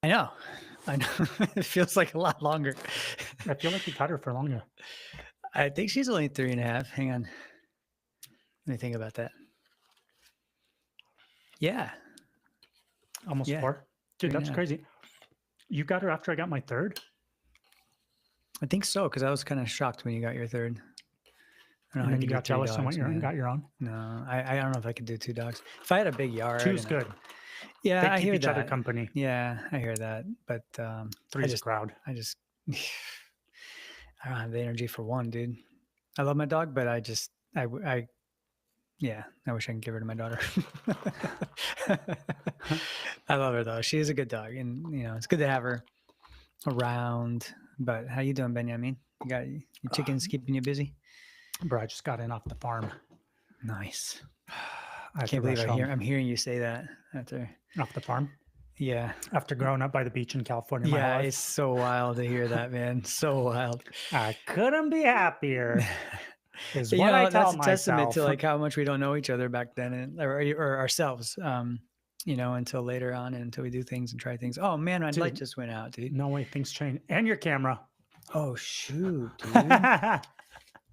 I know. I know. It feels like a lot longer. I feel like you've had her for longer. I think she's only 3.5. Hang on. Let me think about that. Yeah. Almost Yeah. 4. Dude, that's 3.5. crazy. You got her after I got my third? I think so, because I was kind of shocked when you got your third. And then you got jealous and went and got your own? No, I don't know if I could do 2 dogs. If I had a big yard. 2's good. Yeah, They I keep hear each other that. company. Yeah, I hear that. But 3's a crowd. I don't have the energy for one, dude. I love my dog, but I wish I could give her to my daughter. I love her though. She is a good dog, and it's good to have her around. But how you doing, Benjamin? You got your chickens keeping you busy? Bro, I just got in off the farm. Nice. I can't believe I'm hearing you say that after off the farm. Yeah. After growing up by the beach in California. My whole life. It's so wild to hear that, man. So wild. I couldn't be happier. Is what I tell that's a myself. testament to like how much we don't know each other back then, or ourselves. Until later on, until we do things and try things. Oh man, my light just went out, dude. No way, things change. And your camera. Oh shoot, dude.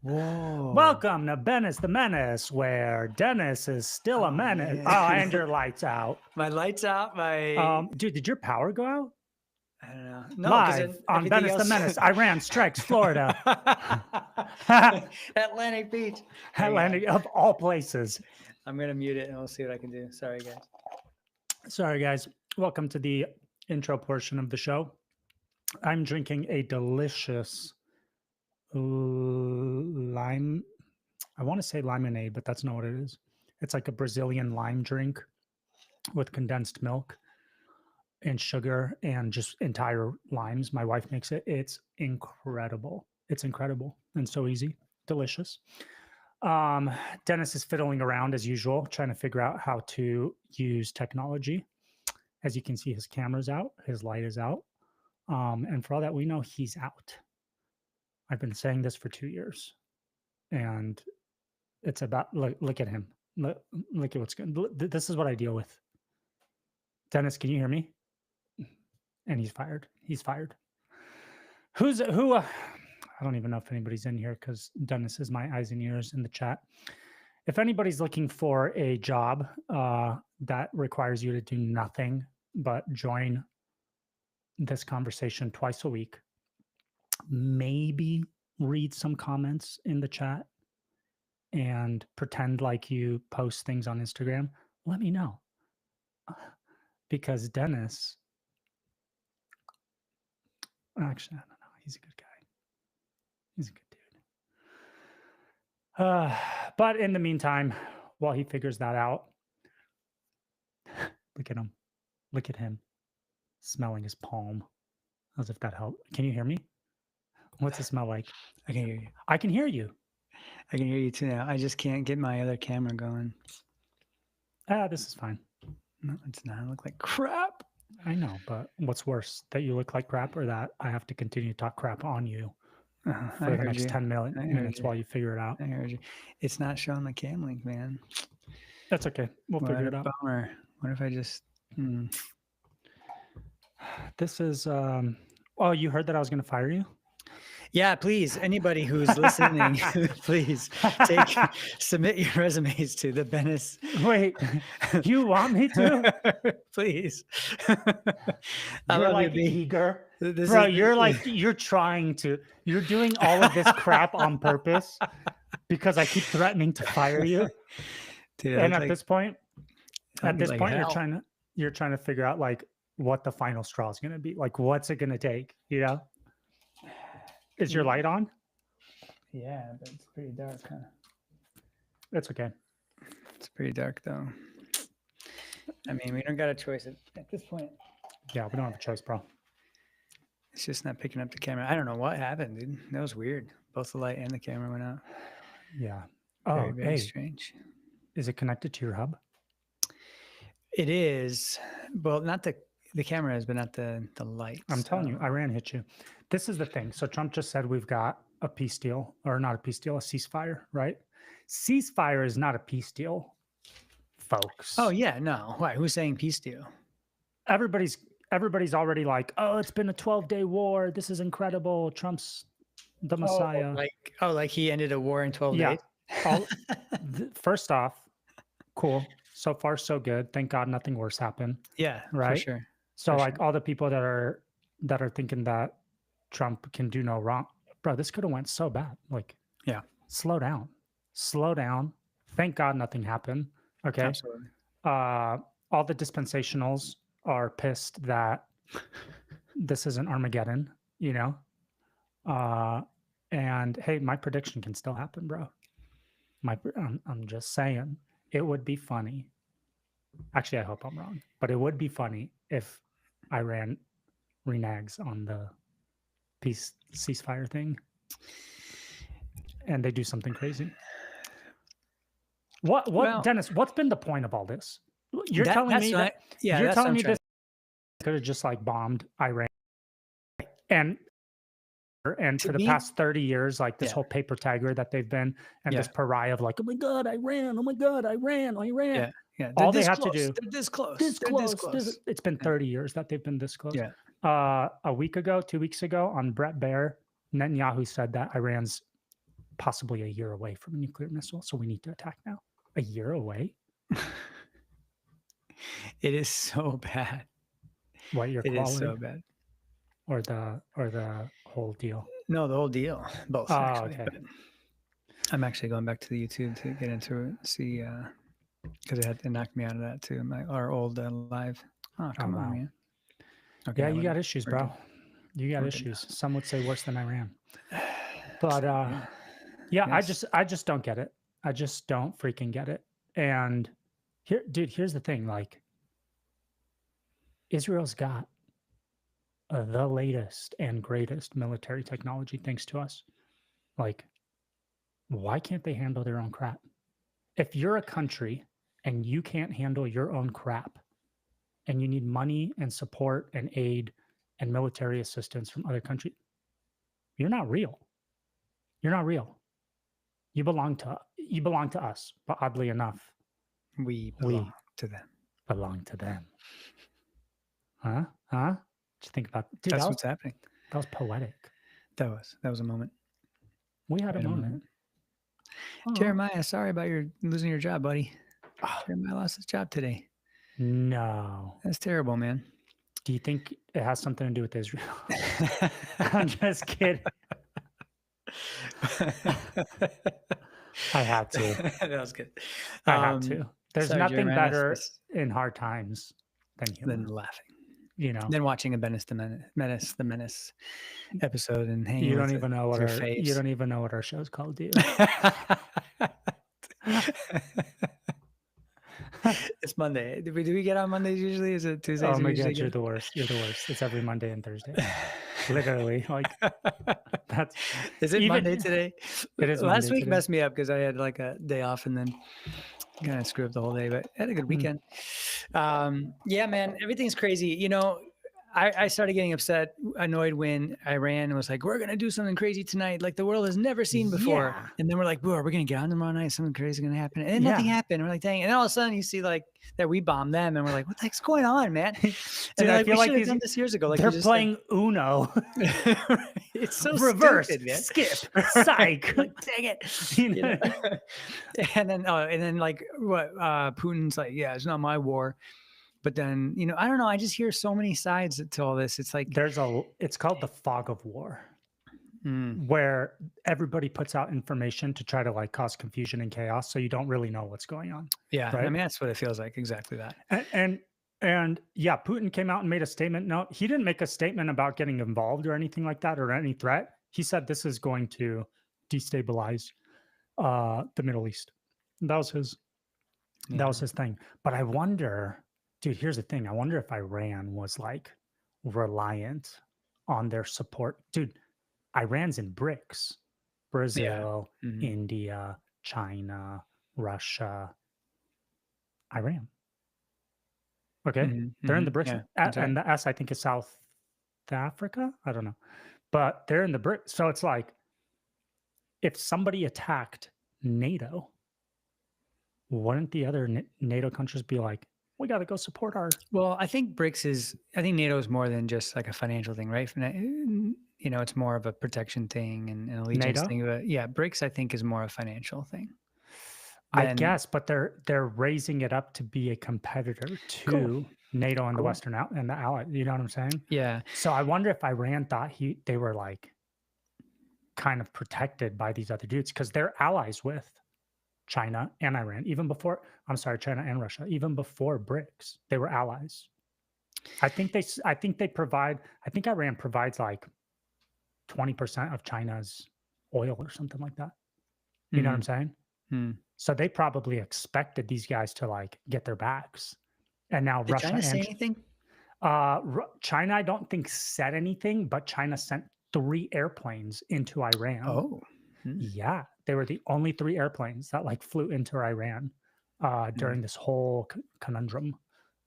Whoa. Welcome to Bennis the Menace, where Dennis is still a menace. Man. Oh, and your light's out. My light's out. Dude, did your power go out? I don't know. No, live on Bennis the Menace. Iran strikes Florida. Atlantic Beach. Atlantic of all places. I'm gonna mute it and we'll see what I can do. Sorry, guys. Welcome to the intro portion of the show. I'm drinking a delicious lime. I want to say limonade, but that's not what it is. It's like a Brazilian lime drink with condensed milk and sugar and just entire limes. My wife makes it. It's incredible. It's incredible and so easy. Delicious. Dennis is fiddling around as usual, trying to figure out how to use technology. As you can see, his camera's out, his light is out. And for all that we know, he's out. I've been saying this for 2 years. And it's about, look at him. Look at what's good. This is what I deal with. Dennis, can you hear me? And he's fired. He's fired. Who? I don't even know if anybody's in here because Dennis is my eyes and ears in the chat. If anybody's looking for a job that requires you to do nothing but join this conversation twice a week, maybe read some comments in the chat and pretend like you post things on Instagram, let me know. Because Dennis, actually, I don't know. He's a good guy. He's a good dude. But in the meantime, while he figures that out, look at him. Look at him smelling his palm as if that helped. Can you hear me? What's it smell like? I can hear you. I can hear you. I can hear you too now. I just can't get my other camera going. This is fine. No, it's not. I look like crap. I know, but what's worse, that you look like crap or that I have to continue to talk crap on you for the next 10 minutes while you figure it out? I heard you. It's not showing my cam link, man. That's okay. We'll figure it out. Bummer. What if I just... This is... Oh, you heard that I was going to fire you? Yeah, please. Anybody who's listening, please submit your resumes to the Bennis. Wait, you want me to? Please. You're like eager. Bro, you're trying to, you're doing all of this crap on purpose because I keep threatening to fire you. Dude, and at this point, you're trying to figure out like what the final straw is going to be. Like, what's it going to take? You know? Is your light on? Yeah, but it's pretty dark, huh? It's okay. It's pretty dark, though. I mean, we don't got a choice at this point. Yeah, we don't have a choice, bro. It's just not picking up the camera. I don't know what happened, dude. That was weird. Both the light and the camera went out. Yeah. Very, very strange. Is it connected to your hub? It is. Well, not the camera is, but not the lights. I'm telling you, Iran hit you. This is the thing. So Trump just said we've got a peace deal, or not a peace deal, a ceasefire, right? Ceasefire is not a peace deal, folks. Oh, yeah, no. Why? Who's saying peace deal? Everybody's everybody's already like, oh, it's been a 12-day war. This is incredible. Trump's the Messiah. Like he ended a war in 12 Yeah. days. First off, cool. So far, so good. Thank God nothing worse happened. Yeah, right. for sure. So For like sure. all the people that are thinking that Trump can do no wrong, bro, this could have went so bad. Like, Yeah, slow down. Thank God nothing happened. Okay. absolutely. All the dispensationals are pissed that this isn't Armageddon, you know? And hey, my prediction can still happen, bro. I'm just saying, it would be funny. Actually, I hope I'm wrong, but it would be funny if Iran reneges on the peace ceasefire thing and they do something crazy. What, Dennis? What's been the point of all this? You're telling me that you're telling me this could have just like bombed Iran, and for the past 30 years, like this whole paper tiger that they've been, and this pariah of like, oh my God, Iran, oh my God, Iran. Yeah. All they have to do, they're this close. It's been 30 years that they've been this close. Yeah. A week ago, 2 weeks ago, on Brett Baer, Netanyahu said that Iran's possibly a year away from a nuclear missile, so we need to attack now. A year away? It is so bad. What, your quality? It is so bad. Or the whole deal? No, the whole deal. Both, actually. Okay. But I'm actually going back to the YouTube to get into it, see, because it knocked me out of that too. Our old live. Oh, come on, man. Okay, yeah, you got issues, bro. You got issues. Some would say worse than Iran. But I just don't get it. I just don't freaking get it. And here's the thing. Like, Israel's got the latest and greatest military technology thanks to us. Like, why can't they handle their own crap? If you're a country and you can't handle your own crap and you need money and support and aid and military assistance from other countries, you're not real. You're not real. You belong to us, but oddly enough, we belong to them. Belong to them. Huh? Just think about, dude. That's what's happening. That was poetic. That was a moment. We had a moment. Oh. Jeremiah, sorry about losing your job, buddy. Jeremiah lost his job today. No. That's terrible, man. Do you think it has something to do with Israel? I'm just kidding. I had to. That was good. I had to. There's nothing better in hard times than laughing. You know, than watching a Menace the Menace episode and hanging. You don't even know what our show's called, do you? It's Monday. Do we get on Mondays usually? Is it Tuesdays? Oh my God, you're the worst. You're the worst. It's every Monday and Thursday. Literally, like that's. Is it Monday today? It is. Last week messed me up because I had like a day off and then kind of screwed up the whole day, but I had a good weekend. Yeah, man, everything's crazy. You know, I started getting annoyed when Iran was like, we're going to do something crazy tonight, like the world has never seen before. Yeah. And then we're like, boo, are we going to get on tomorrow night? Something crazy is going to happen. And then nothing happened. And we're like, dang. And then all of a sudden you see like that we bombed them and we're like, what the heck's going on, man? Dude, and I feel like done this years ago. Like they're playing Uno. It's so reverse, stupid, man. Skip, psych. Dang it. You know? And then like what Putin's like, yeah, it's not my war. But then, you know, I don't know. I just hear so many sides to all this. It's like it's called the fog of war, where everybody puts out information to try to like cause confusion and chaos, so you don't really know what's going on. Yeah, right? I mean that's what it feels like. Exactly that. And yeah, Putin came out and made a statement. No, he didn't make a statement about getting involved or anything like that or any threat. He said this is going to destabilize the Middle East. That was his. Yeah. That was his thing. But I wonder. Dude, here's the thing. I wonder if Iran was like reliant on their support. Dude, Iran's in BRICS. Brazil, India, China, Russia, Iran. Okay. They're in the BRICS. Yeah, and the S, I think, is South Africa. I don't know. But they're in the BRICS. So it's like if somebody attacked NATO, wouldn't the other NATO countries be like, we got to go support our. Well, I think I think NATO is more than just like a financial thing, right? You know, it's more of a protection thing and an allegiance NATO. thing. But yeah, BRICS, I think, is more a financial thing. I Then guess, but they're raising it up to be a competitor cool, to NATO and the cool. Western and the Allies. You know what I'm saying? Yeah. So I wonder if Iran thought they were like kind of protected by these other dudes because they're allies with China and Iran. Even before, I'm sorry, China and Russia. Even before BRICS, they were allies. I think they provide. I think Iran provides like 20% of China's oil or something like that. You know what I'm saying? Mm. So they probably expected these guys to like get their backs. And now Did Russia China say and anything? China, I don't think said anything, but China sent 3 airplanes into Iran. Oh. Yeah, they were the only 3 airplanes that like flew into Iran during this whole conundrum,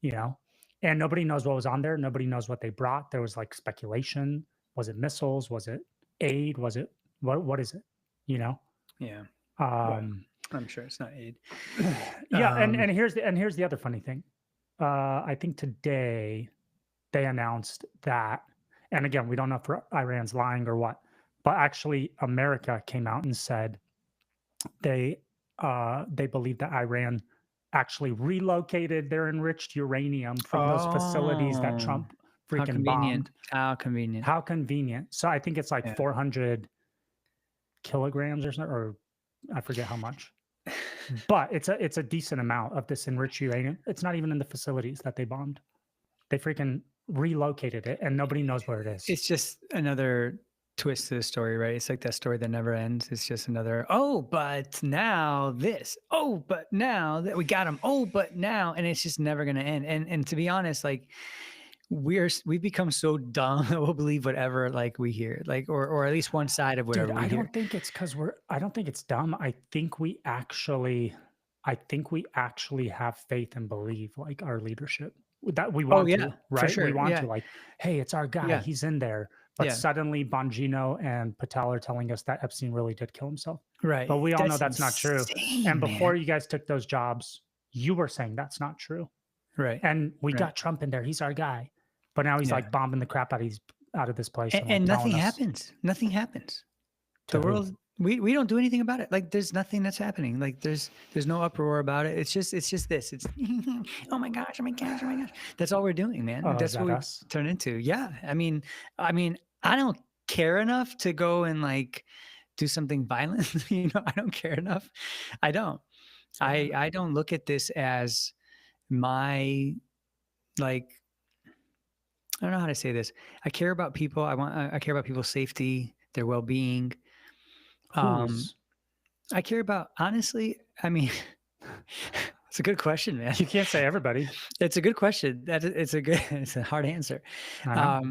you know. And nobody knows what was on there. Nobody knows what they brought. There was like speculation. Was it missiles? Was it aid? Was it what is it? You know? Yeah. Well, Um I'm sure it's not aid. yeah, and here's the other funny thing. I think today they announced that, and again, we don't know if Iran's lying or what, but actually America came out and said they believe that Iran actually relocated their enriched uranium from those facilities that Oh, Trump how freaking convenient. bombed. How convenient. How convenient. So I think it's like Yeah. 400 kilograms or something, or I forget how much. But it's a decent amount of this enriched uranium. It's not even in the facilities that they bombed. They freaking relocated it, and nobody knows where it is. It's just another twist to the story, right? It's like that story that never ends. It's just another, oh, but now this. Oh, but now that we got him. Oh, but now, and it's just never going to end. And to be honest, like we've become so dumb that we'll believe whatever like we hear, like or at least one side of whatever Dude, we I hear. don't think it's because I don't think it's dumb. I think we actually have faith and believe like our leadership that we Oh want yeah, to, for right? We sure. want Yeah, to like, hey, it's our guy. yeah, He's in there. But yeah. suddenly Bongino and Patel are telling us that Epstein really did kill himself. Right. But we all know That's that's not true. insane, And before man. you guys took those jobs, you were saying that's not true. Right. And we Right. got Trump in there. He's our guy. But now he's Yeah. like bombing the crap out of this place and, like And nothing telling us happens. Nothing happens. to The who? world we don't do anything about it. Like there's nothing that's happening. Like there's no uproar about it. It's just this. It's oh my gosh, oh my gosh, oh my gosh. That's all we're doing, man. Oh, is That's that what we us? turn into. Yeah. I mean, I don't care enough to go and like do something violent. You know, I don't care enough. I don't. I don't look at this as my like I don't know how to say this. I care about people. I care about people's safety, their well-being. Who's? I care about honestly, I mean, it's a good question, man. You can't say everybody. It's a good question. It's a hard answer. I know.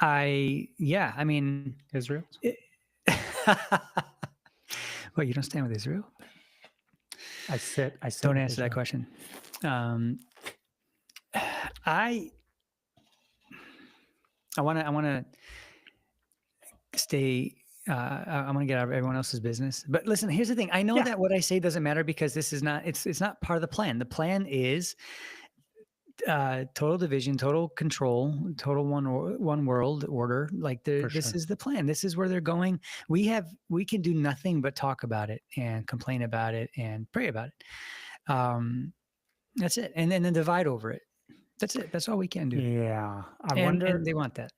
I mean, Israel. well, you don't stand with Israel. I sit. Don't with answer that Israel. question. I want to stay. I want to get out of everyone else's business. But listen, here's the thing. I know that what I say doesn't matter because this is not. It's not part of the plan. The plan is total division, total control, total one world order. Like this is the plan. This is where they're going. We can do nothing but talk about it and complain about it and pray about it. That's it. And then divide over it. That's it. That's all we can do. Yeah. I And wonder. they want that.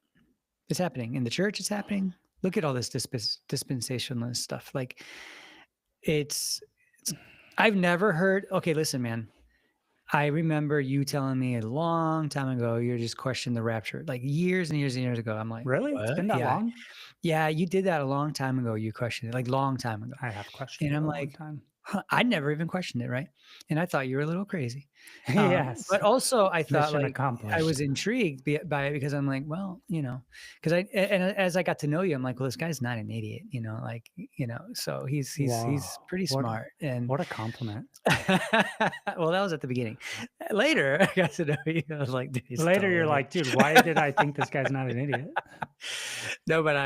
It's happening in the church. It's happening. Look at all this dispensationalist stuff. Like it's I've never heard. Okay, listen, man. I remember you telling me a long time ago you're just questioning the rapture, like years and years and years ago. I'm like, Really? what? It's been that long? Yeah, you did that a long time ago. You questioned it, like long time ago. I have questioned And it I'm a like, long time. I never even questioned it, right? And I thought you were a little crazy. Yes. But also I thought Mission like accomplished. I was intrigued by it because I'm like, well, you know, because as I got to know you, I'm like, well, this guy's not an idiot, you know, like, you know, so he's pretty smart. And what a compliment. well, that was at the beginning. Later, I got to know you. I was like, dude, Later, you're like, dude, why did I think this guy's not an idiot? No, but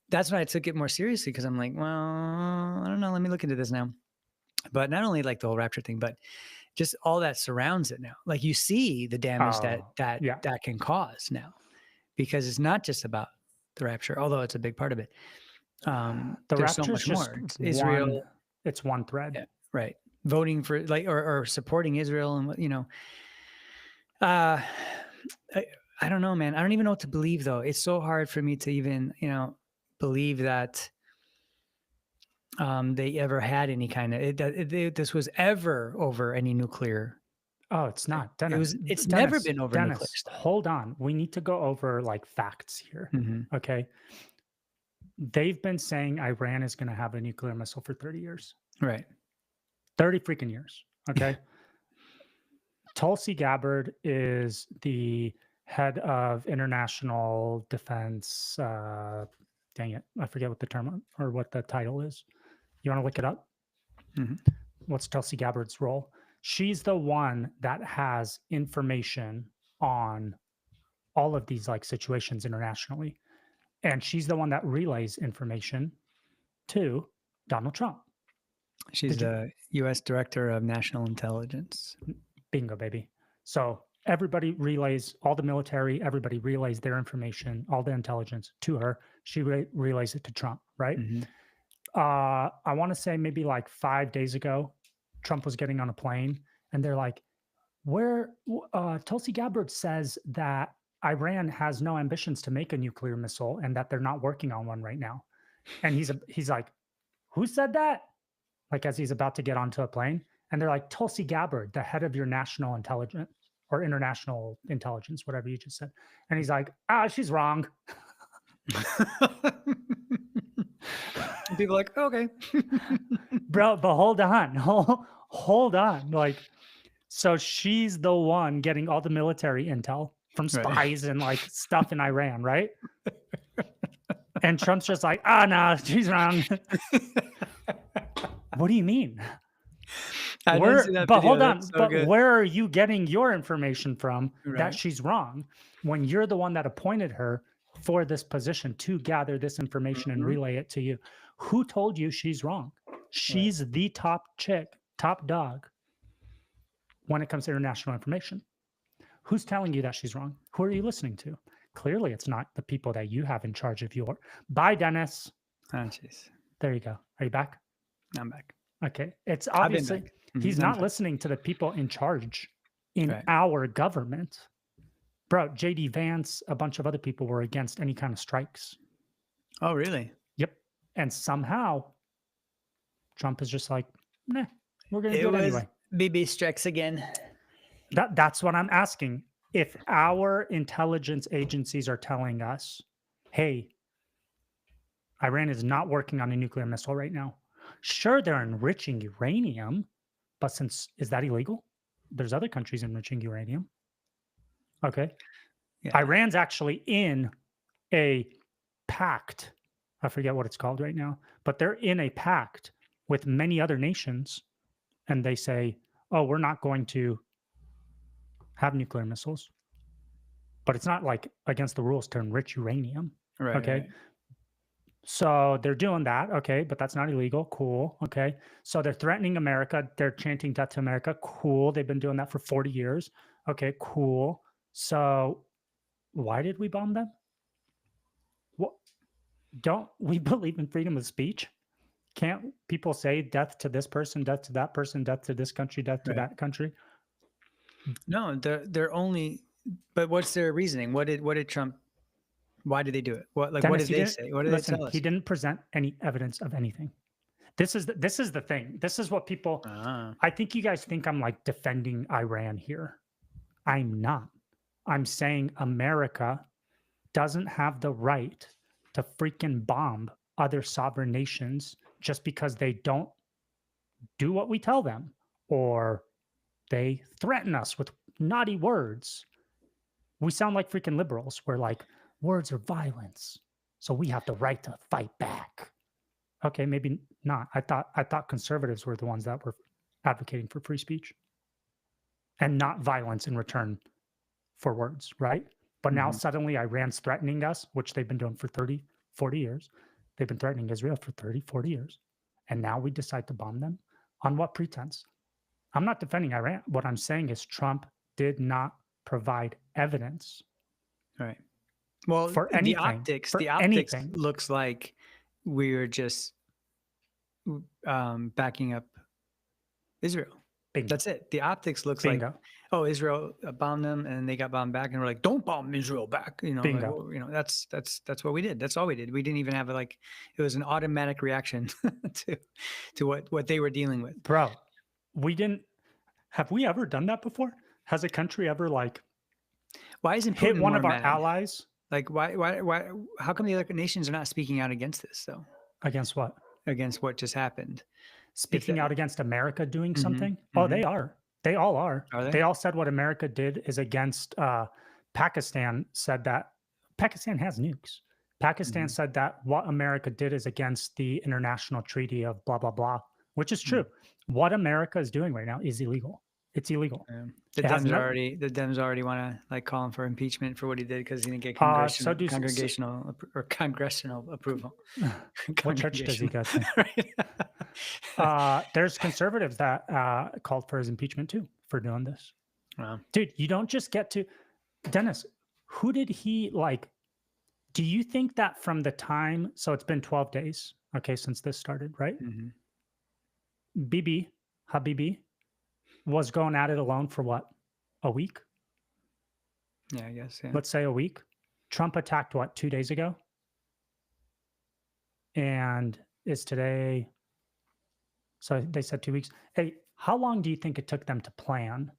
that's when I took it more seriously because I'm like, well, I don't know. Let me look into this now. But not only like the whole rapture thing, but just all that surrounds it now. Like you see the damage that Yeah. that can cause now, because it's not just about the rapture, although it's a big part of it. The There's so rapture is much just more. It's one. Israel, It's one thread. yeah, right? Voting for like or supporting Israel, and uh, I, I don't know, man. I don't even know what to believe though. It's so hard for me to even believe that they ever had any kind of this was ever over any nuclear. Oh, it's not, It Dennis. was. It's never been over nuclear Dennis, stuff. hold on. We need to go over like facts here. Hmm. Okay. They've been saying Iran is going to have a nuclear missile for 30 years. Right. 30 freaking years. Okay. Tulsi Gabbard is the head of international defense. Dang it. I forget what the term or what the title is. You want to look it up? Hmm. What's Tulsi Gabbard's role? She's the one that has information on all of these like situations internationally. And she's the one that relays information to Donald Trump. She's the U.S. Director of National Intelligence. Bingo, baby. So everybody relays, all the military, everybody relays their information, all the intelligence to her. She relays it to Trump, right? Hmm. I want to say maybe like 5 days ago, Trump was getting on a plane and they're like, Tulsi Gabbard says that Iran has no ambitions to make a nuclear missile and that they're not working on one right now. And he's like, who said that? Like as he's about to get onto a plane. And they're like, Tulsi Gabbard, the head of your national intelligence or international intelligence, whatever you just said. And he's like, she's wrong. People are like, okay. Bro, but hold on. Hold on. Like, so she's the one getting all the military intel from spies and like stuff in Iran, right? And Trump's just like, no, she's wrong. What do you mean? But hold on. So but good. Where are you getting your information from that she's wrong when you're the one that appointed her for this position to gather this information and relay it to you? Who told you she's wrong? She's the top chick, top dog when it comes to international information. Who's telling you that she's wrong? Who are you listening to? Clearly, it's not the people that you have in charge of your. Bye, Dennis. Oh, jeez. There you go. Are you back? I'm back. Okay. It's obviously he's not listening to the people in charge in our government. Bro, JD Vance, a bunch of other people were against any kind of strikes. Oh, really? Yep. And somehow Trump is just like, nah, we're going to do it anyway. BB strikes again. That's what I'm asking. If our intelligence agencies are telling us, hey, Iran is not working on a nuclear missile right now. Sure, they're enriching uranium, but is that illegal? There's other countries enriching uranium. Okay. Yeah. Iran's actually in a pact. I forget what it's called right now, but they're in a pact with many other nations. And they say, oh, we're not going to have nuclear missiles. But it's not like against the rules to enrich uranium. Right. Okay. Right. So they're doing that. Okay. But that's not illegal. Cool. Okay. So they're threatening America. They're chanting death to America. Cool. They've been doing that for 40 years. Okay. Cool. So why did we bomb them? What? Don't we believe in freedom of speech? Can't people say death to this person, death to that person, death to this country, death to that country? No, they're only. But what's their reasoning? What did Trump? Why did they do it? What Dennis, what did they say? What did they tell us? He didn't present any evidence of anything. This is the thing. This is what people. I think you guys think I'm like defending Iran here. I'm not. I'm saying America doesn't have the right to freaking bomb other sovereign nations just because they don't do what we tell them or they threaten us with naughty words. We sound like freaking liberals. We're like, words are violence, so we have the right to fight back. Okay, maybe not. I thought conservatives were the ones that were advocating for free speech and not violence in return for words, right? But now suddenly Iran's threatening us, which they've been doing for 30, 40 years. They've been threatening Israel for 30, 40 years. And now we decide to bomb them? On what pretense? I'm not defending Iran. What I'm saying is Trump did not provide evidence Right. Well, for anything. For the optics anything. looks like we're just backing up Israel. Bingo. That's it. The optics looks like, Bingo. oh, Israel bombed them and they got bombed back, and we're like, don't bomb Israel back. You know, like, Bingo. well, you know, that's what we did. That's all we did. We didn't even have like, it was an automatic reaction to what they were dealing with. Bro, have we ever done that before? Has a country ever like Why isn't hit Putin one more of our mad? allies? Like, why? How come the other nations are not speaking out against this though? Against what? Against what just happened? Speaking out against America doing Mhm, something? Oh, they mhm. are. They all are. Are they? They all said what America did is against Pakistan said that Pakistan has nukes. Pakistan Mhm, said that what America did is against the international treaty of blah blah blah, which is true. mhm. What America is doing right now is illegal. It's illegal. Yeah. It has no The Dems already want to like call him for impeachment for what he did because he didn't get so do so, congressional approval. what church does he Congregational. go to? Right. There's conservatives that called for his impeachment too for doing this. Wow. Dude, you don't just get to Dennis, who did he like? Do you think that from the time, so it's been 12 days, okay, since this started, right? Mhm. Bibi, Habibi, was going at it alone for what? A week? Yeah, I guess. Yeah. Let's say a week. Trump attacked what, 2 days ago? And is today, so they said 2 weeks. Hey, how long do you think it took them to plan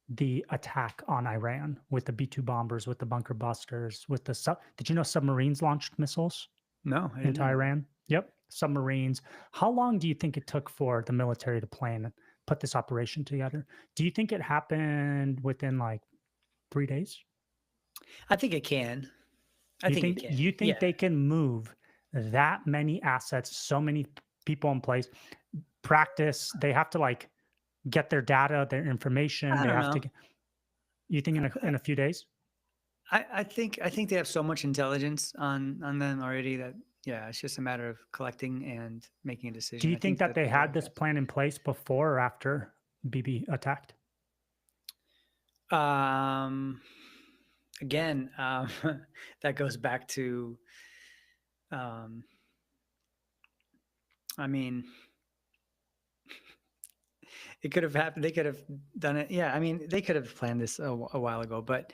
the attack on Iran with the B-2 bombers, with the bunker busters, with the did you know submarines launched missiles No, I didn't into know that. Iran? Yep, submarines. How long do you think it took for the military to plan and put this operation together? Do you think it happened within like 3 days? I think it can. I You think it think can. you think Yeah. they can move that many assets, so many people in place, practice, they have to like get their data, their information, I they don't have know. to you think in a few days? I think they have so much intelligence on them already that yeah, it's just a matter of collecting and making a Do decision. you I think think that that they they'll do had that this fast. plan in place before or after BB attacked? Um, again, that goes back to, um, I mean, it could have happened. They could have done it. Yeah, I mean, they could have planned this a while ago, but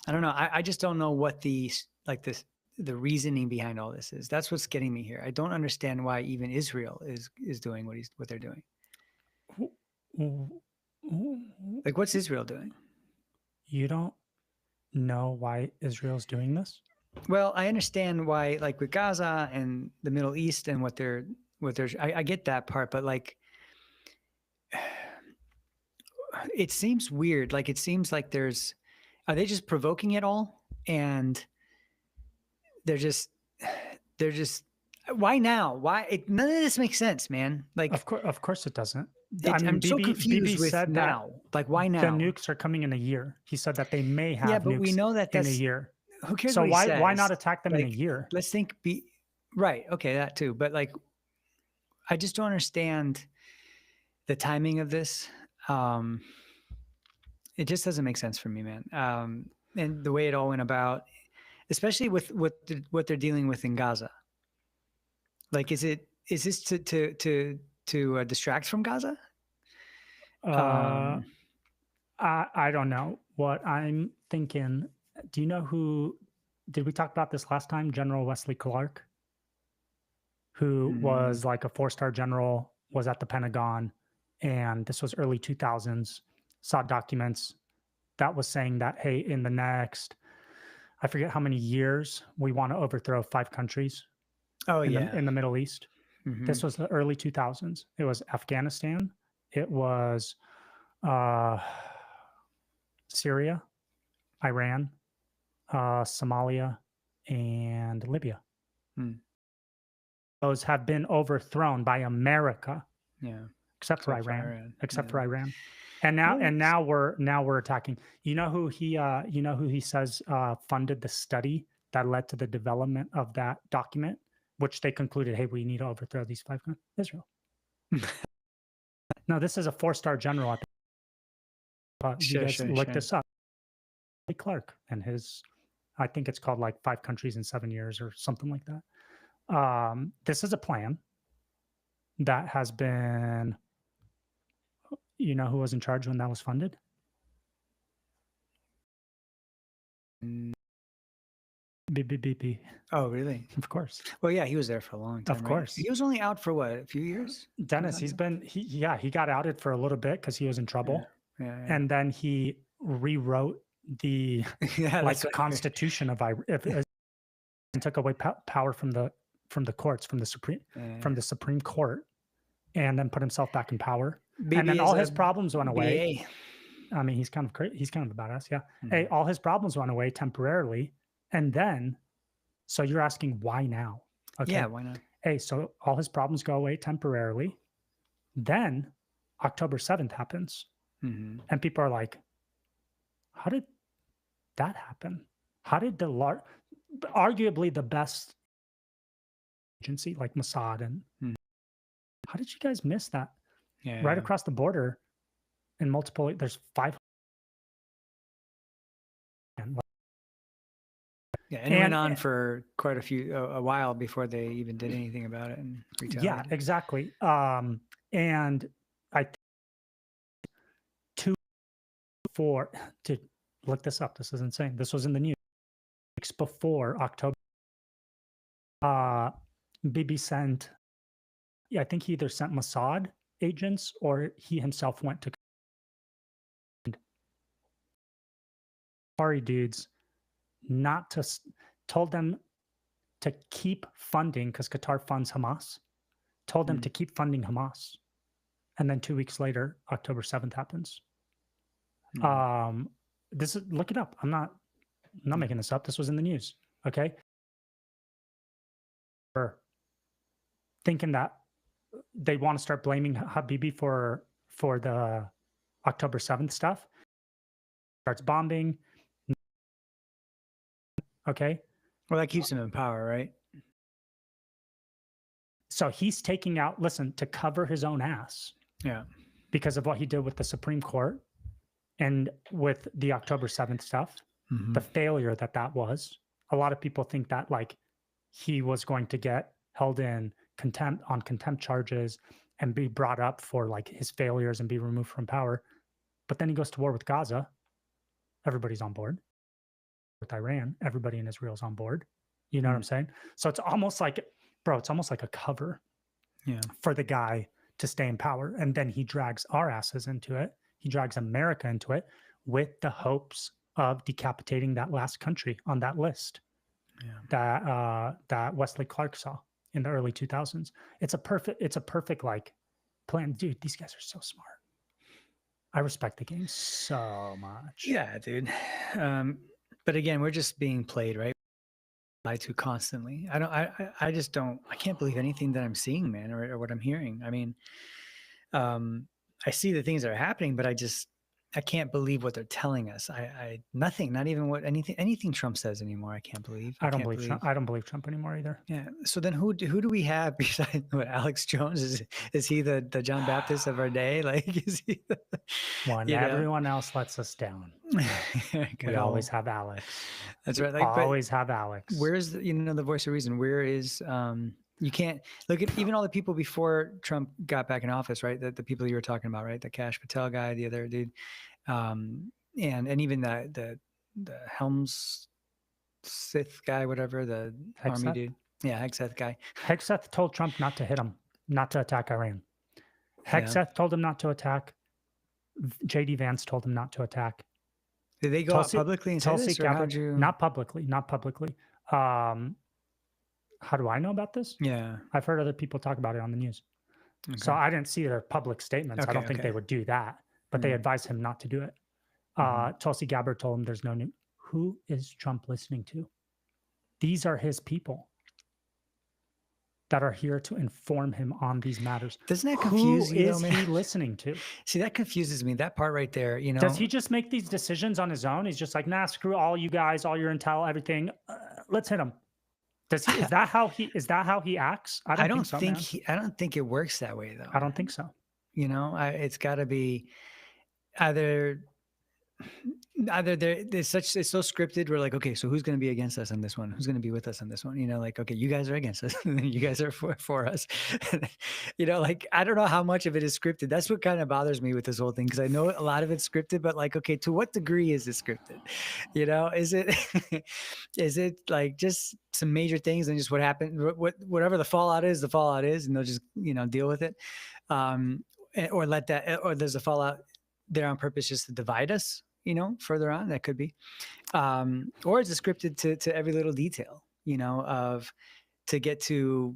I don't know. I just don't know what the reasoning behind all this is. That's what's getting me here. I don't understand why even Israel is doing what they're doing. Like, what's Israel doing? You don't know why Israel's doing this? Well, I understand why, like with Gaza and the Middle East and I get that part, but like, it seems weird. Like, it seems like are they just provoking it all? And they're just, they're just, why now? None of this makes sense, man. Like, Of course it doesn't. I mean, I'm so BB confused with said that now. Like, why the now? nukes are coming in a year. He said that they may Yeah, have but we nukes know that in a year. who cares So what he why not says? attack them in a Like, year? let's think, right. Okay, that too. But like, I just don't understand the timing of this. Um, it just doesn't make sense for me, man. And the way it all went about, especially with what they're dealing with in Gaza. Like, is this to distract from Gaza? Uh, Um, I don't know. What I'm thinking, do you know who, did we talk about this last time? General Wesley Clark, who mm, was like a 4-star general, was at the Pentagon, and this was early 2000s, saw documents that was saying that, hey, in the next, I forget how many years, we want to overthrow 5 countries oh in yeah. the Middle East. Hmm. This was the early 2000s. It was Afghanistan. It was uh, Syria, Iran, Somalia, and Libya. Hmm. Those have been overthrown by America, Yeah. except for Except for Iran. Iran. Except Yeah. for Iran. And now we're attacking. You know who he says funded the study that led to the development of that document? which they concluded, hey, we need to overthrow these 5 countries. Israel. No, this is a 4-star general. You guys look this up. Clark and his, I think it's called like 5 countries in 7 years or something like that. This is a plan that has been, you know who was in charge when that was funded? BBBB. Oh, really? Of course. Well, yeah, he was there for a long time. Of right? course. He was only out for what, a few years? Dennis, he got outed for a little bit because he was in trouble. Yeah. And then he rewrote the constitution of Iran and took away power from the courts, from the Supreme Court, and then put himself back in power. And then all his problems went away. I mean, he's kind of crazy. He's kind of a badass. Yeah. Hey, all his problems went away temporarily. And then, so you're asking why now? Okay. Yeah, why not? Hey, so all his problems go away temporarily. Then October 7th happens. And people are like, how did that happen? How did arguably the best agency like Mossad and how did you guys miss that? Yeah. Right across the border in multiple, there's 5. Yeah, and it went on for quite a while before they even did anything about it and retaliated. Yeah, exactly. And I 2 4 to look this up. This is insane. This was in the news. Weeks before October, Bibi sent, I think he either sent Mossad agents or he himself went to Qatari dudes told them to keep funding, because Qatar funds Hamas, told them to keep funding Hamas. And then 2 weeks later, October 7th happens. This is, look it up. I'm not making this up. This was in the news. Okay. Thinking that they want to start blaming Habibi for the October 7th stuff. Starts bombing. Okay. Well, that keeps him in power, right? So he's taking out, listen, to cover his own ass. Yeah. Because of what he did with the Supreme Court and with the October 7th stuff, the failure that was. A lot of people think that like he was going to get held in contempt charges and be brought up for like his failures and be removed from power. But then he goes to war with Gaza. Everybody's on board. With Iran, everybody in Israel's on board. You know what I'm saying? So it's almost like, bro, it's almost like a cover for the guy to stay in power. And then he drags our asses into it. He drags America into it with the hopes of decapitating that last country on that list that Wesley Clark saw in the early 2000s. It's a perfect like plan. Dude, these guys are so smart. I respect the game so much. Yeah, dude. But again, we're just being played, right? Lied to constantly. I just don't, I can't believe anything that I'm seeing, man, or what I'm hearing. I mean, I see the things that are happening, but I can't believe what they're telling us. Nothing, not even anything Trump says anymore. I can't believe. I don't believe Trump. I don't believe Trump anymore either. Yeah. So then who do we have besides what, Alex Jones? Is he the John Baptist of our day? Like, is he when everyone else lets us down? We always have Alex. That's right. Like, always have Alex. Where's the voice of reason? Where is you can't look at even all the people before Trump got back in office, right? The people you were talking about, right? The Kash Patel guy, the other dude, and even the Helms Sith guy, whatever, the Hegseth? army dude. Yeah, Hegseth guy. Hegseth told Trump not to hit him, not to attack Iran. Hegseth told him not to attack. JD Vance told him not to attack. Did they go out publicly and say this, or how'd you... Not publicly. How do I know about this? Yeah. I've heard other people talk about it on the news. Okay. So I didn't see their public statements. I don't think they would do that, but they advised him not to do it. Tulsi Gabbard told him there's no new. Who is Trump listening to? These are his people that are here to inform him on these matters. Doesn't that confuse you? Who is he listening to? See, that confuses me. That part right there, Does he just make these decisions on his own? He's just like, nah, screw all you guys, all your intel, everything. Let's hit him. Does he? Is that how he? Is that how he acts? I don't think so, man. I don't think it works that way though, I don't man. think so. You know, it's got to be either it's so scripted. We're like, okay, so who's going to be against us on this one? Who's going to be with us on this one? You know, like, okay, you guys are against us, and then you guys are for us. You know, like, I don't know how much of it is scripted. That's what kind of bothers me with this whole thing, because I know a lot of it's scripted, but like, okay, to what degree is it scripted? You know, is it is it like just some major things and just what happened, whatever the fallout is, and they'll just, you know, deal with it, or let that, or there's a fallout there on purpose just to divide us, you know, further on. That could be, or it's scripted to every little detail, you know, of to get to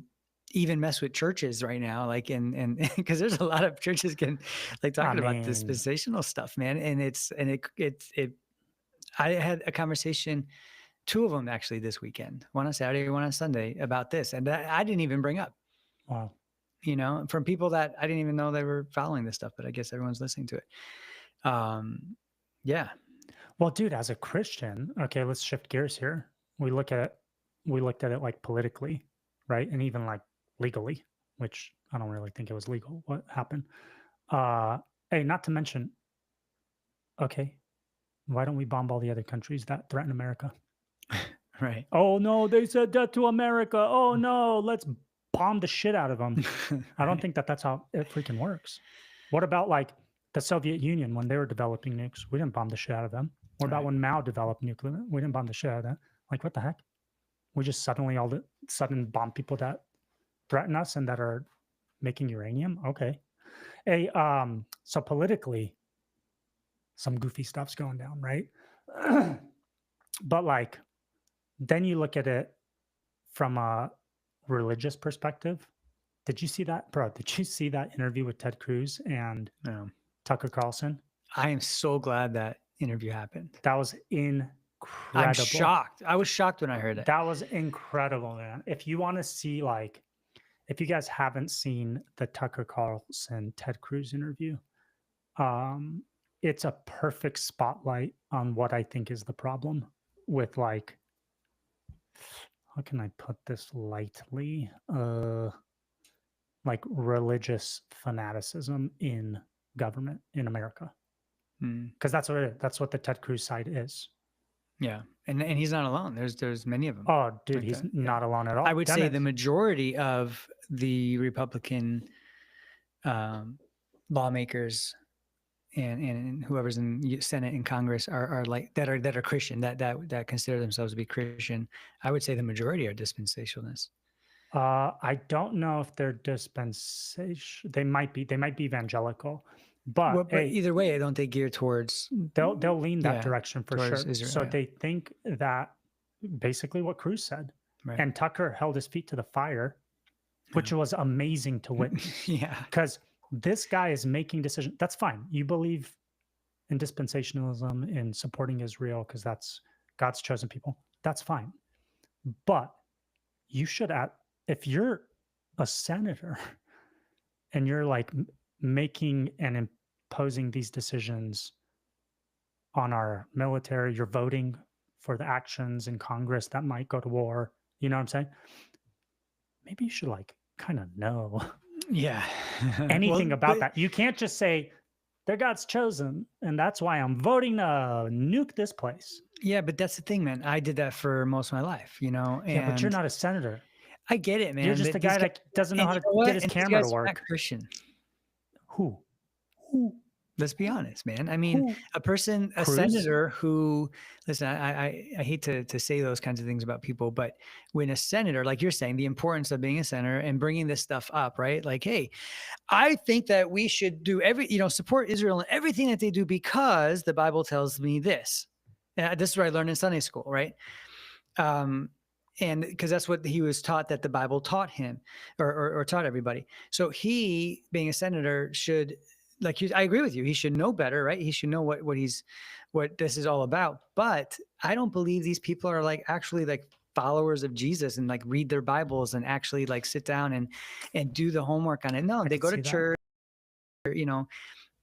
even mess with churches right now, like, and because there's a lot of churches getting like talking about mean, dispensational stuff, man, and it. I had a conversation, two of them actually this weekend, one on Saturday, one on Sunday, about this, and that I didn't even bring up, wow. you know, from people that I didn't even know they were following this stuff, but I guess everyone's listening to it. Yeah. Well, dude, as a Christian, okay, let's shift gears here. We looked at it like politically, right? And even like legally, which I don't really think it was legal what happened. Hey, not to mention, okay, why don't we bomb all the other countries that threaten America? Right. Oh no, they said that to America. Oh no, let's bomb the shit out of them. I don't think that's how it freaking works. What about like the Soviet Union when they were developing nukes? We didn't bomb the shit out of them. What about Right. when Mao developed nuclear? We didn't bomb the shit out of that. Like, what the heck? We just suddenly all of a sudden bomb people that threaten us and that are making uranium? Okay. Hey, so politically, some goofy stuff's going down, right? But like, then you look at it from a religious perspective. Did you see that, bro? Did you see that interview with Ted Cruz and No. Tucker Carlson? I am so glad that interview happened. That was incredible. I'm shocked. I was shocked when I heard it. That was incredible, man. If you want to see, like, if you guys haven't seen the Tucker Carlson Ted Cruz interview, it's a perfect spotlight on what I think is the problem with, like, how can I put this lightly? Like religious fanaticism in government in America. Because that's what it is. That's what the Ted Cruz side is. Yeah. And he's not alone. There's many of them. Oh, dude, like he's that. not alone at all. I would say the majority of the Republican lawmakers and whoever's in Senate and Congress are like that are Christian, that consider themselves to be Christian. I would say the majority are dispensationalists. I don't know if they're dispensation. They might be evangelical, but, Well, but either way, don't they gear towards? They'll lean that direction for sure. Israel, so they think that basically what Cruz said, right. And Tucker held his feet to the fire, which was amazing to witness. Yeah, because this guy is making decisions. That's fine. You believe in dispensationalism, in supporting Israel because that's God's chosen people. That's fine, but you should if you're a senator and you're like making and imposing these decisions on our military, you're voting for the actions in Congress that might go to war, you know what I'm saying? Maybe you should like kind of know anything about that. You can't just say they're God's chosen and that's why I'm voting to nuke this place. Yeah, but that's the thing, man. I did that for most of my life, you know. And yeah, but you're not a senator. I get it, man. You're just a guy that doesn't know how to get his camera to work. Christian. Who? Let's be honest, man. I mean, a senator who, listen, I hate to say those kinds of things about people, but when a senator, like you're saying, the importance of being a senator and bringing this stuff up, right? Like, hey, I think that we should do support Israel and everything that they do because the Bible tells me this. This is what I learned in Sunday school, right? And because that's what he was taught, that the Bible taught him or taught everybody. So he, being a senator, should, like, I agree with you. He should know better, right? He should know what this is all about. But I don't believe these people are like actually like followers of Jesus and like read their Bibles and actually like sit down and do the homework on it. No, they go to church,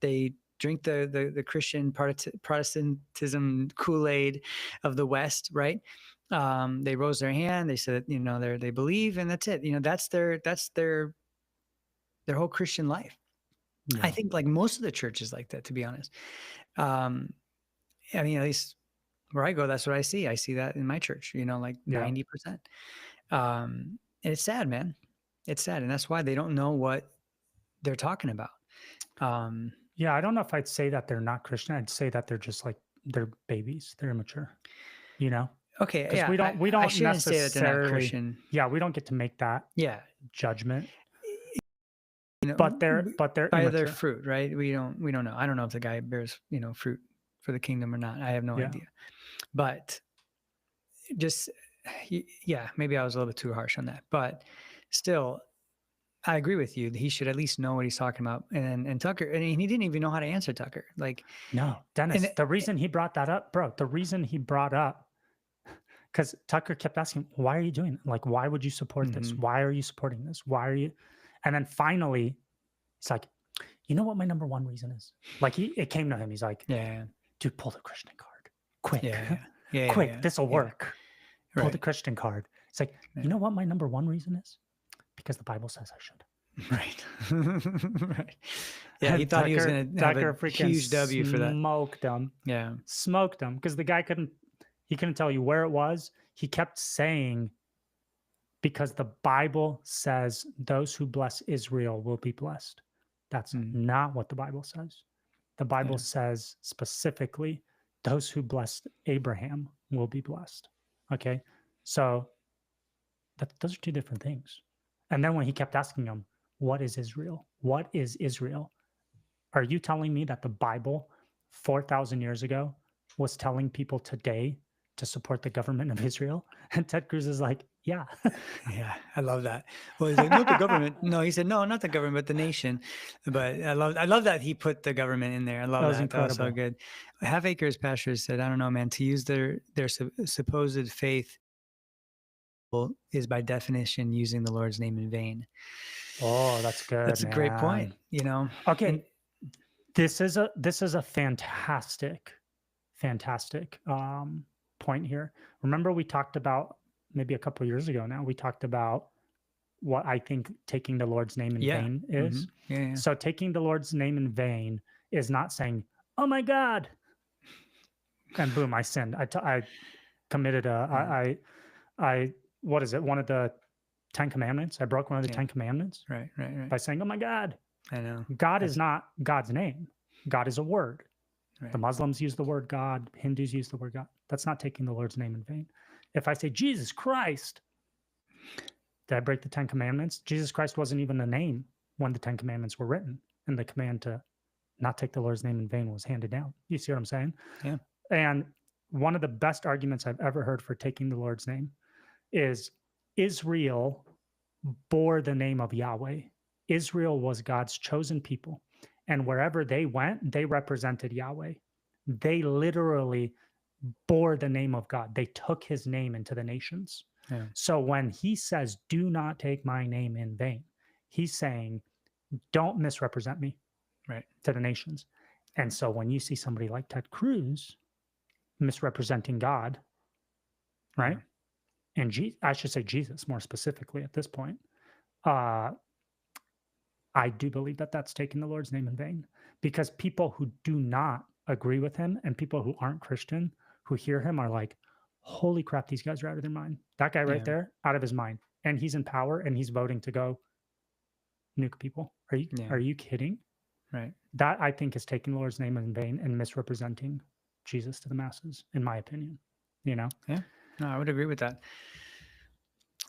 they drink the Christian Protestantism Kool-Aid of the West, right? They rose their hand. They said, they believe, and that's it. That's their whole Christian life. I Yeah. think like most of the churches like that, to be honest. Um, I mean, at least where I go, that's what I see. I see that in my church, like Yeah. 90%. And it's sad, man. It's sad. And that's why they don't know what they're talking about. Yeah. I don't know if I'd say that they're not Christian. I'd say that they're just like, they're babies. They're immature, you know? Okay. Because Yeah. we I don't shouldn't say that they're not necessarily, Christian. yeah, we don't get to make that Yeah. judgment, You know, but they're by their immature. fruit, right? We don't know. I don't know if the guy bears, fruit for the kingdom or not. I have no Yeah. idea. But just, yeah, maybe I was a little bit too harsh on that. But still, I agree with you. He should at least know what he's talking about. And Tucker, and he didn't even know how to answer Tucker. Like, No, Dennis, and the reason he brought that up, bro, because Tucker kept asking, why are you doing it? Like, why would you support this? Mhm. Why are you supporting this? Why are you? And then finally, it's like, you know what my number one reason is? Like, it came to him. He's like, Yeah, dude, pull the Christian card. Quick. yeah, Quick, this will work. Pull the right, Christian card. It's like, you know what my number one reason is? Because the Bible says I should. right, right. Yeah, he And thought he was going to have a freaking huge W for that. smoked him. Yeah, Smoked him because the guy couldn't tell you where it was. He kept saying, because the Bible says those who bless Israel will be blessed. That's not what the Bible says. The Bible says specifically those who blessed Abraham will be blessed. Okay. So those are two different things. And then when he kept asking him, what is Israel? What is Israel? Are you telling me that the Bible 4,000 years ago was telling people today to support the government of Israel? And Ted Cruz is like, yeah. yeah, I love that. Well, he's like, not the government. No, he said, no, not the government, but the nation. But I love that he put the government in there. I love That was that. incredible. That was so good. Half Acres pastor said, I don't know, man, to use their supposed faith is by definition using the Lord's name in vain. Oh, that's good. That's a great point. Okay. And, this is a fantastic point here. Remember, we talked about maybe a couple of years ago now, we talked about what I think taking the Lord's name in vain is. Yeah. So taking the Lord's name in vain is not saying, oh my God, and boom, I sinned. I committed what is it? One of the 10 commandments. I broke one of the 10 commandments. Right. By saying, oh my God. I know. God is not God's name. God is a word. Right. The Muslims use the word God. Hindus use the word God. That's not taking the Lord's name in vain. If I say Jesus Christ, did I break the 10 commandments? Jesus Christ wasn't even a name when the 10 commandments were written, and the command to not take the Lord's name in vain was handed down. You see what I'm saying? Yeah. And one of the best arguments I've ever heard for taking the Lord's name is Israel bore the name of Yahweh. Israel was God's chosen people. And wherever they went, they represented Yahweh. They literally bore the name of God. They took his name into the nations. Yeah. So when he says, do not take my name in vain, he's saying, don't misrepresent me to the nations. And so when you see somebody like Ted Cruz misrepresenting God, right? And I should say Jesus more specifically at this point, I do believe that that's taking the Lord's name in vain, because people who do not agree with him and people who aren't Christian who hear him are like, holy crap, these guys are out of their mind. That guy right there, out of his mind. And he's in power and he's voting to go nuke people. Are you kidding? Right. That, I think, is taking the Lord's name in vain and misrepresenting Jesus to the masses, in my opinion. Yeah. No, I would agree with that.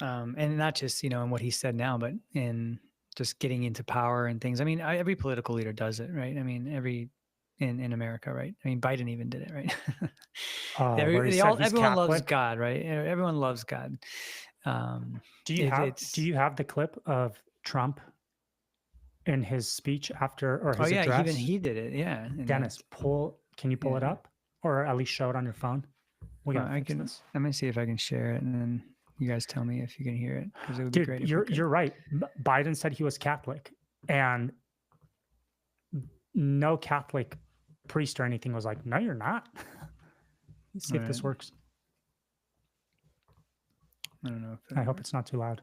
And not just, in what he said now, but in just getting into power and things. I mean, every political leader does it, right? I mean, in America, right? I mean, Biden even did it, right? Everyone loves God, right? Everyone loves God. Do you have the clip of Trump in his speech after, or his address? Even he did it. Yeah. Dennis, can you pull it up, or at least show it on your phone? We gotta fix this. Let me see if I can share it, and then you guys tell me if you can hear it, because it would be great. You're right. Biden said he was Catholic, and no Catholic priest or anything was like, "No, you're not." Let's see if this works. I don't know if I hope it's not too loud.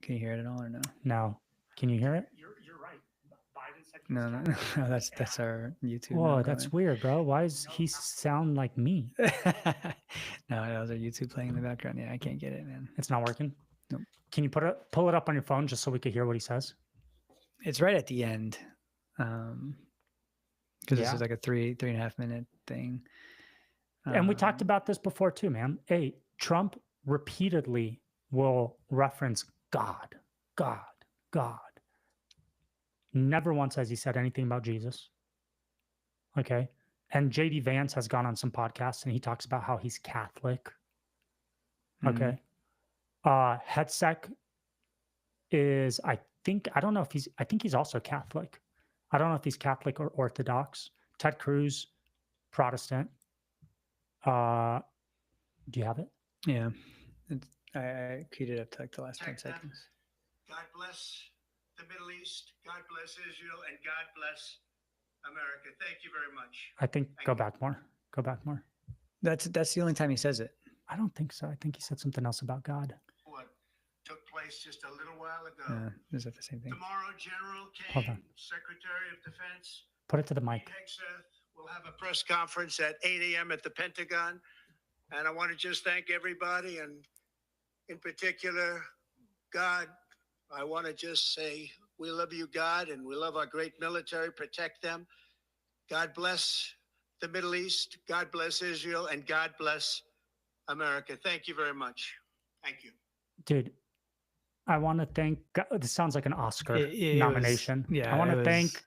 Can you hear it at all or no? No. Can you hear it? You're right. Biden said No, no, that's our YouTube. Whoa, that's weird, bro. Why does he sound like me? No, that was our YouTube playing in the background. Yeah, I can't get it, man. It's not working? Nope. Can you pull it up on your phone just so we could hear what he says? It's right at the end. Because this is like a 3.5 minute thing. And we talked about this before too, man. Hey, Trump repeatedly will reference God, God, God. Never once has he said anything about Jesus. Okay. And JD Vance has gone on some podcasts and he talks about how he's Catholic. Okay. Hetzek is, I think he's also Catholic. I don't know if he's Catholic or Orthodox. Ted Cruz, Protestant. Do you have it? Yeah. I queued it up to like the last 10 seconds. God bless the Middle East. God bless Israel. And God bless America. Thank you very much. I think go back more. Go back more. That's the only time he says it. I don't think so. I think he said something else about God. What took place just a little while ago. Is that the same thing? Tomorrow, General Hold Kane, on. Secretary of Defense, Put it to the mic. Hegseth, will have a press conference at 8 a.m. at the Pentagon. And I want to just thank everybody, and in particular, God. I want to just say we love you, God, and we love our great military. Protect them. God bless the Middle East. God bless Israel, and God bless America. Thank you very much. Thank you. Dude, I want to thank God. This sounds like an Oscar It nomination. was, yeah, I want to thank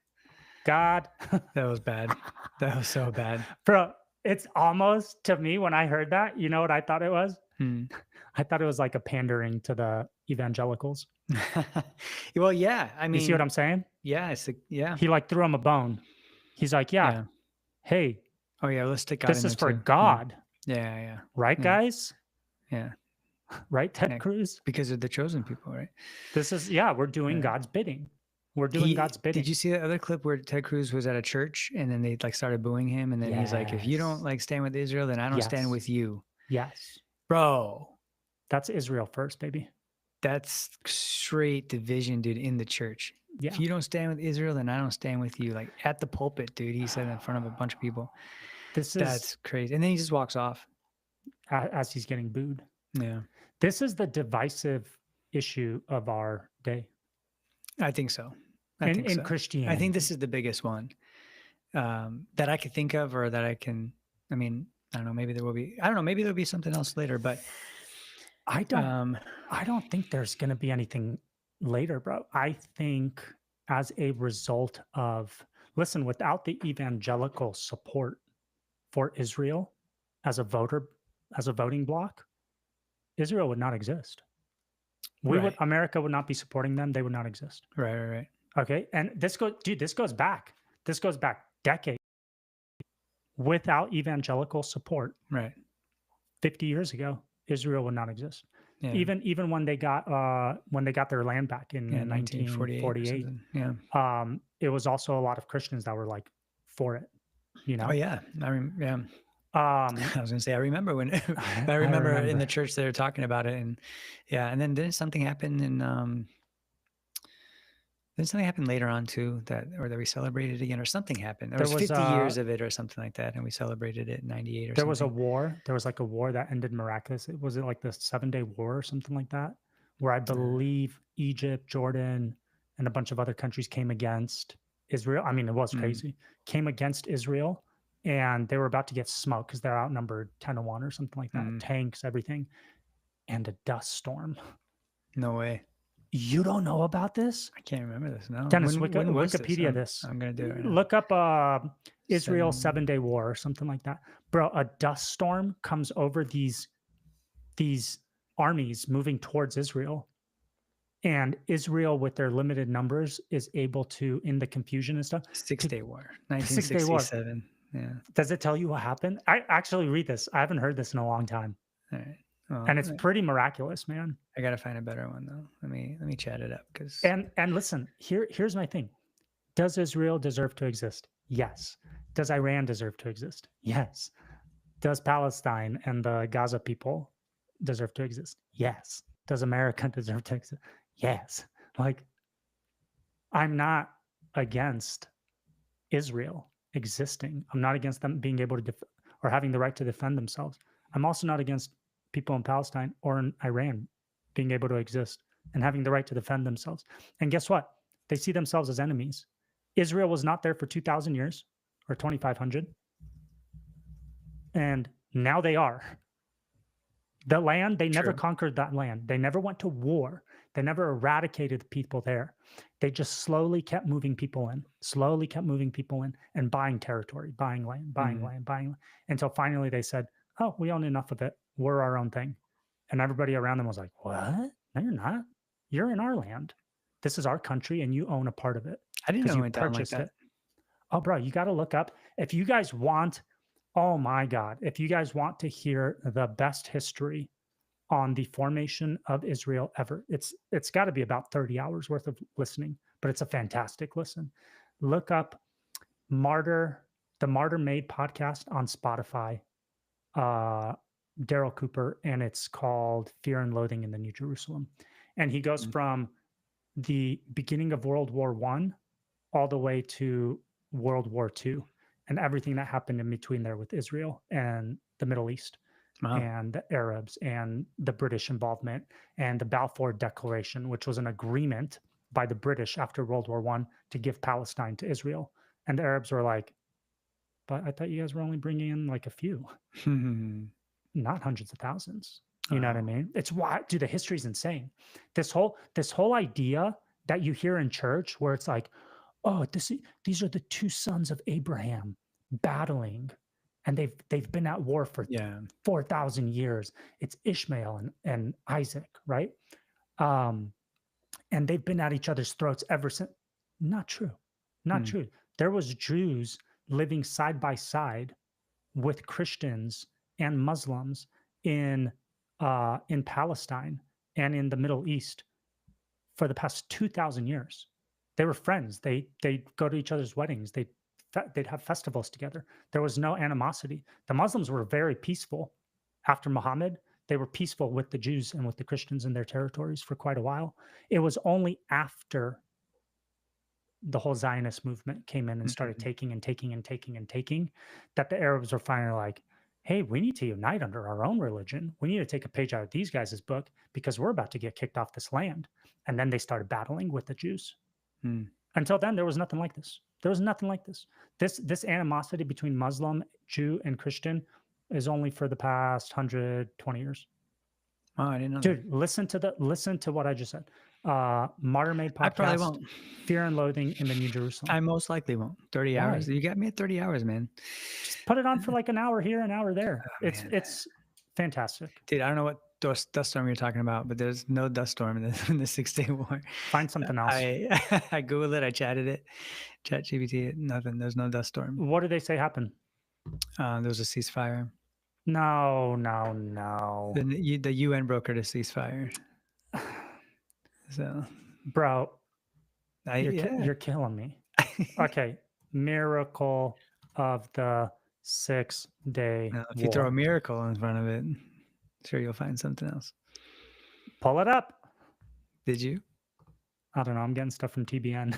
God. That was bad. That was so bad. Bro, it's almost, to me, when I heard that, you know what I thought it was? I thought it was like a pandering to the evangelicals. Well, yeah. I mean, you see what I'm saying? Yeah, yeah. He like threw him a bone. He's like, yeah. Hey. Oh yeah, let's take God. This is for God. Yeah. Right, guys? Yeah. Right, Ted Cruz? Because of the chosen people, right? This is, we're doing God's bidding. We're doing God's bidding. Did you see the other clip where Ted Cruz was at a church and then they like started booing him, and then he's like, if you don't like stand with Israel, then I don't stand with you. Yes. Bro. That's Israel first, baby. That's straight division, dude, in the church. Yeah. If you don't stand with Israel, then I don't stand with you. Like at the pulpit, dude, he said in front of a bunch of people. That's crazy. And then he just walks off. As he's getting booed. Yeah. This is the divisive issue of our day. I think so. In Christianity. I think this is the biggest one that I could think of, or that I mean, I don't know, maybe there will be, maybe there'll be something else later, but I don't think there's going to be anything later, bro. I think as a result of, listen, without the evangelical support for Israel as a voting bloc, Israel would not exist. America would not be supporting them. They would not exist. Right. Okay. And this goes back decades. Without evangelical support, right, 50 years ago, Israel would not exist. Yeah. Even when they got their land back in 1948, it was also a lot of Christians that were like for it. You know? Oh yeah, I was gonna say I remember when I remember in the church they were talking about it, and and then didn't something happen in Didn't something happen later on too, that we celebrated again, or something happened? There was 50 years of it or something like that, and we celebrated it in 98 or something. There was a war. There was like a war that ended miraculously. Was it like the 7-day war or something like that? Where I believe Egypt, Jordan, and a bunch of other countries came against Israel. I mean, it was crazy. Came against Israel, and they were about to get smoked because they're outnumbered 10-1 or something like that. Tanks, everything, and a dust storm. No way. You don't know about this? I can't remember this. No, Dennis, Wikipedia this. I'm gonna do it. Right Look up Israel 7-day war or something like that, bro. A dust storm comes over these armies moving towards Israel, and Israel, with their limited numbers, is able to, in the confusion and stuff. 6-day war, 1967. Yeah. Does it tell you what happened? I actually read this. I haven't heard this in a long time. All right. Well, and it's pretty miraculous, man. I gotta find a better one though. Let me chat it up because. And listen, here's my thing. Does Israel deserve to exist? Yes. Does Iran deserve to exist? Yes. Does Palestine and the Gaza people deserve to exist? Yes. Does America deserve to exist? Yes. Like, I'm not against Israel existing. I'm not against them being able to or having the right to defend themselves. I'm also not against people in Palestine or in Iran being able to exist and having the right to defend themselves. And guess what? They see themselves as enemies. Israel was not there for 2,000 years or 2,500. And now they are. The land, they never True. conquered that land. They never went to war. They never eradicated the people there. They just slowly kept moving people in, and buying territory, buying land, buying land, until finally they said, oh, we own enough of it. We're our own thing. And everybody around them was like, what? No, you're not. You're in our land. This is our country and you own a part of it. I didn't know Because it you went down like purchased that. it. Oh, bro, you got to look up. If you guys want, oh my God, if you guys want to hear the best history on the formation of Israel ever, it's got to be about 30 hours worth of listening, but it's a fantastic listen. Look up the Martyr Made podcast on Spotify, Daryl Cooper, and it's called Fear and Loathing in the New Jerusalem. And he goes from the beginning of World War I all the way to World War II and everything that happened in between there with Israel and the Middle East. Wow. And the Arabs and the British involvement and the Balfour Declaration, which was an agreement by the British after World War I to give Palestine to Israel. And the Arabs were like, but I thought you guys were only bringing in like a few, not hundreds of thousands. You know what I mean? It's why, dude, the history is insane. This whole idea that you hear in church where it's like, oh, these are the two sons of Abraham battling, and they've been at war for 4,000 years. It's Ishmael and Isaac, right? And they've been at each other's throats ever since. Not true. Not true. There was Jews living side by side with Christians and Muslims in Palestine and in the Middle East for the past 2,000 years. They were friends. They'd go to each other's weddings. They'd have festivals together. There was no animosity. The Muslims were very peaceful. After Muhammad, they were peaceful with the Jews and with the Christians in their territories for quite a while. It was only after the whole Zionist movement came in and started taking that the Arabs were finally like, hey, we need to unite under our own religion. We need to take a page out of these guys' book because we're about to get kicked off this land. And then they started battling with the Jews. Until then, there was nothing like this. There was nothing like this. This animosity between Muslim, Jew, and Christian is only for the past 120 years. Oh, I didn't know. Dude, listen to what I just said. Martyr Made podcast. I probably won't. Fear and Loathing in the New Jerusalem. I most likely won't. 30 Why? hours. You got me at 30 hours, man. Just put it on for like an hour here, an hour there. Oh, it's fantastic. Dude, I don't know what dust storm you're talking about, but there's no dust storm in the 6-day war. Find something else. I Googled it. I chatted it. ChatGPT. Nothing. There's no dust storm. What did they say happened? There was a ceasefire. No. The UN brokered a ceasefire. So, bro, you're killing me. Okay, miracle of the 6-day war. If you throw a miracle in front of it, sure you'll find something else. Pull it up. Did you? I don't know. I'm getting stuff from TBN.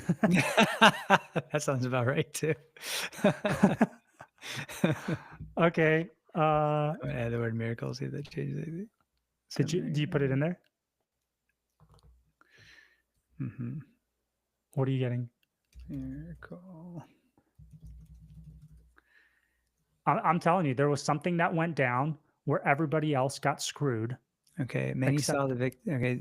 That sounds about right too. Okay. I'm gonna add the word miracle. See if that changes anything. Did you put it in there? What are you getting? Miracle. I'm telling you, there was something that went down where everybody else got screwed. Okay, many saw the victory. Okay.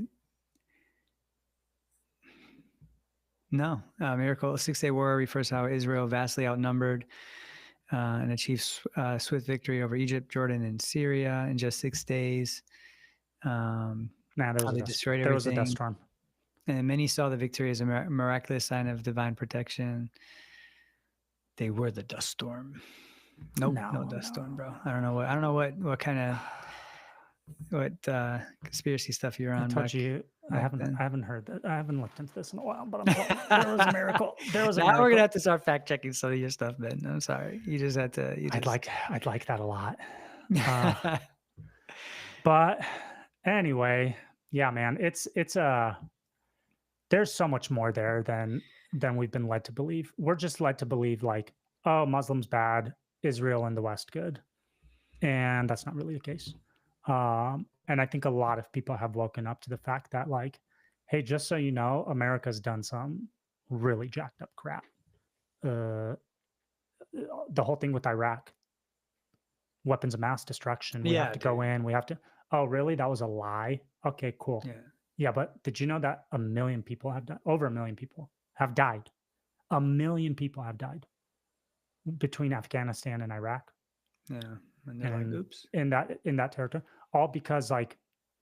No, miracle. 6-day war refers to how Israel vastly outnumbered and achieved swift victory over Egypt, Jordan, and Syria in just 6 days. There was a dust storm. And many saw the victory as a miraculous sign of divine protection. They were the dust storm. Nope, no dust storm, bro. I don't know what kind of conspiracy stuff you're on. I told you I haven't heard that. I haven't looked into this in a while, but I'm told there was a miracle. There was a miracle. We're gonna have to start fact checking some of your stuff, Ben. I'm sorry. You just had to. I'd like that a lot. But Anyway, yeah, man, it's there's so much more there than we've been led to believe. We're just led to believe like, oh, Muslims bad, Israel and the West good, and that's not really the case. And I think a lot of people have woken up to the fact that like, hey, just so you know, America's done some really jacked up crap. The whole thing with Iraq, weapons of mass destruction. We have Yeah, to go in. We have to. Oh, really? That was a lie. Okay, cool. Yeah. Yeah, but did you know that 1 million people have died? Over 1 million people have died. 1 million people have died between Afghanistan and Iraq, Yeah. And they're like, and oops. in that territory, all because like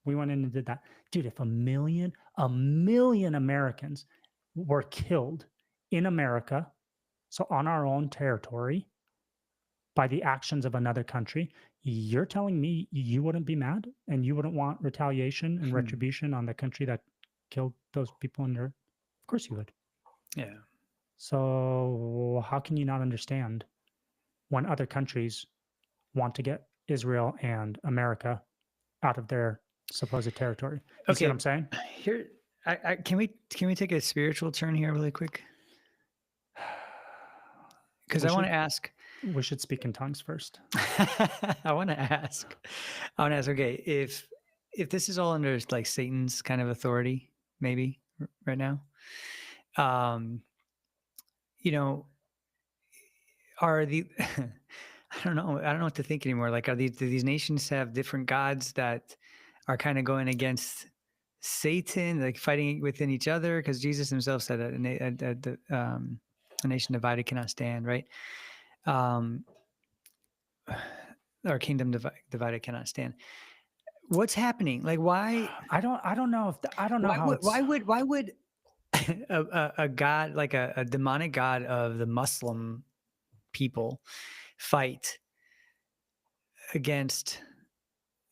we went in and did that, dude. If 1 million Americans were killed in America, so on our own territory, by the actions of another country, you're telling me you wouldn't be mad and you wouldn't want retaliation and retribution on the country that killed those people in there? Of course you would. Yeah. So how can you not understand when other countries want to get Israel and America out of their supposed territory? You see what I'm saying? Here, can we take a spiritual turn here really quick? Because I want to ask. We should speak in tongues first. I want to ask. Okay, if this is all under like Satan's kind of authority, maybe right now, you know, are the I don't know what to think anymore. Like, do these nations have different gods that are kind of going against Satan, like fighting within each other? Because Jesus himself said that a nation divided cannot stand, right? Our kingdom divided cannot stand. What's happening? Like, why? I don't know if I don't know why would a god, like a demonic god of the Muslim people, fight against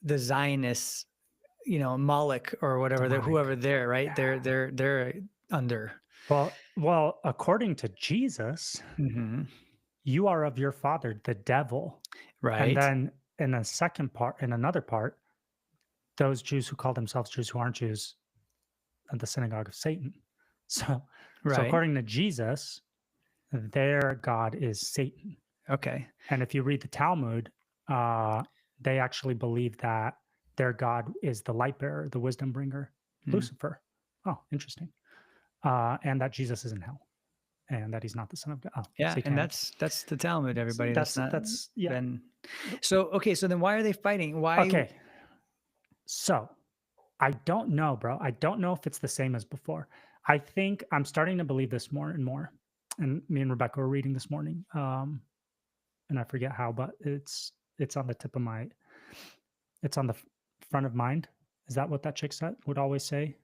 the Zionists, Moloch or whatever, whoever they're right, yeah. they're under. Well, according to Jesus, you are of your father, the devil. Right. And then in another part, those Jews who call themselves Jews who aren't Jews, at the synagogue of Satan. So according to Jesus, their God is Satan. Okay. And if you read the Talmud, they actually believe that their God is the light bearer, the wisdom bringer, Lucifer. Oh, interesting. And that Jesus is in hell, and that he's not the son of God. Oh, yeah, satanic. and that's the Talmud, everybody. That's yeah. Been... So so then why are they fighting? Why? Okay. So I don't know, bro. I don't know if it's the same as before. I think I'm starting to believe this more and more. And me and Rebecca were reading this morning, and I forget how, but it's on the tip of my. It's on the front of mind. Is that what that chick said? Would always say?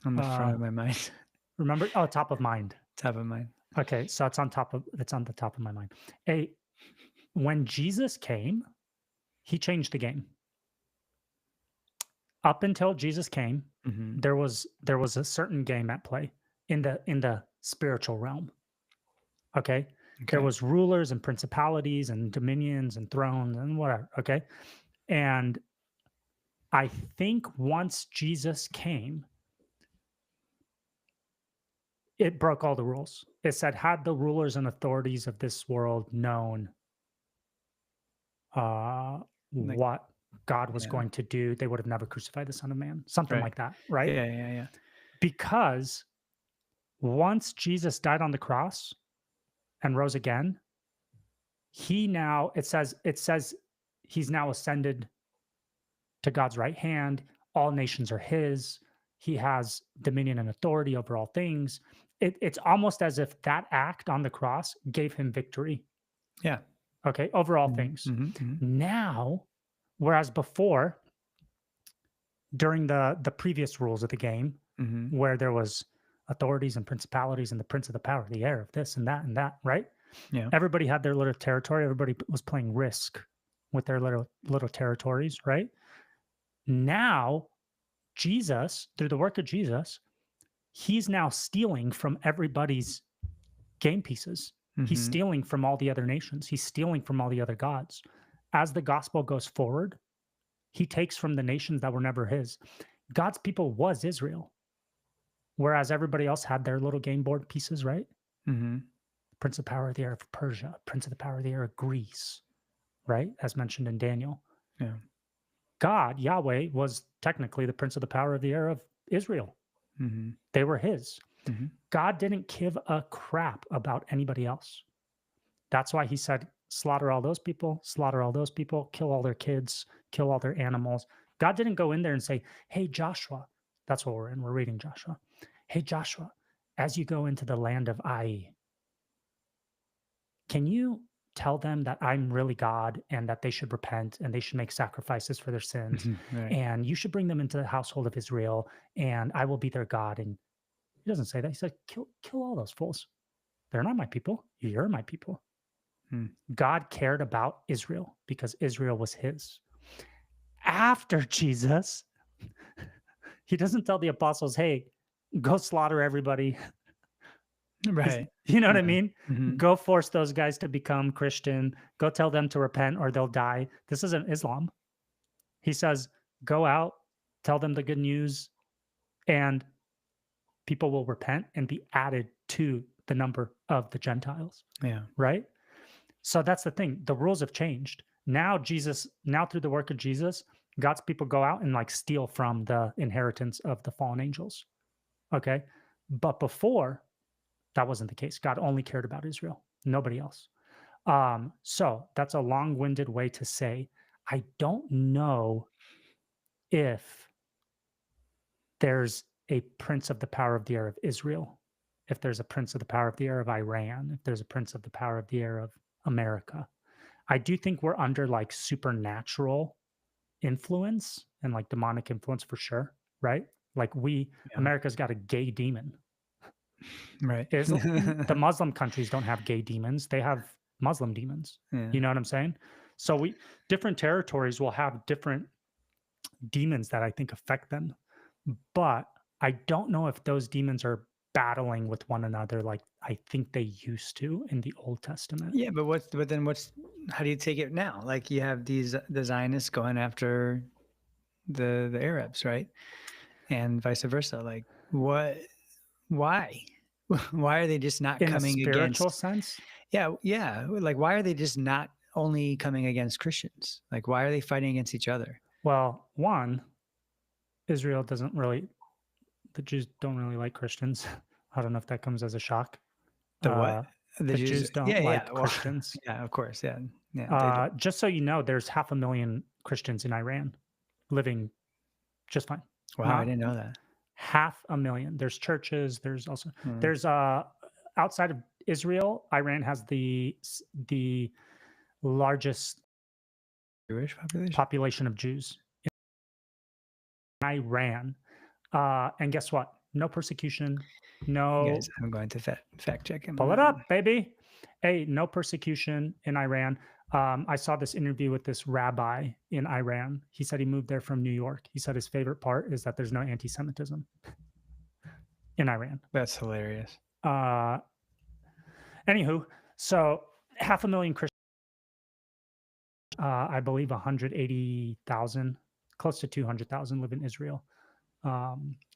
On the front of my mind. Remember? Oh, top of mind. Top of mind. Okay, so it's on the top of my mind. When Jesus came, he changed the game. Up until Jesus came, there was a certain game at play in the spiritual realm. Okay? There was rulers and principalities and dominions and thrones and whatever. Okay, and I think once Jesus came, it broke all the rules. It said, had the rulers and authorities of this world known what God was going to do, they would have never crucified the Son of Man. Something like that, right? Yeah. Because once Jesus died on the cross and rose again, it says he's now ascended to God's right hand. All nations are his. He has dominion and authority over all things. It's almost as if that act on the cross gave him victory. Yeah. Okay, over all things. Now, whereas before, during the previous rules of the game, where there was authorities and principalities and the prince of the power of the air of this and that, right? Yeah. Everybody had their little territory. Everybody was playing Risk with their little territories, right? Now, Jesus, through the work of Jesus, he's now stealing from everybody's game pieces. He's stealing from all the other nations. He's stealing from all the other gods. As the gospel goes forward, He takes from the nations that were never his. God's people was Israel, whereas everybody else had their little game board pieces, right? Mm-hmm. Prince of the power of the air of Persia, prince of the power of the air of Greece, right? As mentioned in Daniel. Yeah. God, Yahweh, was technically the prince of the power of the air of Israel. Mm-hmm. They were his. Mm-hmm. God didn't give a crap about anybody else. That's why he said, slaughter all those people, kill all their kids, kill all their animals. God didn't go in there and say, hey, Joshua, that's what we're in. We're reading Joshua. Hey, Joshua, as you go into the land of Ai, can you tell them that I'm really God and that they should repent and they should make sacrifices for their sins? Right. And you should bring them into the household of Israel and I will be their God. And he doesn't say that. He said, kill all those fools. They're not my people. You're my people. God cared about Israel because Israel was his. After Jesus, he doesn't tell the apostles, hey, go slaughter everybody. Right. You know what I mean? Mm-hmm. Go force those guys to become Christian. Go tell them to repent or they'll die. This isn't Islam. He says, go out, tell them the good news, and people will repent and be added to the number of the Gentiles. Yeah. Right? So that's the thing. The rules have changed. Now through the work of Jesus, God's people go out and like steal from the inheritance of the fallen angels. Okay. But before, that wasn't the case. God only cared about Israel, nobody else. So that's a long-winded way to say, I don't know if there's a prince of the power of the air of Israel, if there's a prince of the power of the air of Iran, if there's a prince of the power of the air of America. I do think we're under like supernatural influence and like demonic influence for sure, right? Like America's got a gay demon. Right. The Muslim countries don't have gay demons. They have Muslim demons. Yeah. You know what I'm saying? So different territories will have different demons that I think affect them. But I don't know if those demons are battling with one another like I think they used to in the Old Testament. Yeah, but how do you take it now? Like you have the Zionists going after the Arabs, right? And vice versa. Like why? Why are they just not In coming a spiritual against? sense? Yeah. Like why are they just not only coming against Christians? Like why are they fighting against each other? Well, one, Israel the Jews don't really like Christians. I don't know if that comes as a shock. What? The Jews don't like Christians. Yeah, of course. Yeah. Just so you know, there's 500,000 Christians in Iran living just fine. Wow, I didn't know that. 500,000. There's churches. There's also there's outside of Israel, Iran has the largest Jewish population of Jews in Iran. And guess what? No persecution. No. Guys, I'm going to fact check him. Pull it up, baby. Hey, no persecution in Iran. I saw this interview with this rabbi in Iran. He said he moved there from New York. He said his favorite part is that there's no anti-Semitism in Iran. That's hilarious. Anywho, so 500,000 Christians, I believe 180,000, close to 200,000 live in Israel.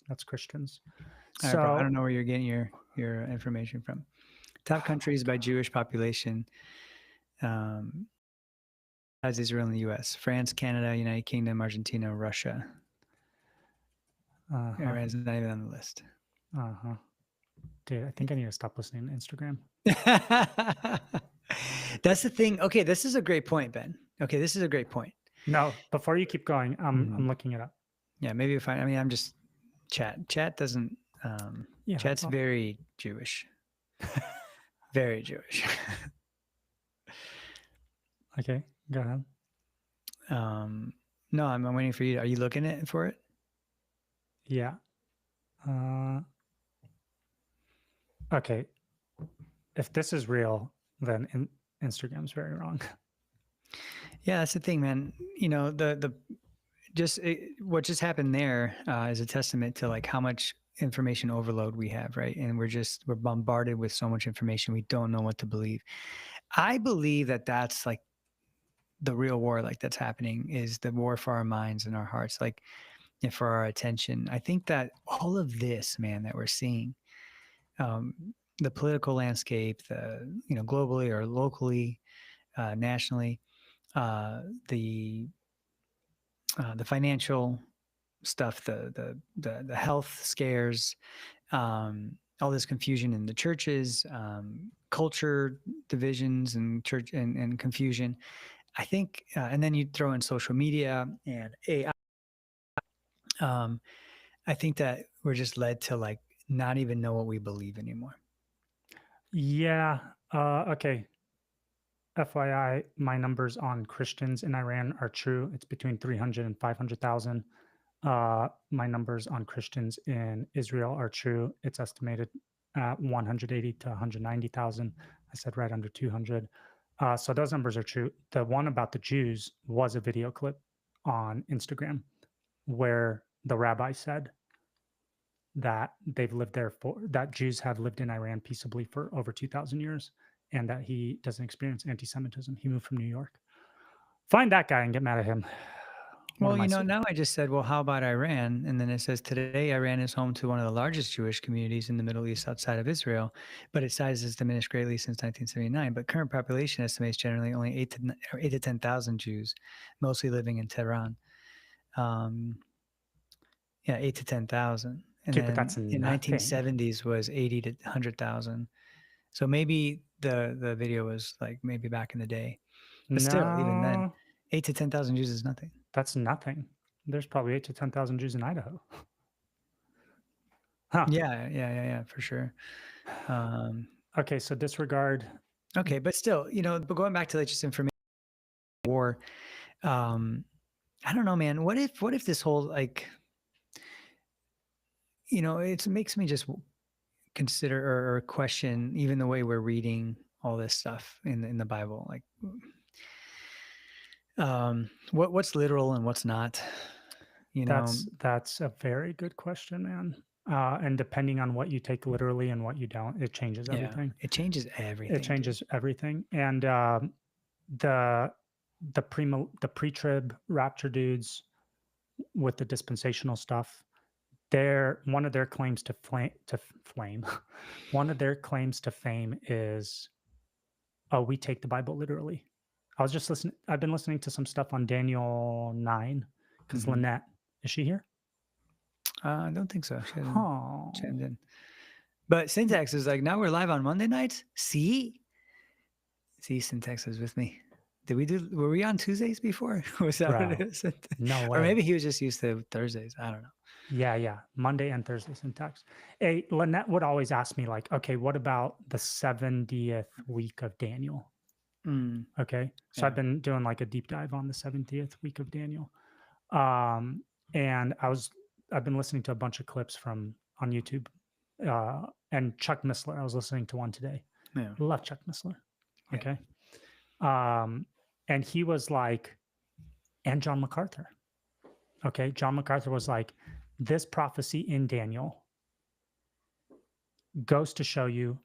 That's Christians. All right, bro, I don't know where you're getting your information from. Top countries by Jewish population. As Israel and the U.S. France, Canada, United Kingdom, Argentina, Russia. Iran's not even on the list. Dude, I think I need to stop listening to Instagram. That's the thing. Okay, this is a great point, Ben. Okay, this is a great point. No, before you keep going, I'm looking it up. Yeah, maybe if I'm just chat doesn't chat's very Jewish. Very Jewish. Okay, go ahead. No, I'm waiting for you. Are you looking for it? Yeah. Okay. If this is real, then Instagram's very wrong. Yeah, that's the thing, man. You know, what just happened there is a testament to like how much information overload we have, right? And we're bombarded with so much information we don't know what to believe. I believe that's like the real war like that's happening is the war for our minds and our hearts, like, and for our attention. I think that all of this, man, that we're seeing, the political landscape, globally or locally, nationally, the financial stuff, the health scares, all this confusion in the churches, culture divisions and church and confusion. I think, and then you throw in social media and AI. I think that we're just led to like not even know what we believe anymore. Yeah. Okay. FYI, my numbers on Christians in Iran are true. It's between 300 and 500,000. My numbers on Christians in Israel are true. It's estimated at 180 to 190,000. I said right under 200. So those numbers are true. The one about the Jews was a video clip on Instagram where the rabbi said that that Jews have lived in Iran peaceably for over 2,000 years and that he doesn't experience anti-Semitism. He moved from New York. Find that guy and get mad at him. Well, now I just said, well, how about Iran? And then it says today, Iran is home to one of the largest Jewish communities in the Middle East outside of Israel, but its size has diminished greatly since 1979. But current population estimates generally only 8 to 10,000 Jews, mostly living in Tehran. 8 to 10,000. And Dude, then but that's in nothing. 1970s was 80 to 100,000. So maybe the video was like maybe back in the day. But still, even then, No, 8 to 10,000 Jews is nothing. that's nothing. There's probably 8 to 10,000 Jews in Idaho. Huh. Yeah, for sure. Okay, so disregard. Okay, but still, but going back to like just information war, I don't know, man. What if this whole like, it makes me just consider or question even the way we're reading all this stuff in the Bible. Like, what's literal and what's not? That's a very good question, man. And depending on what you take literally and what you don't, it changes everything. It changes everything. It changes everything. And the pre-trib rapture dudes with the dispensational stuff, one of their claims to fame one of their claims to fame is, oh, we take the Bible literally. I've been listening to some stuff on Daniel 9 because Lynette, is she here? I don't think so. She hasn't chimed in. But Syntax is like, now we're live on Monday nights. See, Syntax is with me. Were we on Tuesdays before? Was that what it is? No way. Or maybe he was just used to Thursdays. I don't know. Yeah. Monday and Thursday Syntax. Hey, Lynette would always ask me like, okay, what about the 70th week of Daniel? Okay. So yeah. I've been doing like a deep dive on the 70th week of Daniel. And I've been listening to a bunch of clips on YouTube. And Chuck Missler, I was listening to one today. Yeah. Love Chuck Missler. Okay. Yeah. And he was like, and John MacArthur. Okay. John MacArthur was like, this prophecy in Daniel goes to show you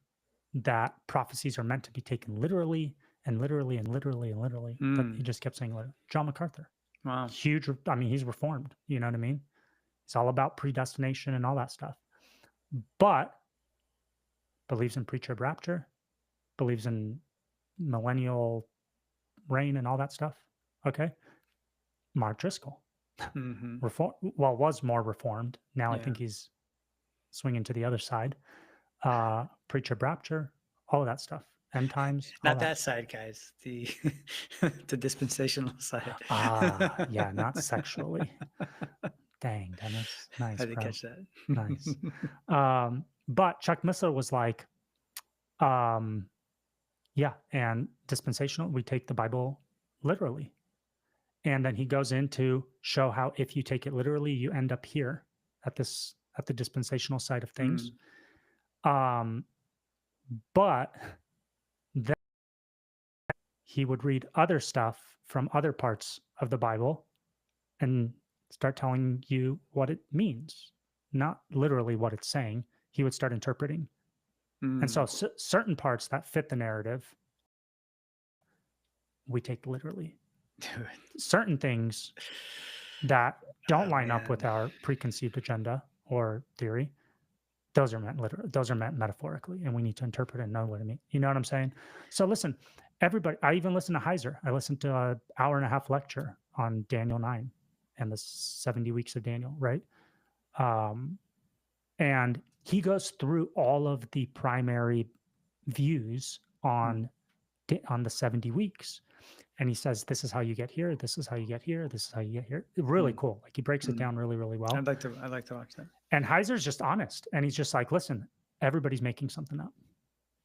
that prophecies are meant to be taken literally and literally and literally and literally. But he just kept saying literally. John MacArthur. Wow. Huge. I mean, he's reformed. You know what I mean? It's all about predestination and all that stuff. But believes in pre-trib rapture, believes in millennial reign and all that stuff. Okay. Mark Driscoll. Was more reformed. Now I think he's swinging to the other side. Pre-trib rapture, all of that stuff. End times. Not that side, guys. The dispensational side. Yeah, not sexually. Dang, Dennis. Nice. I didn't catch that. Nice. But Chuck Missler was like, yeah, and dispensational, we take the Bible literally. And then he goes in to show how if you take it literally, you end up here at the dispensational side of things. But then he would read other stuff from other parts of the Bible and start telling you what it means, not literally what it's saying. He would start interpreting. And so certain parts that fit the narrative, we take literally. Dude. certain things that don't Oh, line up with man. our preconceived agenda or theory, those are meant metaphorically, and we need to interpret and know what it means. You know what I'm saying? So listen, everybody, I even listen to Heiser. I listened to an hour and a half lecture on Daniel 9 and the 70 weeks of Daniel, right? And he goes through all of the primary views on the 70 weeks. And he says, this is how you get here. This is how you get here. This is how you get here. Really cool. Like he breaks it down really, really well. I'd like to watch that. And Heiser's just honest. And he's just like, listen, everybody's making something up.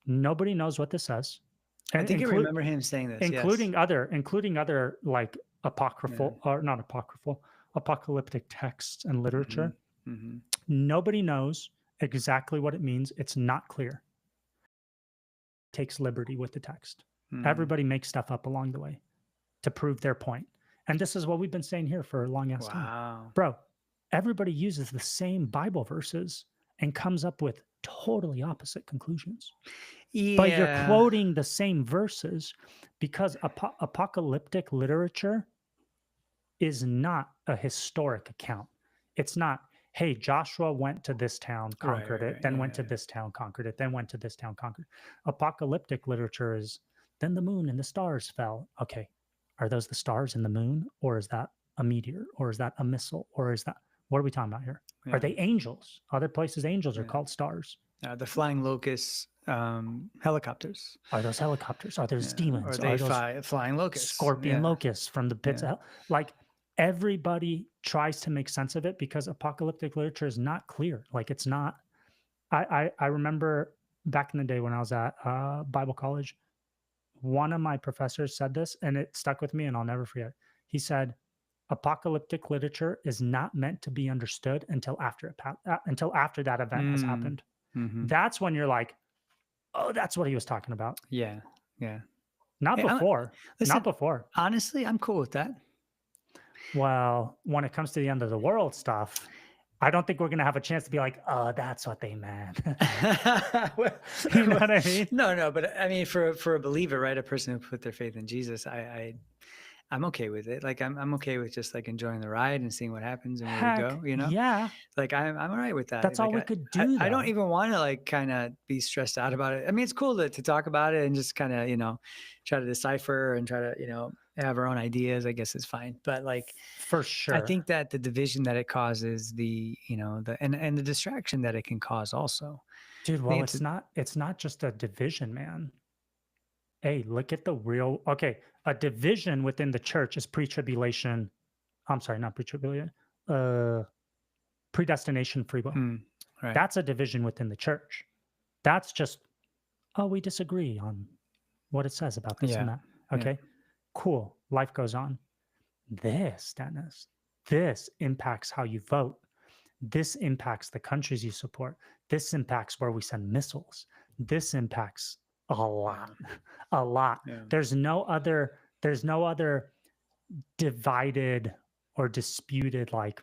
Nobody knows what this says. I think I remember him saying this, including yes. other like apocryphal or not apocryphal, apocalyptic texts and literature. Mm-hmm. Nobody knows exactly what it means. It's not clear. Takes liberty with the text. Everybody makes stuff up along the way to prove their point. And this is what we've been saying here for a long ass time. Bro, everybody uses the same Bible verses and comes up with totally opposite conclusions. Yeah. But you're quoting the same verses because apocalyptic literature is not a historic account. It's not, hey, Joshua went to this town, conquered it, then went to this town, conquered it, then went to this town, conquered. Apocalyptic literature is, then the moon and the stars fell. Okay, are those the stars and the moon? Or is that a meteor? Or is that a missile? Or is that, what are we talking about here? Are they angels? Other places, angels are called stars. The flying locusts, helicopters. Are those helicopters? Are those demons? Are they flying locusts? Scorpion locusts from the pits of hell? Like, everybody tries to make sense of it because apocalyptic literature is not clear. Like, it's not. I remember back in the day when I was at Bible college, one of my professors said this, and it stuck with me, and I'll never forget. He said, "Apocalyptic literature is not meant to be understood until after that event has happened." Mm-hmm. That's when you're like, "Oh, that's what he was talking about." Yeah. Not before. Listen, not before. Honestly, I'm cool with that. Well, when it comes to the end of the world stuff, I don't think we're going to have a chance to be like, oh, that's what they meant. You know what I mean? No, but I mean, for a believer, right? A person who put their faith in Jesus, I'm okay with it. Like I'm okay with just like enjoying the ride and seeing what happens and where we go, you know? Yeah. Like I'm all right with that. That's like, all we could do. I don't even want to like kind of be stressed out about it. I mean, it's cool to talk about it and just kind of, try to decipher and try to, have our own ideas, I guess is fine. But like, for sure, I think that the division that it causes, and the distraction that it can cause also. Dude, well, it's not just a division, man. Hey, look at the real, okay. A division within the church is pre-tribulation. I'm sorry, not pre-tribulation. Predestination free will. Right. That's a division within the church. That's just, we disagree on what it says about this and that. Okay, cool. Life goes on. This, Dennis, this impacts how you vote. This impacts the countries you support. This impacts where we send missiles. This impacts a lot. Yeah. There's no other divided or disputed like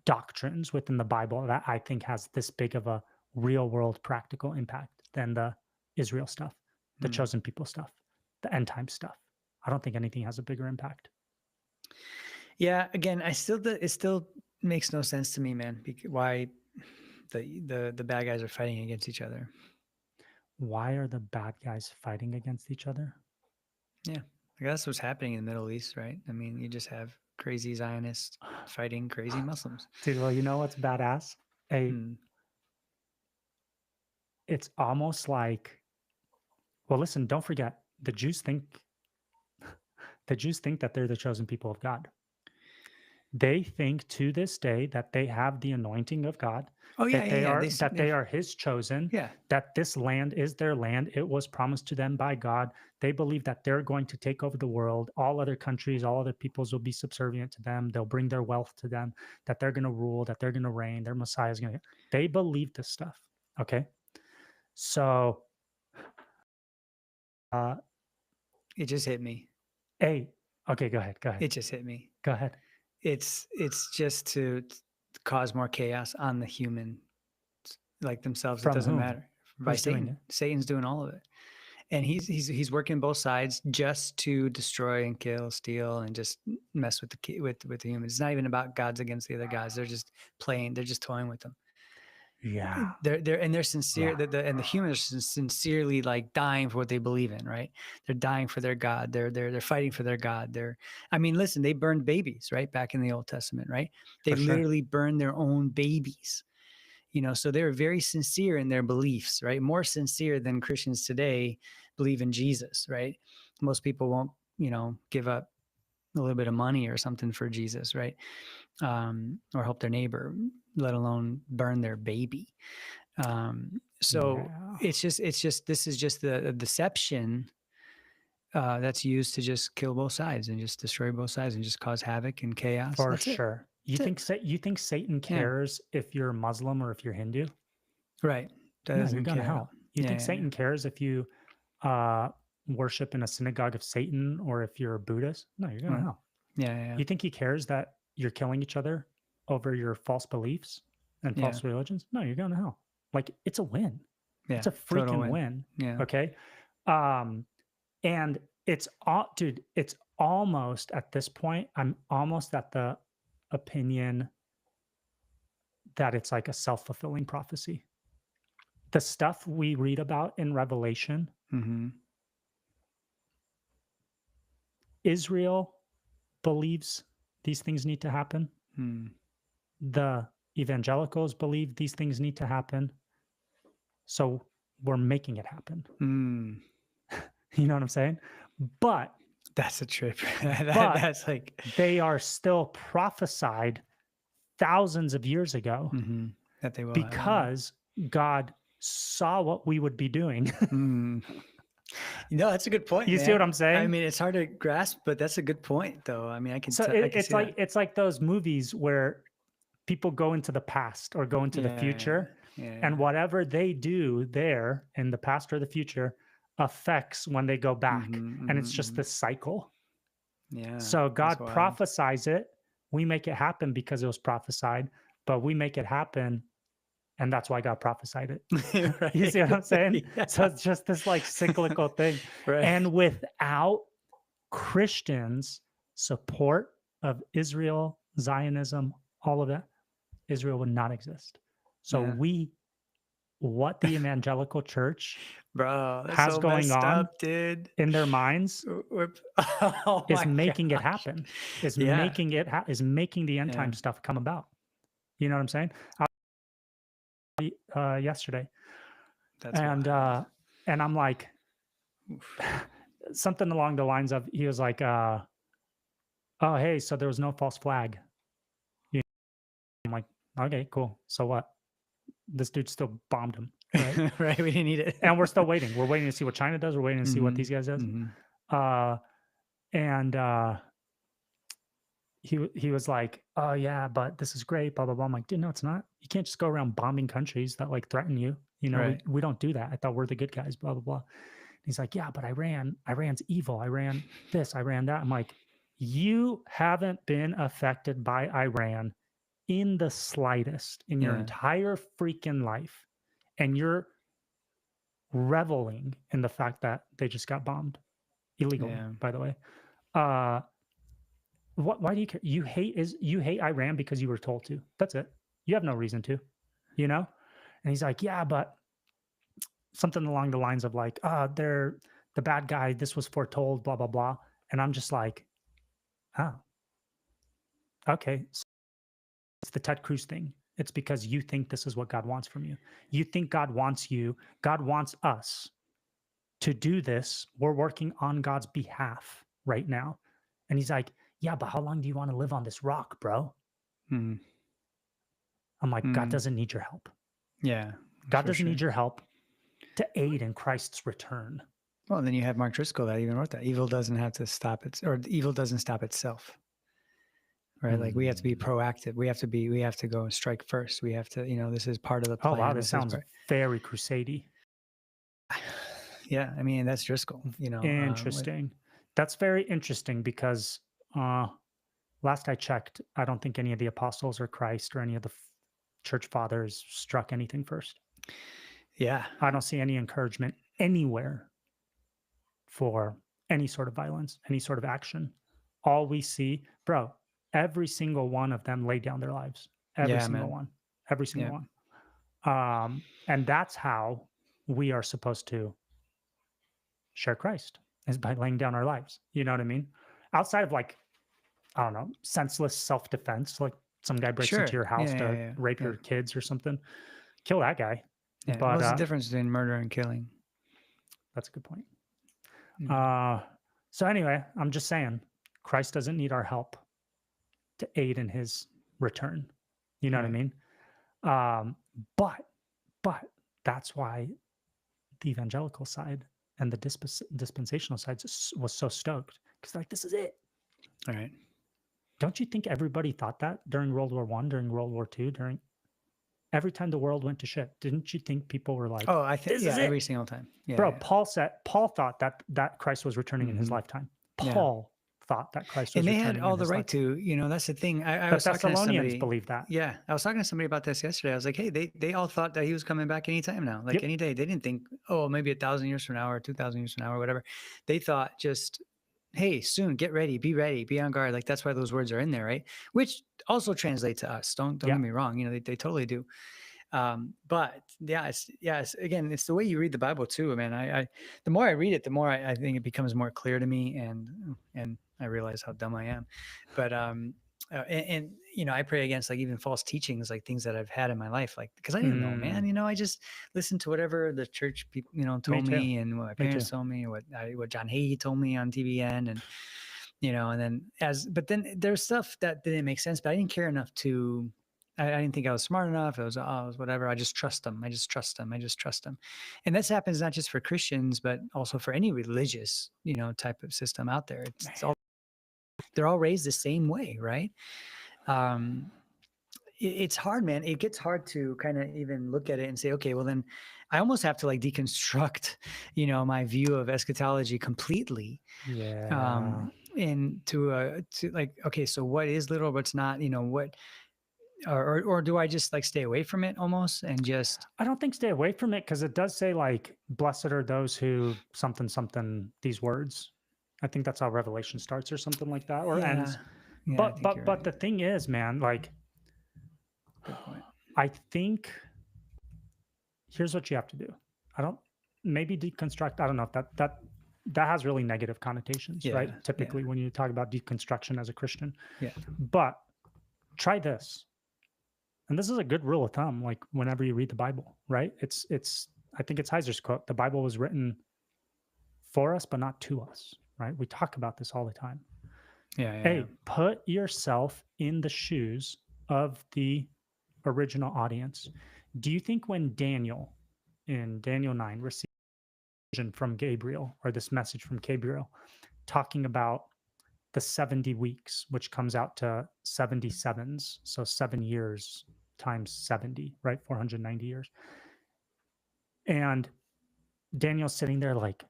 doctrines within the Bible that I think has this big of a real world practical impact than the Israel stuff, the chosen people stuff, the end time stuff. I don't think anything has a bigger impact. Yeah, again, it still makes no sense to me, man. Why the bad guys are fighting against each other? Why are the bad guys fighting against each other? Yeah, I guess that's what's happening in the Middle East, right? I mean, you just have crazy Zionists fighting crazy Muslims. Dude, well, you know what's badass? It's almost like, well, listen, don't forget, the Jews think that they're the chosen people of God. They think to this day that they have the anointing of God. They are his chosen. Yeah. That this land is their land. It was promised to them by God. They believe that they're going to take over the world. All other countries, all other peoples will be subservient to them. They'll bring their wealth to them, that they're going to rule, that they're going to reign, their Messiah is going to. They believe this stuff. Okay. So it just hit me. Hey, okay, go ahead. It just hit me. Go ahead. It's just to cause more chaos on the human, like themselves. It doesn't matter. By Satan. Satan's doing all of it. and he's working both sides just to destroy and kill, steal, and just mess with the humans. It's not even about gods against the other gods. They're just playing. They're just toying with them. Yeah. They're sincere. Yeah. The humans are sincerely like dying for what they believe in. Right? They're dying for their God. They're fighting for their God. I mean, listen, they burned babies right back in the Old Testament. Right? They For sure. literally burned their own babies. So they were very sincere in their beliefs, right? More sincere than Christians today believe in Jesus, right? Most people won't, give up a little bit of money or something for Jesus, right? Or help their neighbor, let alone burn their baby. So it's just, this is just the deception that's used to just kill both sides and just destroy both sides and just cause havoc and chaos. For That's sure. You think Satan cares if you're Muslim or if you're Hindu? Right. No, you're going to hell. You think Satan yeah. cares if you worship in a synagogue of Satan or if you're a Buddhist? No, you're going to hell. Yeah. You think he cares that you're killing each other over your false beliefs and false religions? No, you're going to hell. Like, it's a win. Yeah, it's a freaking win. Yeah. Okay. And it's dude, it's almost at this point, I'm almost at the opinion that it's like a self-fulfilling prophecy. The stuff we read about in Revelation, Israel believes these things need to happen. The evangelicals believe these things need to happen. So we're making it happen. You know what I'm saying? But that's a trip. That's like, they are still prophesied thousands of years ago that they will, because God saw what we would be doing. That's a good point. You see what I'm saying? I mean, it's hard to grasp, but that's a good point, though. I mean, I can. So it's like those movies where people go into the past or go into the future, and whatever they do there in the past or the future affects when they go back, and it's just this cycle. Yeah. So God prophesies it. We make it happen because it was prophesied, but we make it happen. And that's why God prophesied it. Right. You see what I'm saying? Yeah. So it's just this like cyclical thing. Right. And without Christians' support of Israel, Zionism, all of that, Israel would not exist. So what the evangelical church has so going on dude. In their minds is making it happen. Is making the end time stuff come about. You know what I'm saying? Yesterday. And I'm like, something along the lines of, he was like, oh, hey, so there was no false flag. I'm like, okay, cool. So what? This dude still bombed him. Right? Right. We didn't need it. And we're still waiting. We're waiting to see what China does. We're waiting to see what these guys does. He was like, oh yeah, but this is great, blah, blah, blah. I'm like, dude, no, it's not. You can't just go around bombing countries that like threaten you. Right. We don't do that. I thought we're the good guys, blah, blah, blah. He's like, yeah, but Iran's evil. Iran this, Iran that. I'm like, you haven't been affected by Iran in the slightest in your entire freaking life. And you're reveling in the fact that they just got bombed illegally, by the way. Why do you care? You hate Iran because you were told to. That's it. You have no reason to, And he's like, yeah, but something along the lines of like, they're the bad guy. This was foretold, blah, blah, blah. And I'm just like, oh, okay. So it's the Ted Cruz thing. It's because you think this is what God wants from you. You think God wants us to do this. We're working on God's behalf right now. And he's like, yeah, but how long do you want to live on this rock, bro? I'm like, God doesn't need your help. Yeah. God doesn't need your help to aid in Christ's return. Well, then you have Mark Driscoll that even wrote that. Evil doesn't have to stop evil doesn't stop itself. Right. Like we have to be proactive. We have to go and strike first. We have to, this is part of the plan. Oh, wow. This sounds very crusade-y. Yeah. I mean, that's Driscoll, Interesting. That's very interesting because last I checked, I don't think any of the apostles or Christ or any of the church fathers struck anything first. Yeah. I don't see any encouragement anywhere for any sort of violence, any sort of action. All we see, bro, every single one of them laid down their lives. Every Yeah, single man. one. Every single Yeah. one. And that's how we are supposed to share Christ, is by laying down our lives. You know what I mean? Outside of like, I don't know, senseless self-defense, like some guy breaks into Sure. your house Yeah, to yeah, yeah, rape yeah. your kids or something, kill that guy. Yeah. But What's the difference between murder and killing? that's a good point. Mm. So anyway, I'm just saying, Christ doesn't need our help to aid in his return. You know what I Right. mean? But that's why the evangelical side and the dispensational side was so stoked, because like, this is it. All right. Don't you think everybody thought that during World War I, during World War II, during every time the world went to shit? Didn't you think people were like, Oh, I think this yeah, is it? every single time. Yeah. Bro, yeah. Paul thought that Christ was returning in his Mhm. lifetime. Yeah. Paul thought that Christ was And they returning had all in the his right lifetime. to, that's the thing. I The was talking to Thessalonians somebody. believed that. Yeah. I was talking to somebody about this yesterday. I was like, hey, they all thought that he was coming back anytime now, like Yep. any day. They didn't think, oh, maybe 1,000 years from now or 2,000 years from now or whatever. They thought just, hey, soon, get ready, be on guard. Like that's why those words are in there, right? Which also translate to us. Don't Yeah. get me wrong. They totally do. But again, it's the way you read the Bible too, man. I the more I read it, the more I think it becomes more clear to me, and I realize how dumb I am. But I pray against like even false teachings, like things that I've had in my life, like because I didn't know, man. I just listened to whatever the church people told too. me, and what my Me parents too. told me, what John Hagee told me on TVN, and and then there's stuff that didn't make sense, but I didn't care enough to. I didn't think I was smart enough. It was whatever. I just trust them. I just trust them. And this happens not just for Christians, but also for any religious, type of system out there. They're all raised the same way, right? It's hard, man. It gets hard to kind of even look at it and say, okay, well then I almost have to like deconstruct, my view of eschatology completely. Yeah. And to like, okay, so what is literal, what's not, what, or do I just like stay away from it almost and just? I don't think stay away from it, because it does say like, blessed are those who something these words. I think that's how Revelation starts or something like that, or ends. Yeah, I think you're But right. the thing is, man, like, Good point. I think here's what you have to do. Maybe deconstruct. I don't know if that has really negative connotations, Yeah, right? yeah. Typically when you talk about deconstruction as a Christian. Yeah. But try this. And this is a good rule of thumb, like whenever you read the Bible, right? I think it's Heiser's quote, the Bible was written for us, but not to us, right? We talk about this all the time. Yeah. Put yourself in the shoes of the original audience. Do you think when Daniel in Daniel 9 received a vision from Gabriel, or this message from Gabriel talking about the 70 weeks, which comes out to 77s, so 7 years times 70, right? 490 years. And Daniel's sitting there like,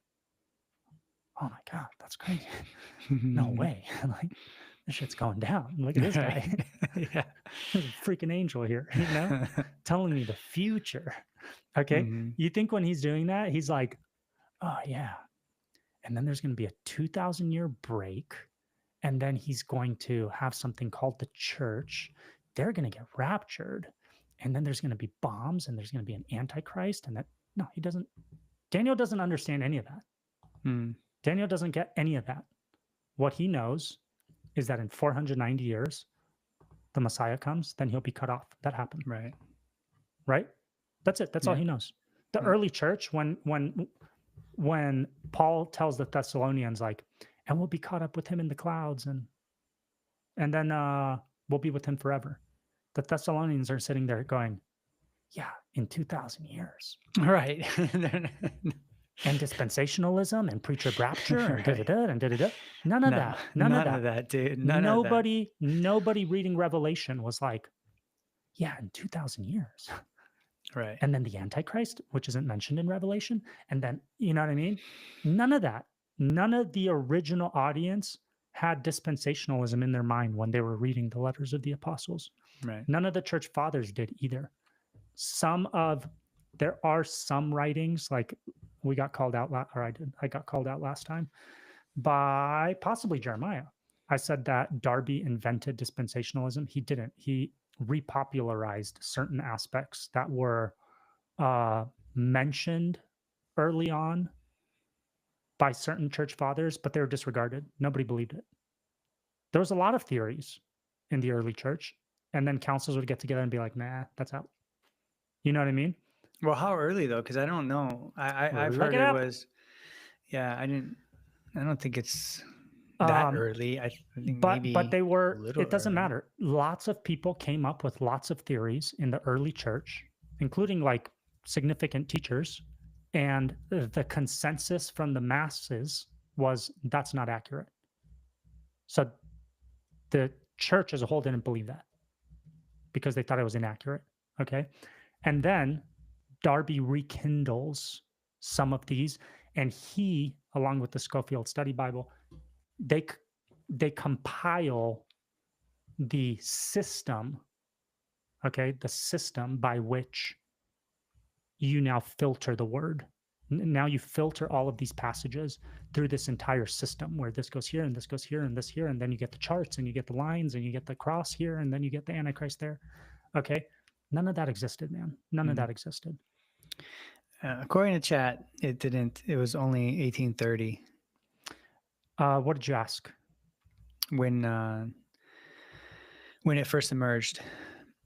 oh my God, that's crazy. No way. Like, this shit's going down. Look at this guy. Yeah. There's a freaking angel here, telling me the future. Okay. Mhm. You think when he's doing that, he's like, oh yeah. And then there's going to be a 2,000-year break. And then he's going to have something called the church. They're going to get raptured. And then there's going to be bombs, and there's going to be an antichrist. And no, he doesn't. Daniel doesn't understand any of that. Mm. Daniel doesn't get any of that. What he knows is that in 490 years, the Messiah comes, then he'll be cut off. That happened. Right? That's it. That's all he knows. The early church, when Paul tells the Thessalonians, like, and we'll be caught up with him in the clouds, and then we'll be with him forever. The Thessalonians are sitting there going, yeah, in 2,000 years. Right. And dispensationalism and preacher rapture and da-da-da and da-da-da. None of that. None of that, dude. Nobody reading Revelation was like, yeah, in 2,000 years. Right. And then the Antichrist, which isn't mentioned in Revelation. And then, you know what I mean? None of that. None of the original audience had dispensationalism in their mind when they were reading the letters of the apostles. Right. None of the church fathers did either. There are some writings, like we got called out, or I got called out last time by possibly Jeremiah. I said that Darby invented dispensationalism. He didn't. He repopularized certain aspects that were mentioned early on by certain church fathers, but they were disregarded. Nobody believed it. There was a lot of theories in the early church, and then councils would get together and be like, nah, that's out. You know what I mean? Well, how early though? Because I don't know. I've Look heard it it up. was. Yeah, I don't think it's that early. I think maybe. But they were. a little It doesn't early. matter. Lots of people came up with lots of theories in the early church, including like significant teachers, and the consensus from the masses was that's not accurate. So the church as a whole didn't believe that because they thought it was inaccurate. Okay, and then Darby rekindles some of these, and he, along with the Scofield Study Bible, they compile the system, okay, the system by which you now filter the word. Now you filter all of these passages through this entire system where this goes here and this goes here and this here, and then you get the charts and you get the lines and you get the cross here and then you get the Antichrist there. Okay, none of that existed, man. None of that existed. According to chat, it didn't. It was only 1830 What did you ask? when it first emerged.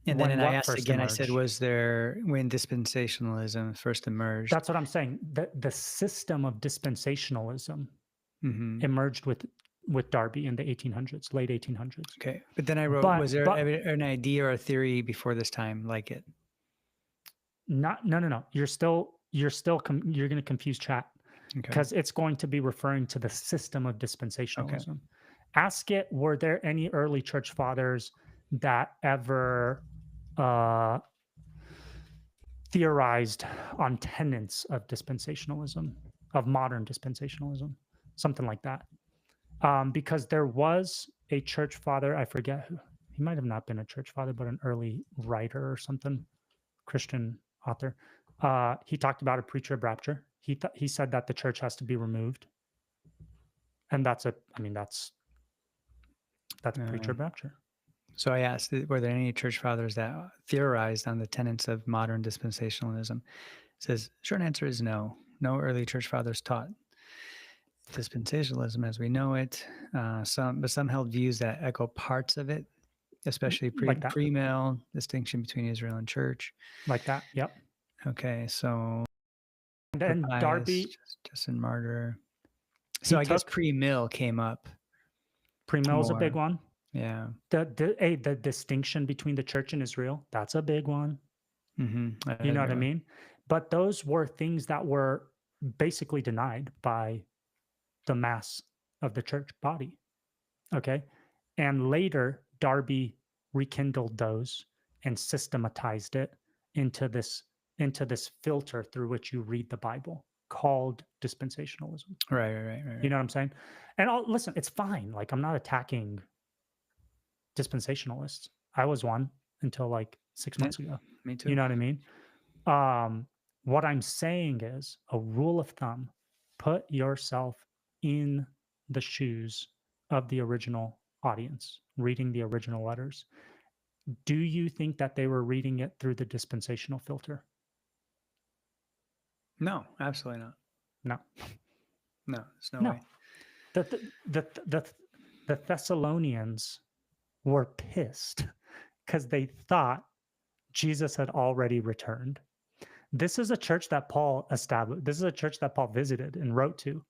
And then I asked again, I said, was there when dispensationalism first emerged? That's what I'm saying. The system of dispensationalism emerged with Darby in the 1800s, late 1800s. Okay. But then I wrote, was there an idea or a theory before this time like it? No. You're going to confuse chat because it's going to be referring to the system of dispensationalism. Okay. Ask it, were there any early church fathers that ever theorized on tenets of dispensationalism, of modern dispensationalism, something like that? Because there was a church father, I forget who, he might have not been a church father, but an early writer or something, Christian author. He talked about a preacher of rapture. He said that the church has to be removed. And that's preacher of rapture. So I asked, were there any church fathers that theorized on the tenets of modern dispensationalism? It says, short answer is no. No early church fathers taught dispensationalism as we know it. Some held views that echo parts of it, especially pre-mill, distinction between Israel and church. Like that, yep. Okay, so and Darby, Justin Martyr. So I guess pre-mill came up. Pre-mill is a big one. Yeah. The distinction between the church and Israel, that's a big one. You know what I mean? But those were things that were basically denied by the mass of the church body. Okay. And later, Darby rekindled those and systematized it into this filter through which you read the Bible, called dispensationalism. Right. You know what I'm saying? And listen, it's fine. Like, I'm not attacking dispensationalists. I was one until like 6 months ago. Me too. You know what I mean? What I'm saying is a rule of thumb: put yourself in the shoes of the original audience, reading the original letters. Do you think that they were reading it through the dispensational filter? No, absolutely not. No, there's no way. The Thessalonians were pissed because they thought Jesus had already returned. This is a church that Paul established. This is a church that Paul visited and wrote to.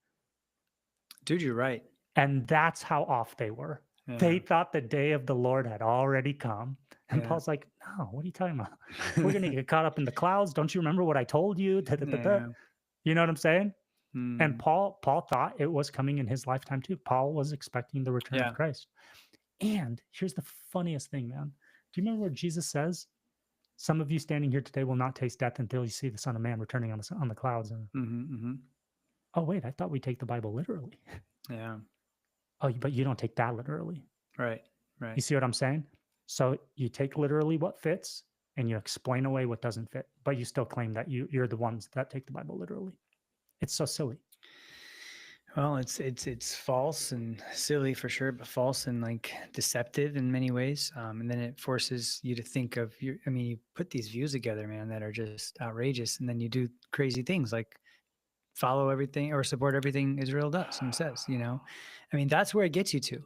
Dude, you're right. And that's how off they were. Yeah. They thought the day of the Lord had already come. And Paul's like, no, what are you talking about? We're going to get caught up in the clouds. Don't you remember what I told you? You know what I'm saying? And Paul thought it was coming in his lifetime too. Paul was expecting the return of Christ. And here's the funniest thing, man. Do you remember what Jesus says? Some of you standing here today will not taste death until you see the Son of Man returning on the clouds. Oh, wait, I thought we take the Bible literally. Yeah. Oh, but you don't take that literally. Right. You see what I'm saying? So you take literally what fits and you explain away what doesn't fit, but you still claim that you're the ones that take the Bible literally. It's so silly. Well, it's false and silly for sure, but false and like deceptive in many ways. And then it forces you to think of your. I mean, you put these views together, man, that are just outrageous, and then you do crazy things like follow everything or support everything Israel does and says. You know, I mean, that's where it gets you to.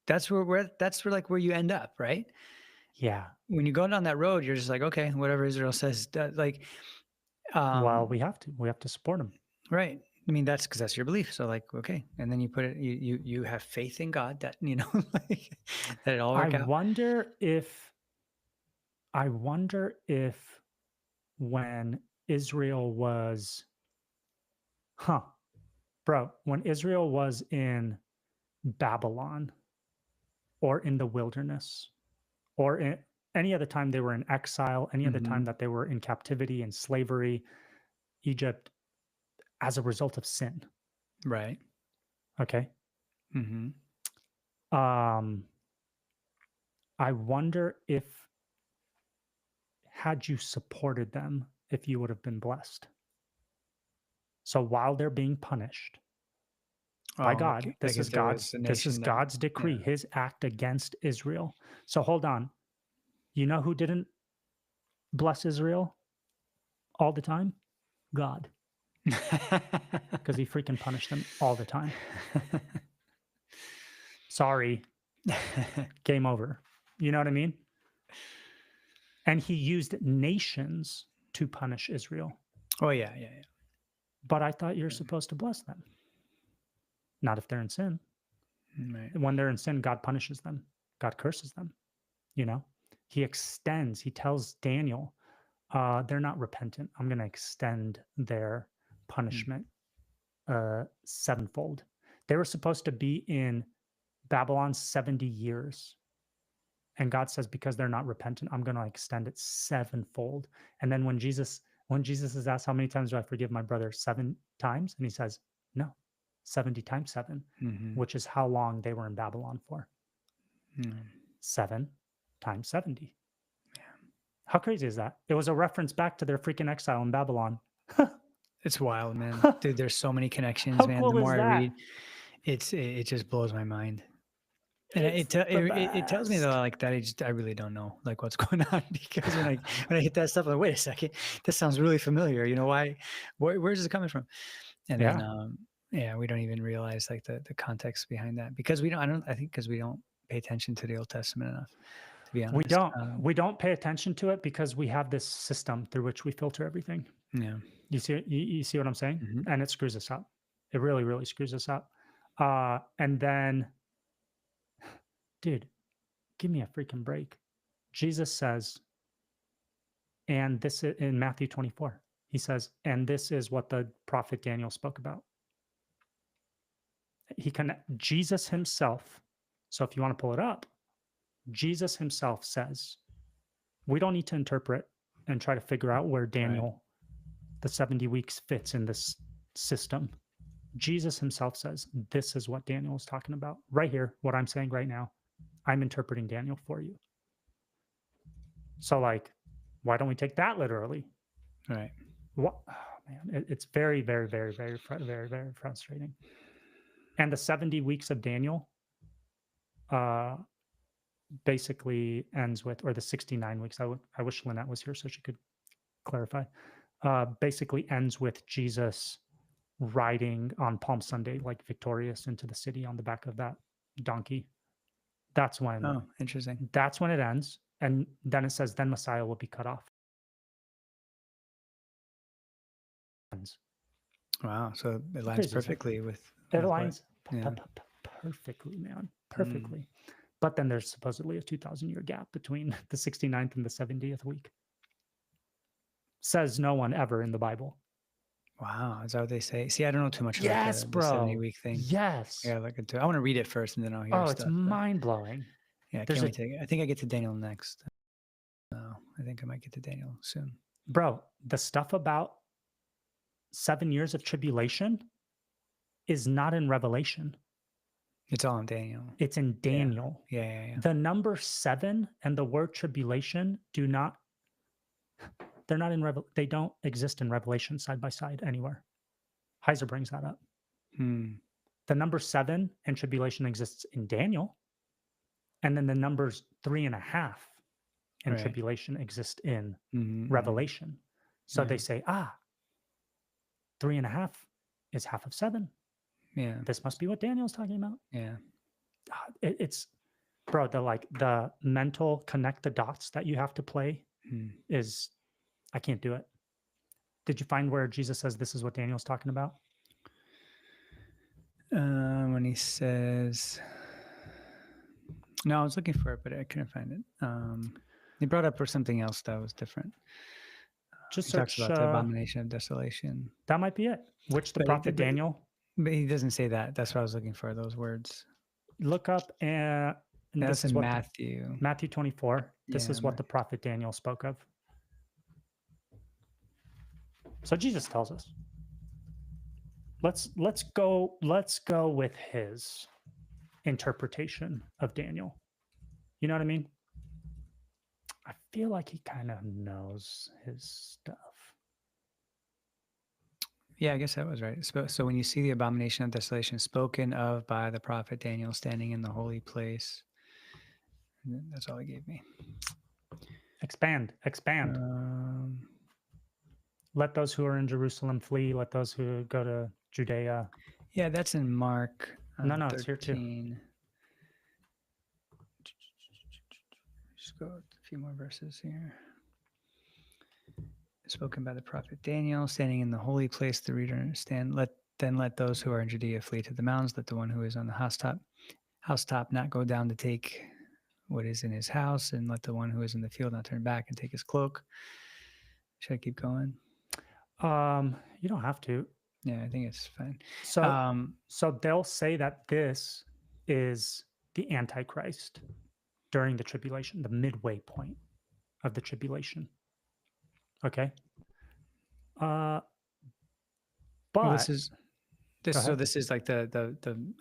That's where like where you end up, right? Yeah. When you go down that road, you're just like, okay, whatever Israel says, like, Well, we have to support them. right. I mean, that's because that's your belief. So like, okay. And then you put it, you have faith in God that, you know, like, that it all I work out. wonder if when Israel was, bro, when Israel was in Babylon or in the wilderness or in any other time they were in exile, any other time that they were in captivity and slavery, Egypt, as a result of sin. Right. Okay. Mm-hmm. I wonder if, had you supported them, if you would have been blessed. So while they're being punished by God, Like this is if there was a nation that, God's decree, his act against Israel. So hold on. You know who didn't bless Israel all the time? God, because he freaking punished them all the time. Sorry, game over. You know what I mean? And he used nations to punish Israel. Oh yeah. But I thought you're supposed to bless them. Not if they're in sin. Right. When they're in sin, God punishes them. God curses them. You know, he tells Daniel, they're not repentant. I'm going to extend their punishment sevenfold. They were supposed to be in Babylon 70 years. And God says, because they're not repentant, I'm going to extend it sevenfold. And then when Jesus is asked, how many times do I forgive my brother? 7 times? And he says, no, 70 times 7, which is how long they were in Babylon for. 7 times 70. Yeah. How crazy is that? It was a reference back to their freaking exile in Babylon. It's wild, man. Dude, there's so many connections, How man. cool The is more I that? read, it just blows my mind. And It's it tells me the though, best. like that I really don't know like what's going on, because when I hit that stuff, I'm like, wait a second, this sounds really familiar. You know, where's this coming from? And Yeah. then we don't even realize like the context behind that, because I think because we don't pay attention to the Old Testament enough, to be honest. We don't pay attention to it because we have this system through which we filter everything. Yeah. You see what I'm saying? Mm-hmm. And it screws us up. It really, really screws us up. And then, dude, give me a freaking break. Jesus says, and this is in Matthew 24, he says, and this is what the prophet Daniel spoke about. Jesus himself. So if you want to pull it up, Jesus himself says, we don't need to interpret and try to figure out where Daniel, the 70 weeks, fits in this system. Jesus himself says, this is what Daniel is talking about. Right here, what I'm saying right now, I'm interpreting Daniel for you. So, like, why don't we take that literally? Right. What? Oh, man, it's very, very, very, very, very, very frustrating. And the 70 weeks of Daniel basically ends with, or the 69 weeks. I wish Lynette was here so she could clarify. Basically ends with Jesus riding on Palm Sunday, like victorious into the city on the back of that donkey. That's when. Oh, interesting. That's when it ends, and then it says, "Then Messiah will be cut off." Wow. So it lines perfectly with. It aligns Yeah. perfectly, man, perfectly. But then there's supposedly a 2,000-year gap between the 69th and the 70th week. Says no one ever in the Bible. Wow, is that what they say? See, I don't know too much about the bro. 70-week thing. Yes. Yeah, look into it. I want to read it first, and then I'll hear Oh, stuff. it's mind-blowing. Yeah, I can't wait to. I think I get to Daniel next. I think I might get to Daniel soon. Bro, the stuff about 7 years of tribulation is not in Revelation. It's all in Daniel. It's in Daniel. Yeah. The number 7 and the word tribulation they're not in they don't exist in Revelation side by side anywhere. Heiser brings that up. Hmm. The number 7 and tribulation exists in Daniel. And then the numbers 3.5 and Right. tribulation exist in Mhm, mhm. Revelation. So Yeah. they say, 3.5 is half of 7. Yeah. This must be what Daniel's talking about. Yeah. It's bro, the mental connect the dots that you have to play Hmm. is, I can't do it. Did you find where Jesus says this is what Daniel's talking about? When he says, no, I was looking for it, but I couldn't find it. He brought up for something else that was different. Just He talks search. about the abomination of desolation. That might be it. Which the But prophet Daniel. But he doesn't say that. That's what I was looking for. Those words. Look up and That's this is in what Matthew. Matthew 24. This Yeah, is what the prophet Daniel spoke of. So Jesus tells us. Let's go with his interpretation of Daniel. You know what I mean? I feel like he kind of knows his stuff. Yeah, I guess that was right. So when you see the abomination of desolation spoken of by the prophet Daniel standing in the holy place, that's all he gave me. Expand. Let those who are in Jerusalem flee. Let those who go to Judea. Yeah, that's in Mark. No, 13. it's here too. Just go a few more verses here. Spoken by the prophet Daniel, standing in the holy place, the reader understand. Let those who are in Judea flee to the mountains. Let the one who is on the housetop not go down to take what is in his house, and let the one who is in the field not turn back and take his cloak. Should I keep going? You don't have to. Yeah, I think it's fine. So they'll say that this is the Antichrist during the tribulation, the midway point of the tribulation. Okay. But well, this is like the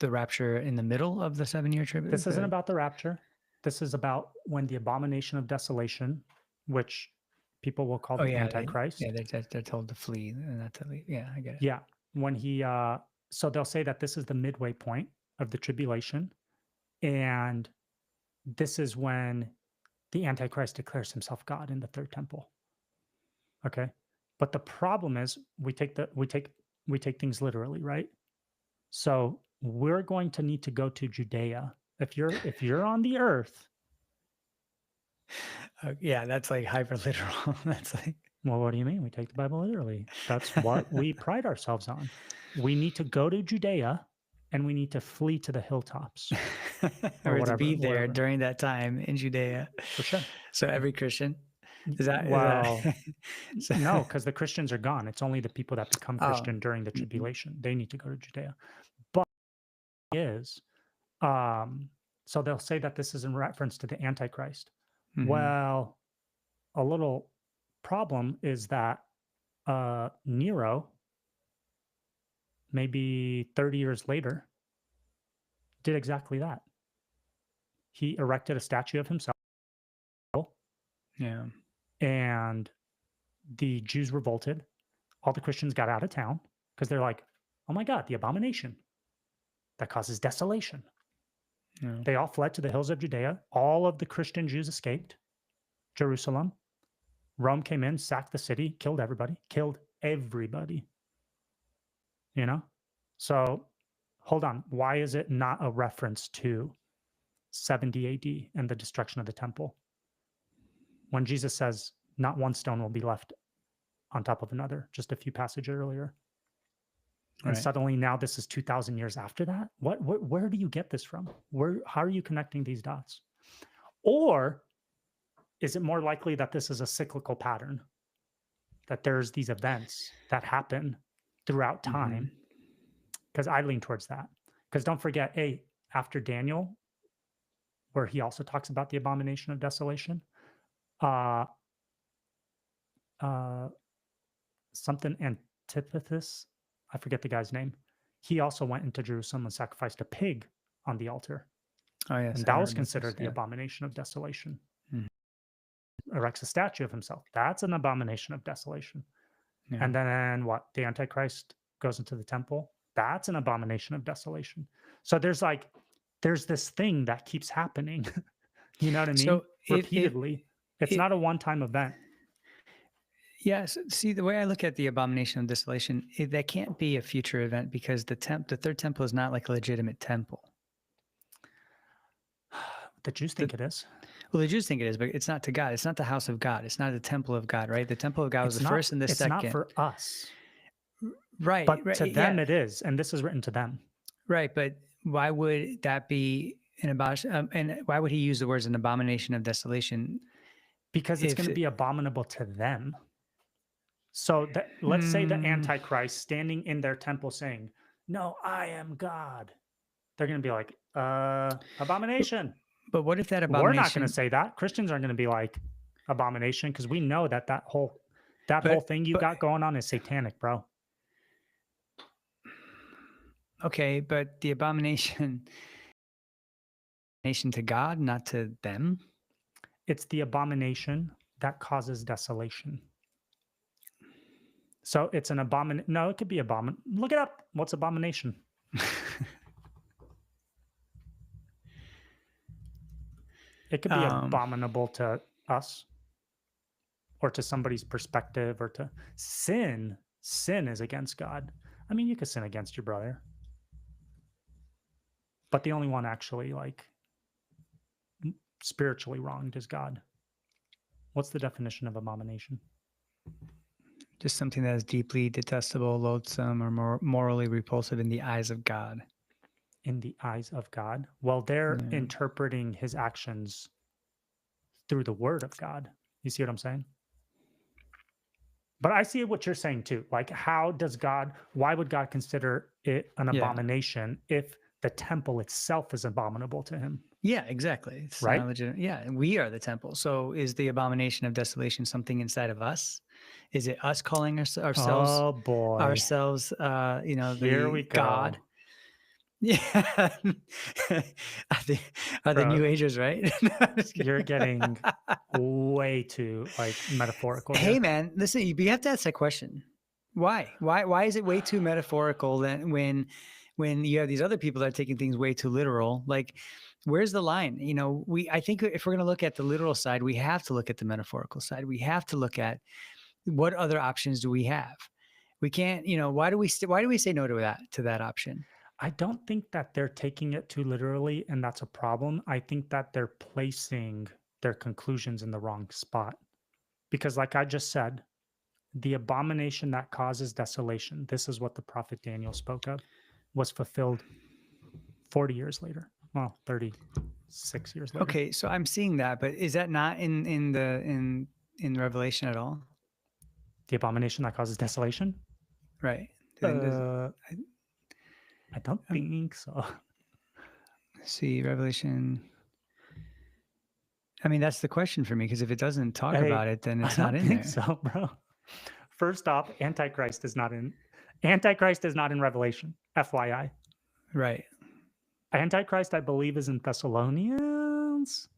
rapture in the middle of the 7-year tribulation. This isn't about the rapture. This is about when the abomination of desolation, which people will call the Antichrist. They're told to flee and not to leave. Yeah, I get it. Yeah, when he so they'll say that this is the midway point of the tribulation, and this is when the Antichrist declares himself God in the third temple. Okay, but the problem is we take things literally, right? So we're going to need to go to Judea. If you're on the earth, yeah, that's like hyper literal. That's like, well, what do you mean? We take the Bible literally. That's what we pride ourselves on. We need to go to Judea, and we need to flee to the hilltops, or to be there during that time in Judea. For sure. So every Christian. No, because the Christians are gone. It's only the people that become Christian during the tribulation. They need to go to Judea. But so they'll say that this is in reference to the Antichrist. Mm-hmm. Well, a little problem is that Nero, maybe 30 years later, did exactly that. He erected a statue of himself. Yeah. And the Jews revolted. All the Christians got out of town because they're like, oh my God, the abomination that causes desolation. Yeah. They all fled to the hills of Judea. All of the Christian Jews escaped Jerusalem. Rome came in, sacked the city, killed everybody. You know? So hold on. Why is it not a reference to 70 AD and the destruction of the temple? When Jesus says, not one stone will be left on top of another, just a few passages earlier. And suddenly now this is 2,000 years after that? Where do you get this from? How are you connecting these dots? Or is it more likely that this is a cyclical pattern? That there's these events that happen throughout time? Because I lean towards that. Because don't forget, after Daniel, where he also talks about the abomination of desolation, something Antipathus, I forget the guy's name. He also went into Jerusalem and sacrificed a pig on the altar. Oh, yes. And that was considered the abomination of desolation. Erects a statue of himself. That's an abomination of desolation. Yeah. And then what? The Antichrist goes into the temple. That's an abomination of desolation. So there's this thing that keeps happening. You know what I mean? So Repeatedly. It's it- not a one-time event. yes. See, the way I look at the abomination of desolation, that can't be a future event because the third temple is not like a legitimate temple. The Jews think it is. Well, the Jews think it is, but it's not to God. It's not the house of God. It's not the temple of God, right? The temple of God was the first and the it's second. not for us. Right. But right, to them yeah, it is. And this is written to them. right. But why would that be an abomination? And why would he use the words an abomination of desolation? Because it's If going to it- be abominable to them. So let's say the Antichrist standing in their temple saying, "No, I am God." They're going to be like, abomination. But what if that We're abomination? not going to say that. Christians aren't going to be like abomination because we know that whole thing you got going on is satanic, bro. Okay, but the abomination to God, not to them. It's the abomination that causes desolation. So it's an abomination. No, it could be abomination. Look it up. What's abomination? It could be abominable to us or to somebody's perspective or to sin. Sin is against God. I mean, you could sin against your brother. But the only one actually spiritually wronged is God. What's the definition of abomination? Just something that is deeply detestable, loathsome, or morally repulsive in the eyes of God. In the eyes of God? Well, they're Yeah. interpreting his actions through the word of God. You see what I'm saying? But I see what you're saying too. Like, why would God consider it an abomination if the temple itself is abominable to him? Yeah, exactly. It's right? not legitimate. Yeah, and we are the temple. So is the abomination of desolation something inside of us? Is it us calling ourselves? Oh boy! Ourselves, Here we go. God. Yeah, are the New Agers, right? No, I'm just kidding. You're getting way too metaphorical. Hey, here. man, listen. You have to ask that question. Why? Why is it way too metaphorical then when you have these other people that are taking things way too literal? Like, where's the line? I think if we're going to look at the literal side, we have to look at the metaphorical side. We have to look at what other options do we have. We can't. Why do we say no to that option? I don't think that they're taking it too literally, and that's a problem. I think that they're placing their conclusions in the wrong spot. Because like I just said, the abomination that causes desolation, this is what the prophet Daniel spoke of, was fulfilled 40 years later. Well, 36 years later. Okay, so I'm seeing that, but is that not in Revelation at all? The abomination that causes desolation? Right. I don't think so. See, Revelation. I mean, that's the question for me, because if it doesn't talk about it, then it's not in there. I don't think so, bro. First off, Antichrist is not in Revelation, FYI. Right. Antichrist, I believe, is in Thessalonians,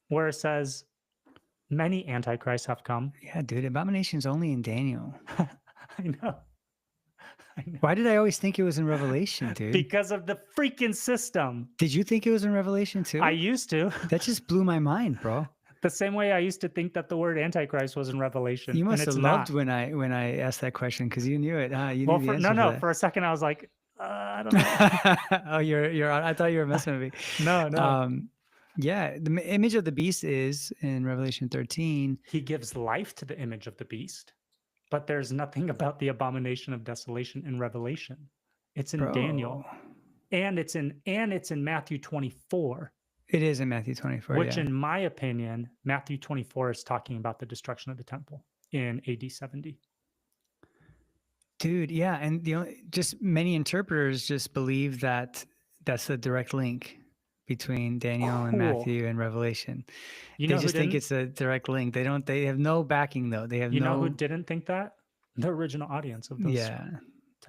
where it says many antichrists have come. Yeah, dude, abomination's only in Daniel. I know. Why did I always think it was in Revelation, dude? Because of the freaking system. Did you think it was in Revelation too? I used to. That just blew my mind, bro. The same way I used to think that the word Antichrist was in Revelation. You must have loved not. when I asked that question, because you knew it. You knew the answer. No. For a second, I was like, I don't know. Oh, you're. I thought you were messing with me. No. Yeah, the image of the beast is in Revelation 13. He gives life to the image of the beast, but there's nothing about the abomination of desolation in Revelation. It's in Daniel, and it's in Matthew 24. It is in Matthew 24, which, in my opinion, Matthew 24 is talking about the destruction of the temple in AD 70. Dude, yeah, and just many interpreters just believe that that's the direct link between Daniel and Matthew and Revelation. They just think it's a direct link. They have no backing, though. They have you know who didn't think that? The original audience of those texts.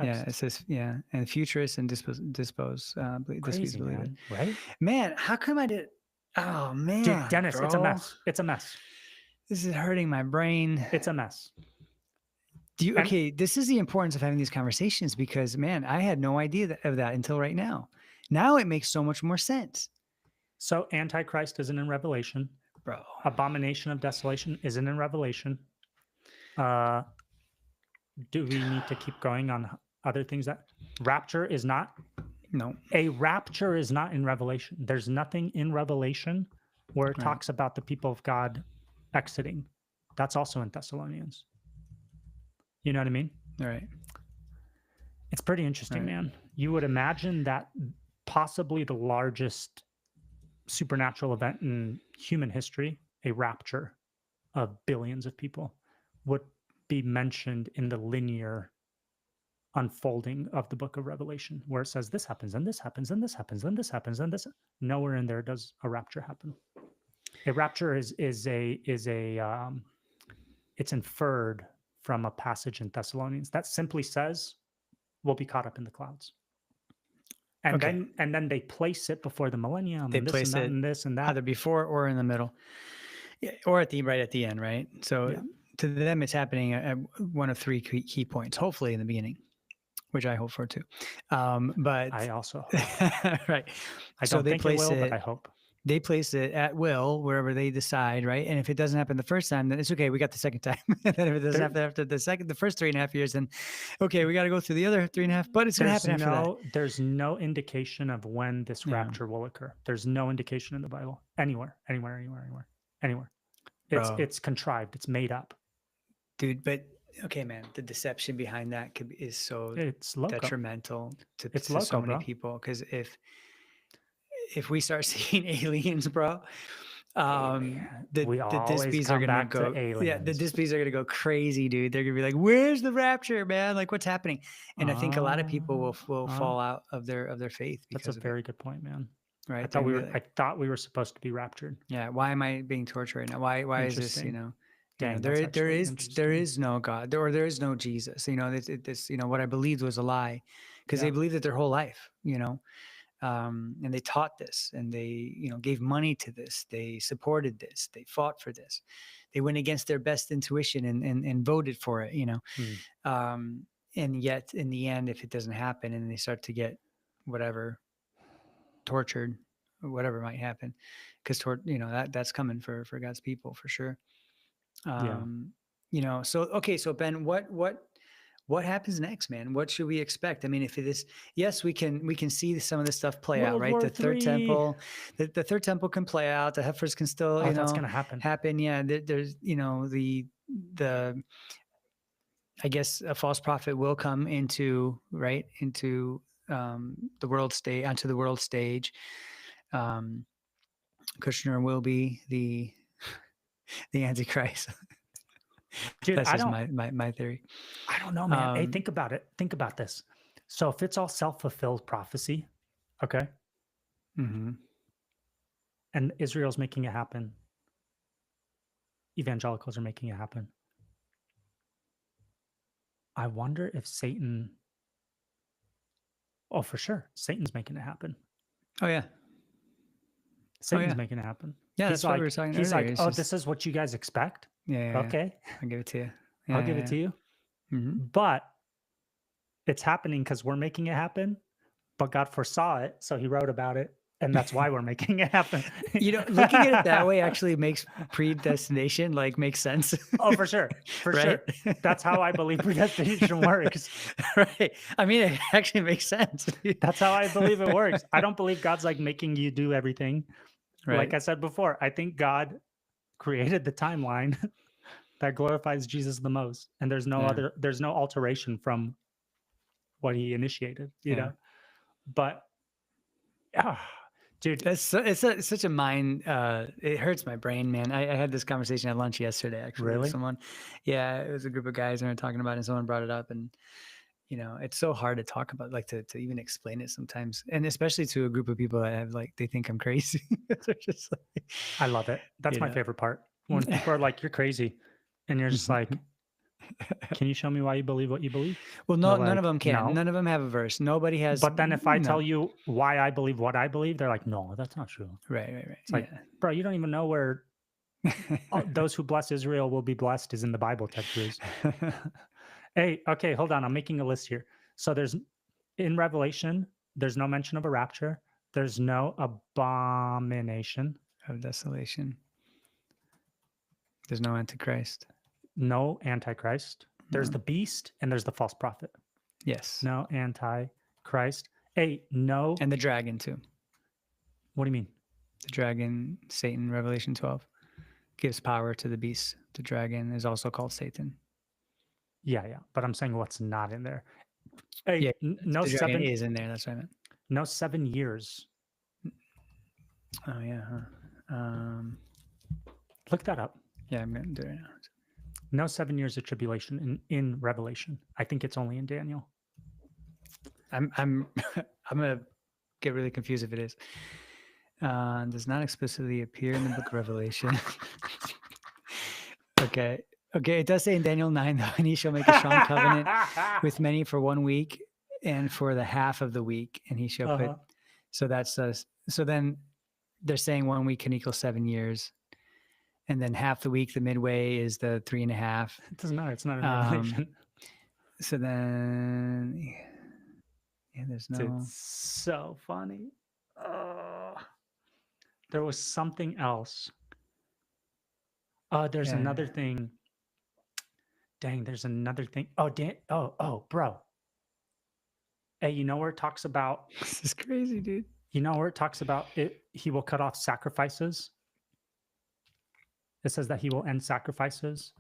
Yeah, it says, and futurists and dispose Crazy, believe man, it. right? Man, how come I did? Oh man, dude, Dennis, bro. It's a mess. It's a mess. This is hurting my brain. It's a mess. And- Okay, this is the importance of having these conversations because, man, I had no idea of that until right now. Now it makes so much more sense, So Antichrist isn't in Revelation. bro. Abomination of desolation isn't in Revelation. Uh, do we need to keep going on other things that rapture is not? No, A rapture is not in Revelation. There's nothing in Revelation where it Right. talks about the people of God exiting. That's also in Thessalonians. You know what I mean? all right. It's pretty interesting, Right. man. You would imagine that possibly the largest supernatural event in human history, a rapture of billions of people, would be mentioned in the linear unfolding of the book of Revelation, where it says this happens and this happens and this happens and this happens and this. Nowhere in there does a rapture happen. A rapture is it's inferred from a passage in Thessalonians that simply says we'll be caught up in the clouds. And Okay. then they place it before the millennium They and this place and that it and this and that. Either before or in the middle, or right at the end, right? So Yeah. to them, it's happening at one of three key points. Hopefully, in the beginning, which I hope for too. But I also right. I So don't they think it place will, it. but I hope. They place it at will wherever they decide, right? And if it doesn't happen the first time, then it's okay. We got the second time. And then if it doesn't happen after the first 3.5 years, then okay, we got to go through the other 3.5. But it's going to happen after that. There's no indication of when this Yeah. rapture will occur. There's no indication in the Bible anywhere. Bro. It's contrived. It's made up. Dude, but okay, man, the deception behind that is so It's loco. detrimental to It's so loco, many bro. people. Because if we start seeing aliens, bro, the We always dispies come are gonna back to go. Yeah, the aliens. dispies are gonna go crazy, dude. They're gonna be like, "Where's the rapture, man? Like, what's happening?" And I think a lot of people will fall out of their faith That's because a of very good point, man. it, right? I They're thought we gonna were. be like, I thought we were supposed to be raptured. yeah, why am I being tortured right now? Why is this? Interesting. Dang, There that's there actually is interesting. no God, or there is no Jesus. This what I believed was a lie, because they Yeah. believed it their whole life. And they taught this, and they gave money to this, they supported this, they fought for this, they went against their best intuition and voted for it. And yet in the end, if it doesn't happen and they start to get whatever tortured or whatever might happen, because that's coming for God's people for sure. So okay, so Ben, what happens next, man? What should we expect? I mean, if it is, yes, we can see some of this stuff play out, World right? War The third III. temple, the third temple can play out. The heifers can still, That's gonna happen. Yeah, there's, the I guess a false prophet will come into the world stage, onto the world stage. Kushner will be the Antichrist. Dude, That's just my theory. I don't know, man. Hey, think about it. Think about this. So if it's all self-fulfilled prophecy, okay, Mm-hmm. and Israel's making it happen, evangelicals are making it happen. I wonder if Satan. Oh, for sure, Satan's making it happen. Oh yeah. Satan's yeah. making it happen. Yeah, he's that's what we were talking He's earlier. like, It's oh, just- this is what you guys expect. Yeah. Okay, I'll give it to you. I'll give it to you. Mm-hmm. But it's happening because we're making it happen. But God foresaw it, so He wrote about it, and that's why we're making it happen. Looking at it that way actually makes predestination makes sense. Oh, for sure, for sure. That's how I believe predestination works. Right. I mean, it actually makes sense. That's how I believe it works. I don't believe God's making you do everything. Right. Like I said before, I think God created the timeline that glorifies Jesus the most, and there's no there's no alteration from what He initiated. You know, but dude, it's such a mind. It hurts my brain, man. I had this conversation at lunch yesterday, actually. Really? With someone. Yeah, it was a group of guys and we were talking about it, and someone brought it up, and it's so hard to talk about, to even explain it sometimes, and especially to a group of people that have they think I'm crazy. They're just I love it. That's my favorite part. When people are like, "You're crazy," and you're just like, "Can you show me why you believe what you believe?" Well, no, none of them can. No. None of them have a verse. Nobody has. But then if I tell you why I believe what I believe, they're like, "No, that's not true." Right. It's like, bro, you don't even know where those who bless Israel will be blessed is in the Bible, Ted Cruz. Hey, okay, hold on. I'm making a list here. So in Revelation, there's no mention of a rapture. There's no abomination, of desolation. There's no Antichrist. no Antichrist. There's No. the beast and there's the false prophet. Yes. No Antichrist. Hey, no. And the dragon too. What do you mean? The dragon, Satan, Revelation 12, gives power to the beast. The dragon is also called Satan. Yeah. But I'm saying what's not in there. Hey, Yeah, no the dragon 7. is in there. That's what I meant. No 7 years. Oh yeah. Huh? Look that up. Yeah, I'm gonna do it now. No 7 years of tribulation in Revelation. I think it's only in Daniel. I'm I'm gonna get really confused if it is. Does not explicitly appear in the book of Revelation. Okay. It does say in Daniel 9, though, and he shall make a strong covenant with many for 1 week and for the half of the week, and he shall put. So that's so then they're saying 1 week can equal 7 years, and then half the week, the midway, is the 3.5. It doesn't matter. It's not in Revelation. So then, yeah, there's no. It's so funny. There was something else. There's Yeah. another thing. Dang, there's another thing. Oh, bro. Hey, you know where it talks about? This is crazy, dude. You know where it talks about it? He will cut off sacrifices. It says that he will end sacrifices.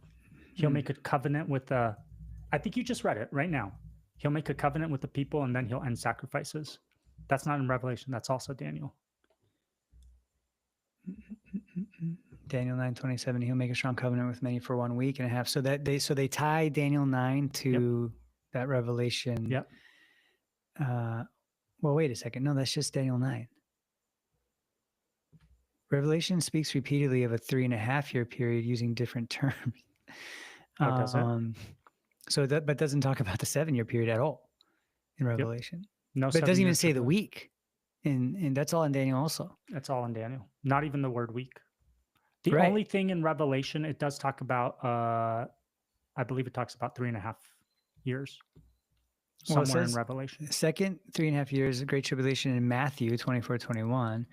He'll make a covenant with the. I think you just read it right now. He'll make a covenant with the people and then he'll end sacrifices. That's not in Revelation. That's also Daniel. Daniel 9:27. He'll make a strong covenant with many for 1 week and a half. So they tie Daniel 9 to that Revelation. Yep. Well, wait a second. No, that's just Daniel 9. Revelation speaks repeatedly of a 3.5-year period using different terms. Oh, does it? So but doesn't talk about the 7-year period at all in Revelation. No, But it doesn't even say the week. week. And that's all in Daniel also. That's all in Daniel. Not even the word week. The Right. only thing in Revelation, it does talk about, I believe it talks about 3.5 years. Well, it Somewhere in says Revelation. Second 3.5 years of Great Tribulation in Matthew 24:21.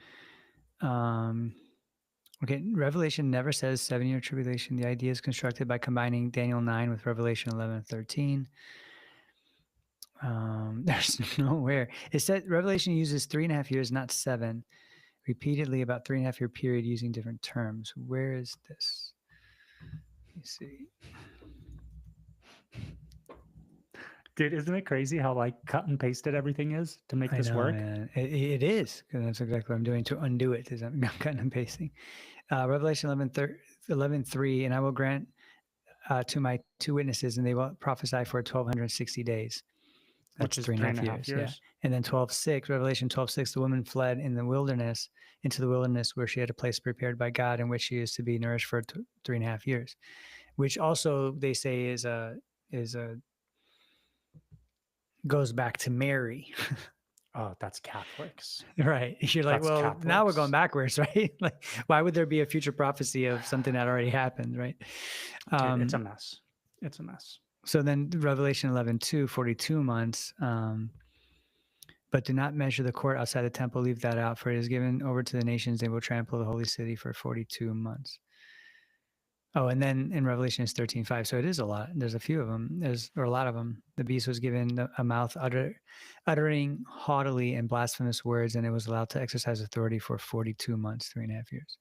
Okay, Revelation never says 7-year tribulation. The idea is constructed by combining Daniel 9 with Revelation 11 and 13. There's nowhere. It said Revelation uses 3.5 years, not 7, repeatedly about 3.5-year period using different terms. Where is this? Let me see. Dude, isn't it crazy how like cut and pasted everything is to make this work? Man. It is, because that's exactly what I'm doing to undo it. Is I'm cutting and pasting. Revelation 11:3, and I will grant to my 2 witnesses, and they will prophesy for 1,260 days. Which is 3.5 years. Yeah. And then 12:6, Revelation 12:6, the woman fled into the wilderness where she had a place prepared by God in which she is to be nourished for 3.5 years, which also they say is a goes back to Mary. Oh, that's Catholics. Right. You're like, That's well, now we're Catholics. going backwards, right? Like, why would there be a future prophecy of something that already happened, right? Dude, it's a mess. It's a mess. So then Revelation 11:2, 42 months. But do not measure the court outside the temple. Leave that out, for it is given over to the nations. They will trample the holy city for 42 months. Oh, and then in Revelation is 13:5. So it is a lot. There's a few of them. Or a lot of them. The beast was given a mouth uttering haughtily and blasphemous words, and it was allowed to exercise authority for 42 months, 3.5 years.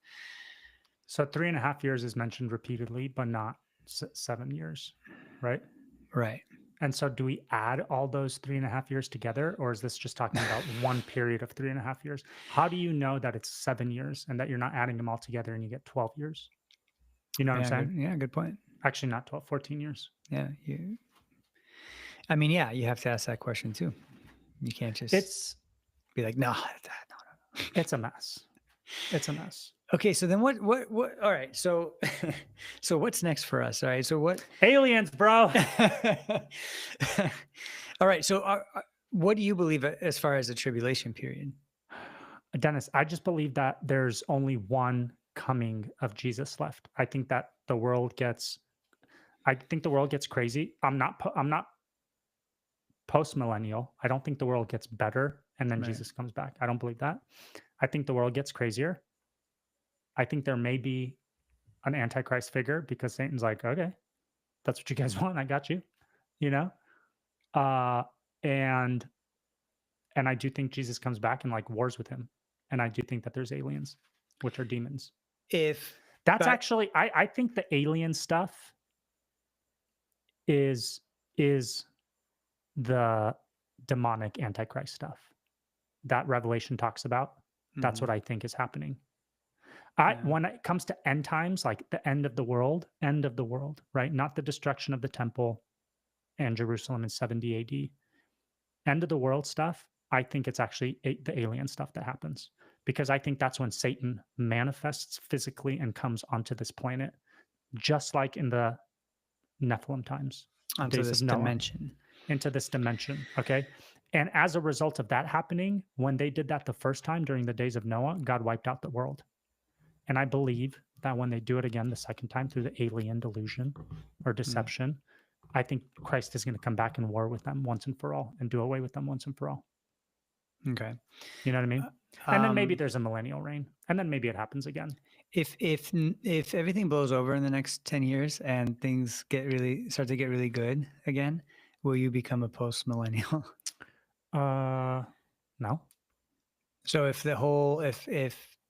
So 3.5 years is mentioned repeatedly, but not 7 years, right? Right. And so do we add all those 3.5 years together, or is this just talking about one period of 3.5 years? How do you know that it's 7 years and that you're not adding them all together and you get 12 years? You know what I'm saying? Yeah, good point. Actually, not 12, 14 years. Yeah. You have to ask that question too. You can't just be like, no. It's a mess. It's a mess. Okay, so then what all right, so so what's next for us? All right, so what aliens, bro? All right, so what do you believe as far as the tribulation period? Dennis, I just believe that there's only one coming of Jesus left. I think that the world gets I think the world gets crazy. I'm not post millennial. I don't think the world gets better and then Right. Jesus comes back. I don't believe that. I think the world gets crazier. I think there may be an antichrist figure because Satan's like, okay, that's what you guys want. I got you, you know? Uh, and I do think Jesus comes back and like wars with him. And I do think that there's aliens, which are demons. If That's but actually, I think the alien stuff is the demonic antichrist stuff that Revelation talks about. That's Mhm. what I think is happening. Yeah. When it comes to end times, like the end of the world, right? Not the destruction of the temple and Jerusalem in 70 AD. End of the world stuff, I think it's actually the alien stuff that happens because I think that's when Satan manifests physically and comes onto this planet, just like in the Nephilim times, onto days this of Noah, dimension. into this dimension. Okay. And as a result of that happening, when they did that the first time during the days of Noah, God wiped out the world. And I believe that when they do it again the second time through the alien delusion or deception, I think Christ is going to come back and war with them once and for all and do away with them once and for all. Okay. You know what I mean? And then maybe there's a millennial reign, and then maybe it happens again. If everything blows over in the next 10 years and things start to get really good again, will you become a post millennial? No. So if the whole if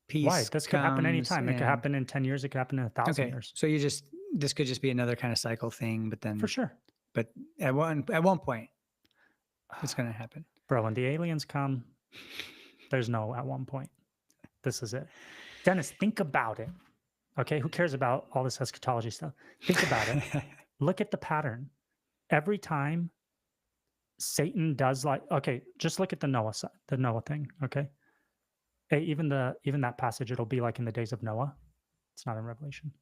peace Why? This could happen comes anytime. It could and- happen in 10 years. It could happen in 1,000 okay, years. so this could just be another kind of cycle thing, but then For sure. but at one point it's going to happen. Bro, when the aliens come, there's no at one point. This is it. Dennis, think about it. Okay, who cares about all this eschatology stuff? Think about it. Look at the pattern. Every time Satan does okay, just look at the Noah thing, okay? Hey, even that passage, it'll be like in the days of Noah. It's not in Revelation.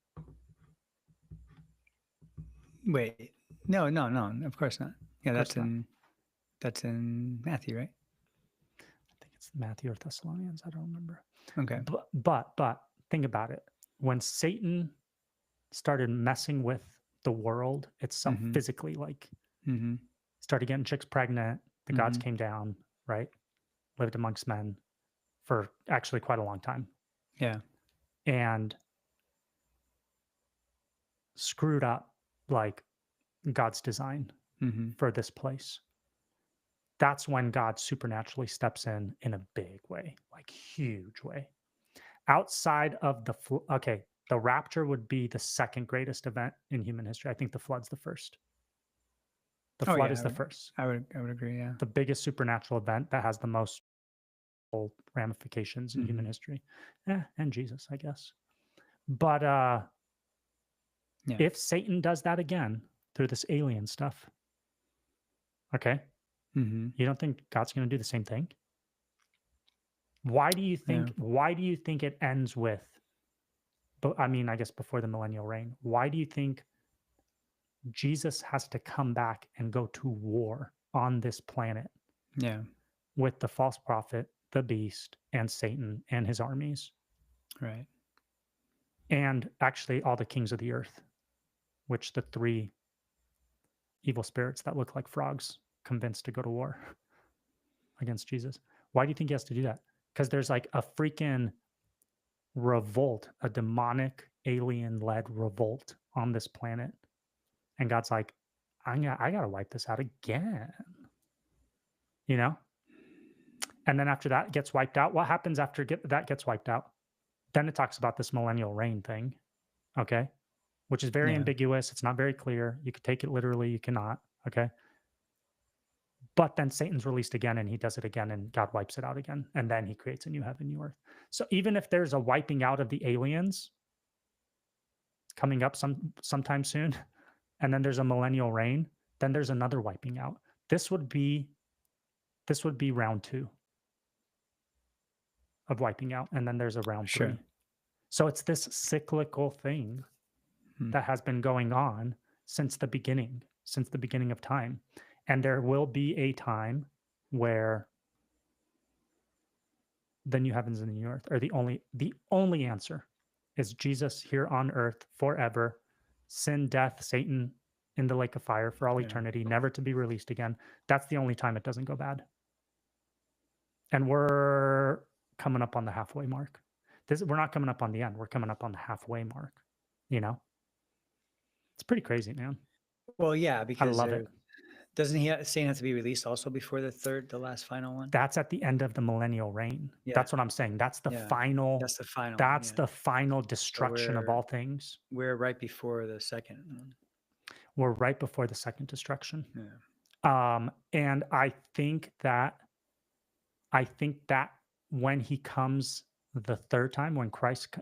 Wait. No, of course not. Yeah, Of course that's in Matthew, right? I think it's Matthew or Thessalonians. I don't remember. Okay. But think about it. When Satan started messing with the world itself physically, like started getting chicks pregnant, the gods came down, right? Lived amongst men for actually quite a long time. Yeah. And screwed up like God's design for this place. That's when God supernaturally steps in a big way, like huge way. Outside of the rapture would be the second greatest event in human history. I think the flood's the first. The flood is the first. I would agree, yeah. The biggest supernatural event that has the most ramifications in human history. And Jesus, I guess. But if Satan does that again through this alien stuff, okay, you don't think God's going to do the same thing? Why do you think? Why do you think it ends with? But I mean, I guess before the millennial reign. Why do you think Jesus has to come back and go to war on this planet? Yeah. With the false prophet, the beast, and Satan and his armies. Right. And actually all the kings of the earth, which the three evil spirits that look like frogs convinced to go to war against Jesus. Why do you think he has to do that? Because there's like a freaking revolt, a demonic alien-led revolt on this planet. And God's like, I gotta wipe this out again. You know? And then after that gets wiped out, what happens after that gets wiped out? Then it talks about this millennial reign thing, okay? Which is very ambiguous. It's not very clear. You could take it literally, you cannot, okay? But then Satan's released again and he does it again and God wipes it out again. And then he creates a new heaven, new earth. So even if there's a wiping out of the aliens coming up sometime soon, and then there's a millennial reign, then there's another wiping out. This would be round 2 of wiping out, and then there's a round 3. So it's this cyclical thing that has been going on since the beginning of time. And there will be a time where the new heavens and the new earth are the only answer is Jesus here on earth forever. Sin, death, Satan, in the lake of fire for all Yeah. eternity, never to be released again. That's the only time it doesn't go bad. And we're coming up on the halfway mark. We're not coming up on the end. We're coming up on the halfway mark. You know, it's pretty crazy, man. Well, yeah, I because love it. doesn't Satan have to be released also before the last final one? That's at the end of the millennial reign. Yeah. That's what I'm saying. That's the Yeah. final. That's the final. That's one, the final destruction of we're- all things. We're right before the second one. We're right before the second destruction. Yeah. And I think that when he comes the third time, when Christ,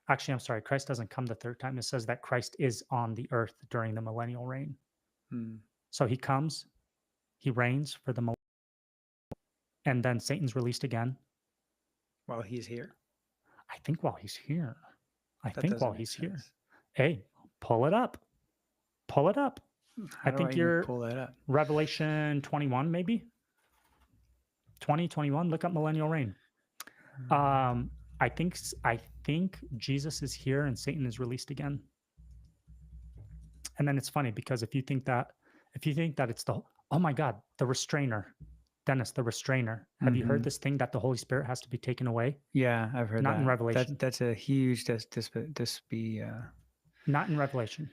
actually, I'm sorry, Christ doesn't come the third time. It says that Christ is on the earth during the millennial reign. So he comes, he reigns for the millennial, and then Satan's released again. While he's here. I think while he's here. I That think doesn't while make he's here. sense. Hey, pull it up. Pull it up. How I think even you're pull that up. Revelation 21, maybe 2021. Look up millennial reign. I think Jesus is here and Satan is released again. And then it's funny because if you think that it's oh my God, the restrainer, Dennis, the restrainer. Have you heard this thing that the Holy Spirit has to be taken away? Yeah, I've heard Not that. in Revelation. That's a huge Not in Revelation.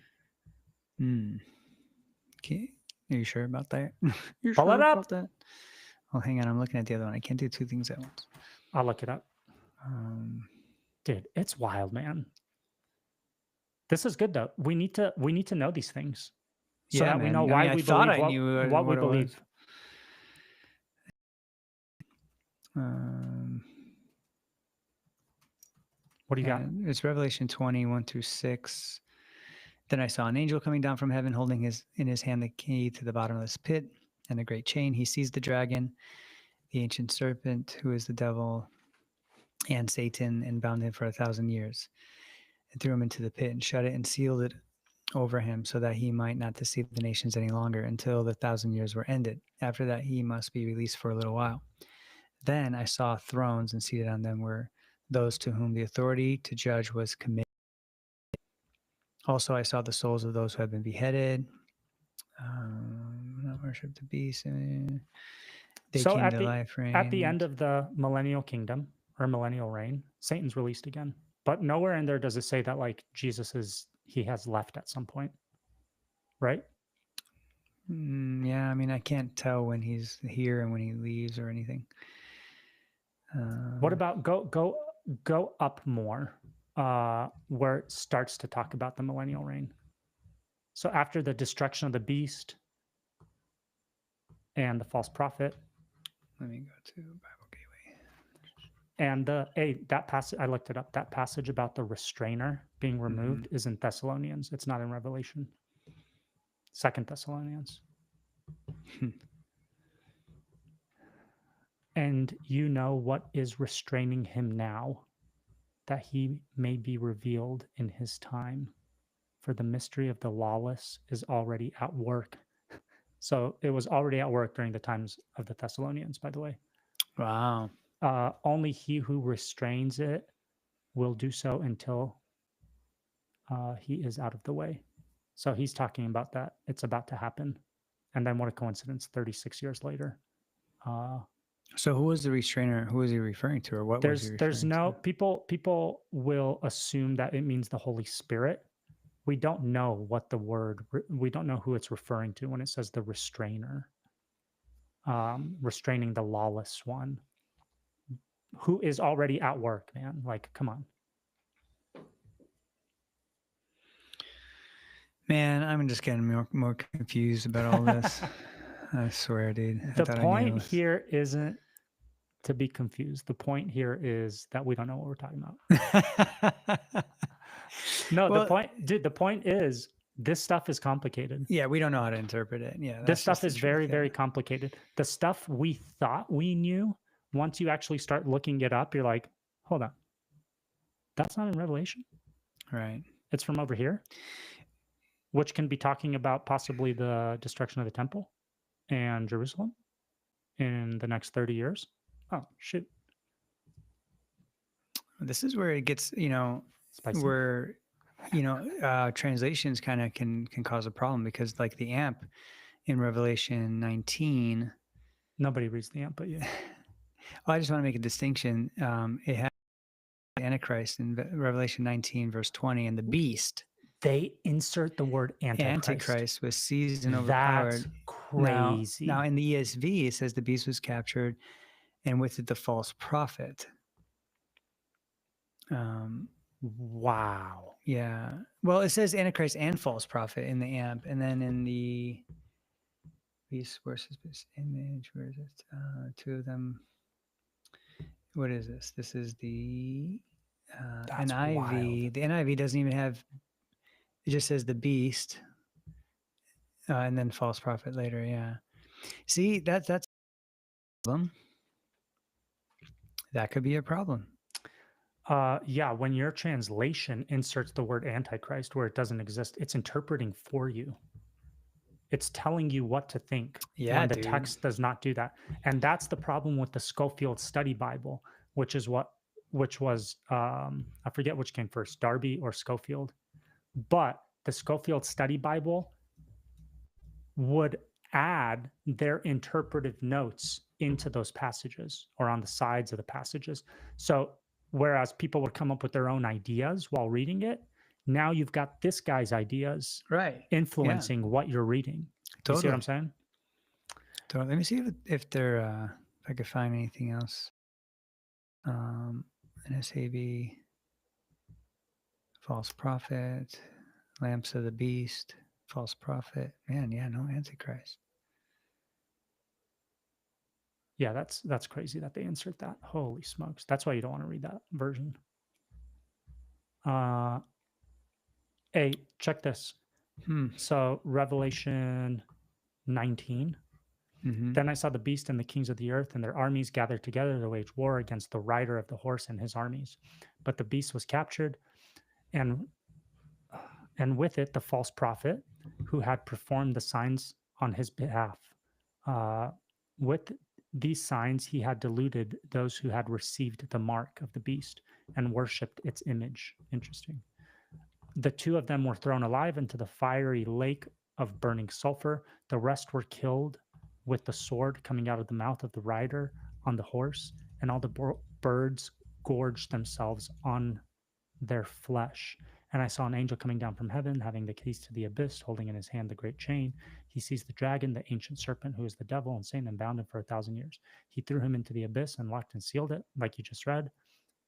Okay. Are you sure about that? You're Pull sure it up. about that? Oh, hang on. I'm looking at the other one. I can't do two things at once. I'll look it up. Dude, it's wild, man. This is good though. We need to know these things so Yeah, that we man. know I why mean, I we thought believe I knew what we what it was. believe. What do you got? It's Revelation 20:1-6. Then I saw an angel coming down from heaven, holding in his hand the key to the bottomless pit and a great chain. He seized the dragon, the ancient serpent, who is the devil and Satan, and bound him for 1,000 years, and threw him into the pit and shut it and sealed it over him, so that he might not deceive the nations any longer until the 1,000 years were ended. After that, he must be released for a little while. Then I saw thrones, and seated on them were those to whom the authority to judge was committed. Also, I saw the souls of those who had been beheaded, not worship the beast. They So came to life, at the end of the millennial kingdom or millennial reign, Satan's released again. But nowhere in there does it say that like he has left at some point, right? Yeah, I mean, I can't tell when he's here and when he leaves or anything. What about go up more, where it starts to talk about the millennial reign? So after the destruction of the beast and the false prophet. Let me go to Bible Gateway. And that passage, I looked it up. That passage about the restrainer being removed is in Thessalonians. It's not in Revelation. 2 Thessalonians. And you know what is restraining him now, that he may be revealed in his time. For the mystery of the lawless is already at work. So it was already at work during the times of the Thessalonians, by the way. Wow. Only he who restrains it will do so until he is out of the way. So he's talking about that. It's about to happen. And then what a coincidence, 36 years later. So who was the restrainer? Who was he referring to, or what was he referring There's no to? people will assume that it means the Holy Spirit. We don't know what we don't know who it's referring to when it says the restrainer, restraining the lawless one, who is already at work, man. Like, come on. Man, I'm just getting more confused about all this. I swear, dude. The point here isn't to be confused. The point here is that we don't know what we're talking about. No, Well, the point is this stuff is complicated. Yeah, we don't know how to interpret it. Yeah, this stuff is very, very complicated. The stuff we thought we knew, once you actually start looking it up, you're like, hold on. That's not in Revelation. Right. It's from over here, which can be talking about possibly the destruction of the temple and Jerusalem in the next 30 years. Oh, shit. This is where it gets, Spicy. where translations kind of can cause a problem because like the amp in Revelation 19. Nobody reads the amp but you. Well, I just want to make a distinction. It has the Antichrist in Revelation 19, verse 20, and the beast. They insert the word Antichrist was seized and That's overpowered. crazy. Now, in the ESV, it says the beast was captured, and with it the false prophet. Wow. Yeah. Well, it says Antichrist and false prophet in the amp, and then in the beast versus image, where is it? Two of them. What is this? This is the That's NIV. wild. The NIV doesn't even have. It just says the beast, and then false prophet later. Yeah. See, that's a problem. That could be a problem. Yeah, when your translation inserts the word antichrist where it doesn't exist, it's interpreting for you. It's telling you what to think Yeah, when the dude. text does not do that. And that's the problem with the Schofield Study Bible, which was I forget which came first, Darby or Schofield. But the Schofield Study Bible would add their interpretive notes into those passages or on the sides of the passages. So whereas people would come up with their own ideas while reading it, now you've got this guy's ideas Right. influencing what you're reading. You see what I'm saying? Totally. Let me see if they're if I could find anything else. NSAB, false prophet, lamps of the beast, false prophet. Man, yeah, no Antichrist. Yeah, that's crazy that they insert that. Holy smokes. That's why you don't want to read that version. Hey, check this. So Revelation 19. Then I saw the beast and the kings of the earth and their armies gathered together to wage war against the rider of the horse and his armies. But the beast was captured, and with it the false prophet who had performed the signs on his behalf. With these signs he had deluded those who had received the mark of the beast and worshipped its image. Interesting. The two of them were thrown alive into the fiery lake of burning sulfur. The rest were killed with the sword coming out of the mouth of the rider on the horse, and all the birds gorged themselves on their flesh. And I saw an angel coming down from heaven, having the keys to the abyss, holding in his hand the great chain. He seized the dragon, the ancient serpent, who is the devil and Satan, and bound him for 1,000 years. He threw him into the abyss and locked and sealed it, like you just read.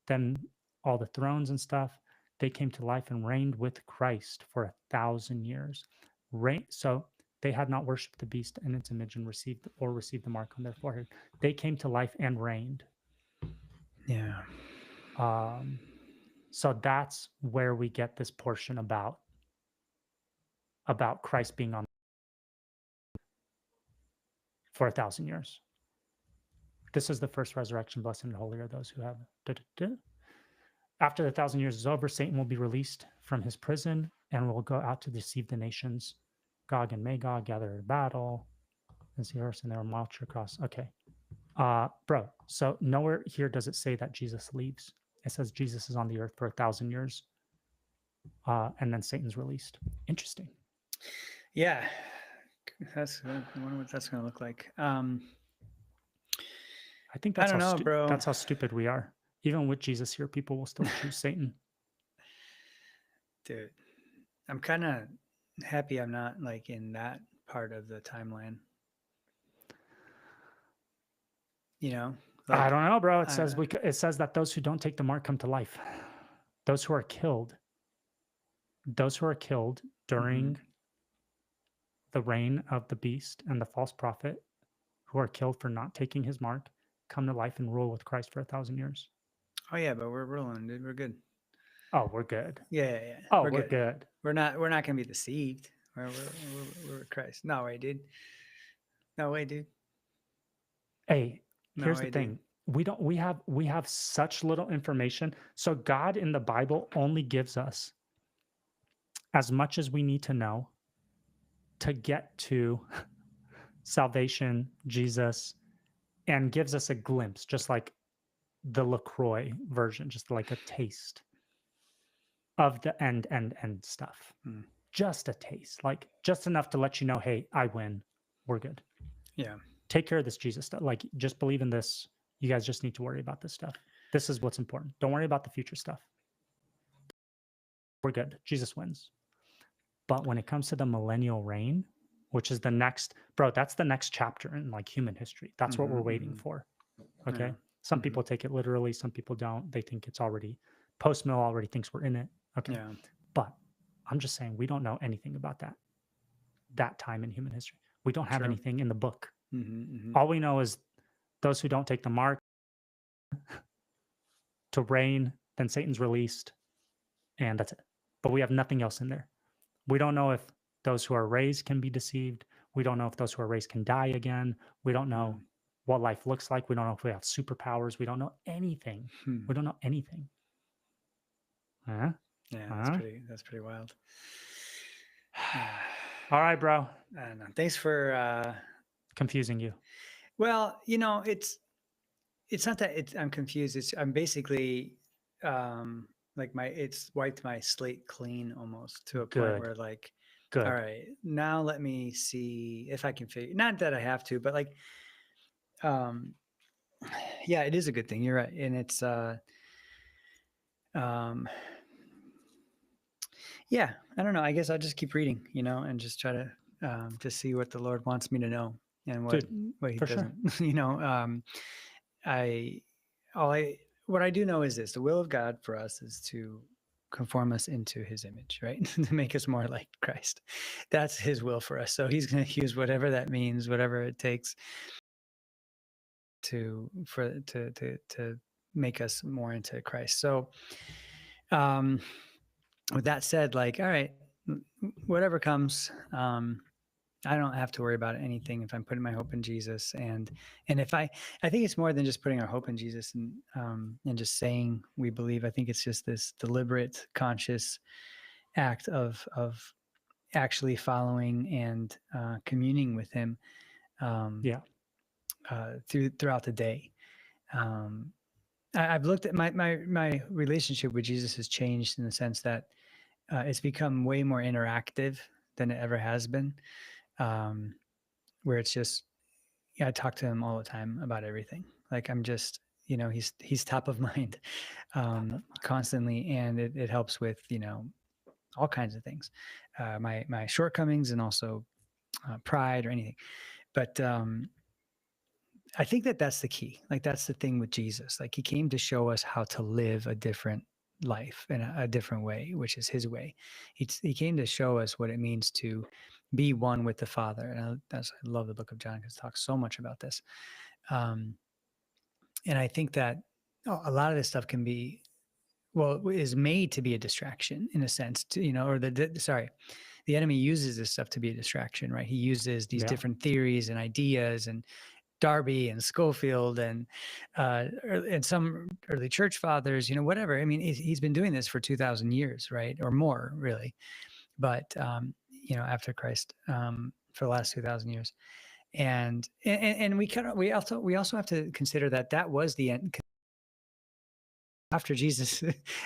Then all the thrones and stuff, they came to life and reigned with Christ for 1,000 years. So they had not worshipped the beast and its image and received the mark on their forehead. They came to life and reigned. Yeah. So that's where we get this portion about Christ being on for 1,000 years. This is the first resurrection. Blessed and holy are those who have. After the 1,000 years is over, Satan will be released from his prison and will go out to deceive the nations. Gog and Magog gather in battle. And see horse and they will march across. Okay. Bro, so nowhere here does it say that Jesus leaves. It says Jesus is on the earth for 1,000 years. And then Satan's released. Interesting. Yeah. I wonder what that's going to look like. I think that's I don't know, bro. That's how stupid we are. Even with Jesus here, people will still choose Satan. Dude, I'm kind of happy I'm not like in that part of the timeline. You know, like, I don't know, bro. It says that those who don't take the mark come to life. Those who are killed during the reign of the beast and the false prophet, who are killed for not taking his mark, come to life and rule with Christ for 1,000 years. Oh yeah, but we're ruling, dude. We're good. Oh, we're good. Yeah. Oh, we're good. We're not gonna be deceived. We're with Christ. No way, dude. No way, dude. Hey, here's the thing. We have such little information. So God in the Bible only gives us as much as we need to know to get to salvation, Jesus, and gives us a glimpse, just like the LaCroix version, just like a taste. of the end stuff. Mm. Just a taste, like just enough to let you know, hey, I win. We're good. Yeah. Take care of this Jesus stuff. Like, just believe in this. You guys just need to worry about this stuff. This is what's important. Don't worry about the future stuff. We're good. Jesus wins. But when it comes to the millennial reign, which is the next, bro, that's the next chapter in like human history. That's what we're waiting for. Okay. Yeah. Some people take it literally. Some people don't. They think it's already, post-mill already thinks we're in it. Okay. Yeah. But I'm just saying, we don't know anything about that time in human history. We don't have True. anything in the book. Mm-hmm. All we know is those who don't take the mark to reign, then Satan's released, and that's it. But we have nothing else in there. We don't know if those who are raised can be deceived. We don't know if those who are raised can die again. We don't know what life looks like. We don't know if we have superpowers. We don't know anything. We don't know anything. Huh? Yeah, that's pretty wild. All right, bro. I don't know. Thanks for confusing you. Well, you know, it's not that I'm confused. I'm basically like it's wiped my slate clean almost to a point where like, all right, now let me see if I can figure, not that I have to, but like, yeah, it is a good thing. You're right. And it's, yeah, I don't know. I guess I'll just keep reading, you know, and just try to see what the Lord wants me to know and what he doesn't, you know. What I do know is this: the will of God for us is to conform us into his image, right? To make us more like Christ. That's his will for us. So he's going to use whatever that means, whatever it takes to make us more into Christ. So, with that said, like, all right, whatever comes, I don't have to worry about anything if I'm putting my hope in Jesus. And if I think it's more than just putting our hope in Jesus and just saying we believe. I think it's just this deliberate, conscious act of actually following and communing with him. Throughout the day. I've looked at my relationship with Jesus has changed in the sense that it's become way more interactive than it ever has been. Where it's just, I talk to him all the time about everything. Like I'm just, you know, he's top of mind constantly. And it helps with, you know, all kinds of things, my shortcomings and also pride or anything. But I think that's the key. Like that's the thing with Jesus. Like he came to show us how to live a different life in a different way, which is his way. He came to show us what it means to be one with the Father. And I love the book of John because it talks so much about this. And I think that a lot of this stuff can be, is made to be a distraction in a sense, to, you know, or the enemy uses this stuff to be a distraction, right? He uses these different theories and ideas and Darby and Schofield and some early church fathers, you know, whatever. I mean, he's been doing this for 2,000 years, right? Or more really. But, you know, after Christ, for the last 2,000 years. And we also have to consider that was the end. After Jesus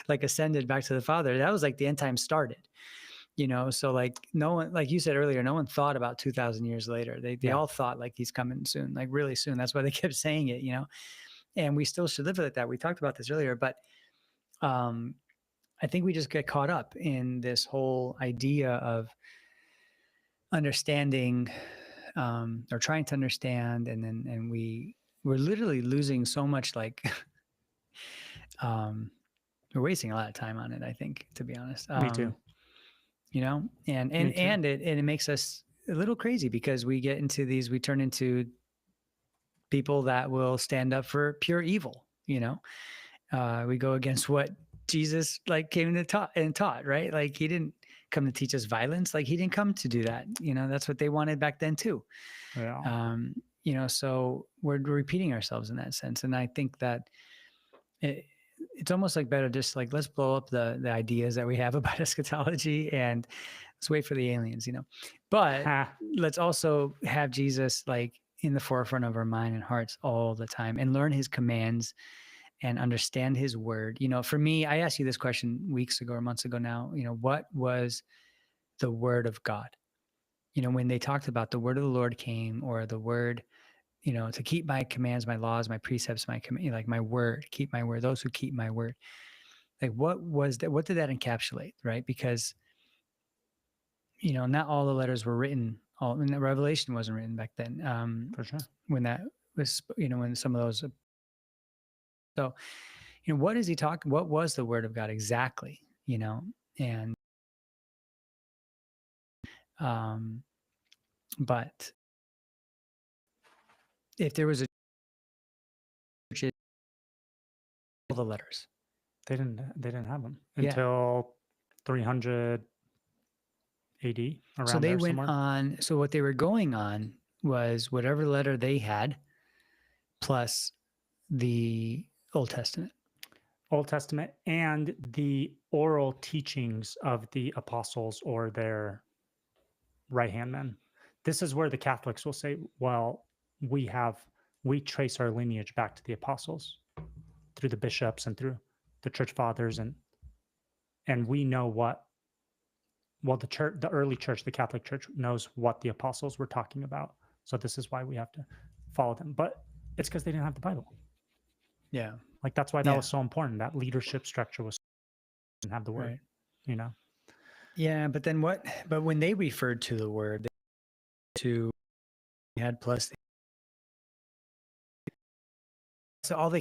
like ascended back to the Father, that was like the end time started. You know, so like no one, like you said earlier, no one thought about 2,000 years later. They all thought like he's coming soon, like really soon. That's why they kept saying it, you know, and we still should live with that. We talked about this earlier, but I think we just get caught up in this whole idea of understanding or trying to understand. And we're literally losing so much, like we're wasting a lot of time on it, I think, to be honest. Me too. You know, and it makes us a little crazy because we turn into people that will stand up for pure evil. You know, we go against what Jesus like came to taught, right? Like he didn't come to teach us violence. Like he didn't come to do that. You know, that's what they wanted back then too. Yeah. You know, so we're repeating ourselves in that sense. And I think that it's almost like better just like, let's blow up the ideas that we have about eschatology and let's wait for the aliens, you know, but let's also have Jesus like in the forefront of our mind and hearts all the time and learn his commands and understand his word. For me, I asked you this question weeks ago or months ago now, what was the word of God? When they talked about the word of the Lord came, or the word, to keep my commands, my laws, my precepts, like my word, keep my word, those who keep my word. Like, what was that? What did that encapsulate? Right. Because, not all the letters were written, and the Revelation wasn't written back then. For sure. When that was, when some of those, so, what is he talking? What was the word of God exactly? And, but if there was a church, all the letters, They didn't have them Yeah. until 300 AD, around so they there went somewhere. on. So what they were going on was whatever letter they had, plus the Old Testament. Old Testament and the oral teachings of the apostles or their right-hand men. This is where the Catholics will say, well, we trace our lineage back to the apostles through the bishops and through the church fathers, and we know the early church, the Catholic Church, knows what the apostles were talking about. So this is why we have to follow them. But it's because they didn't have the Bible. Yeah. Like, that's why that Yeah. was so important. That leadership structure didn't have the word, Right. Yeah. But then but when they referred to the word, they had plus, so all they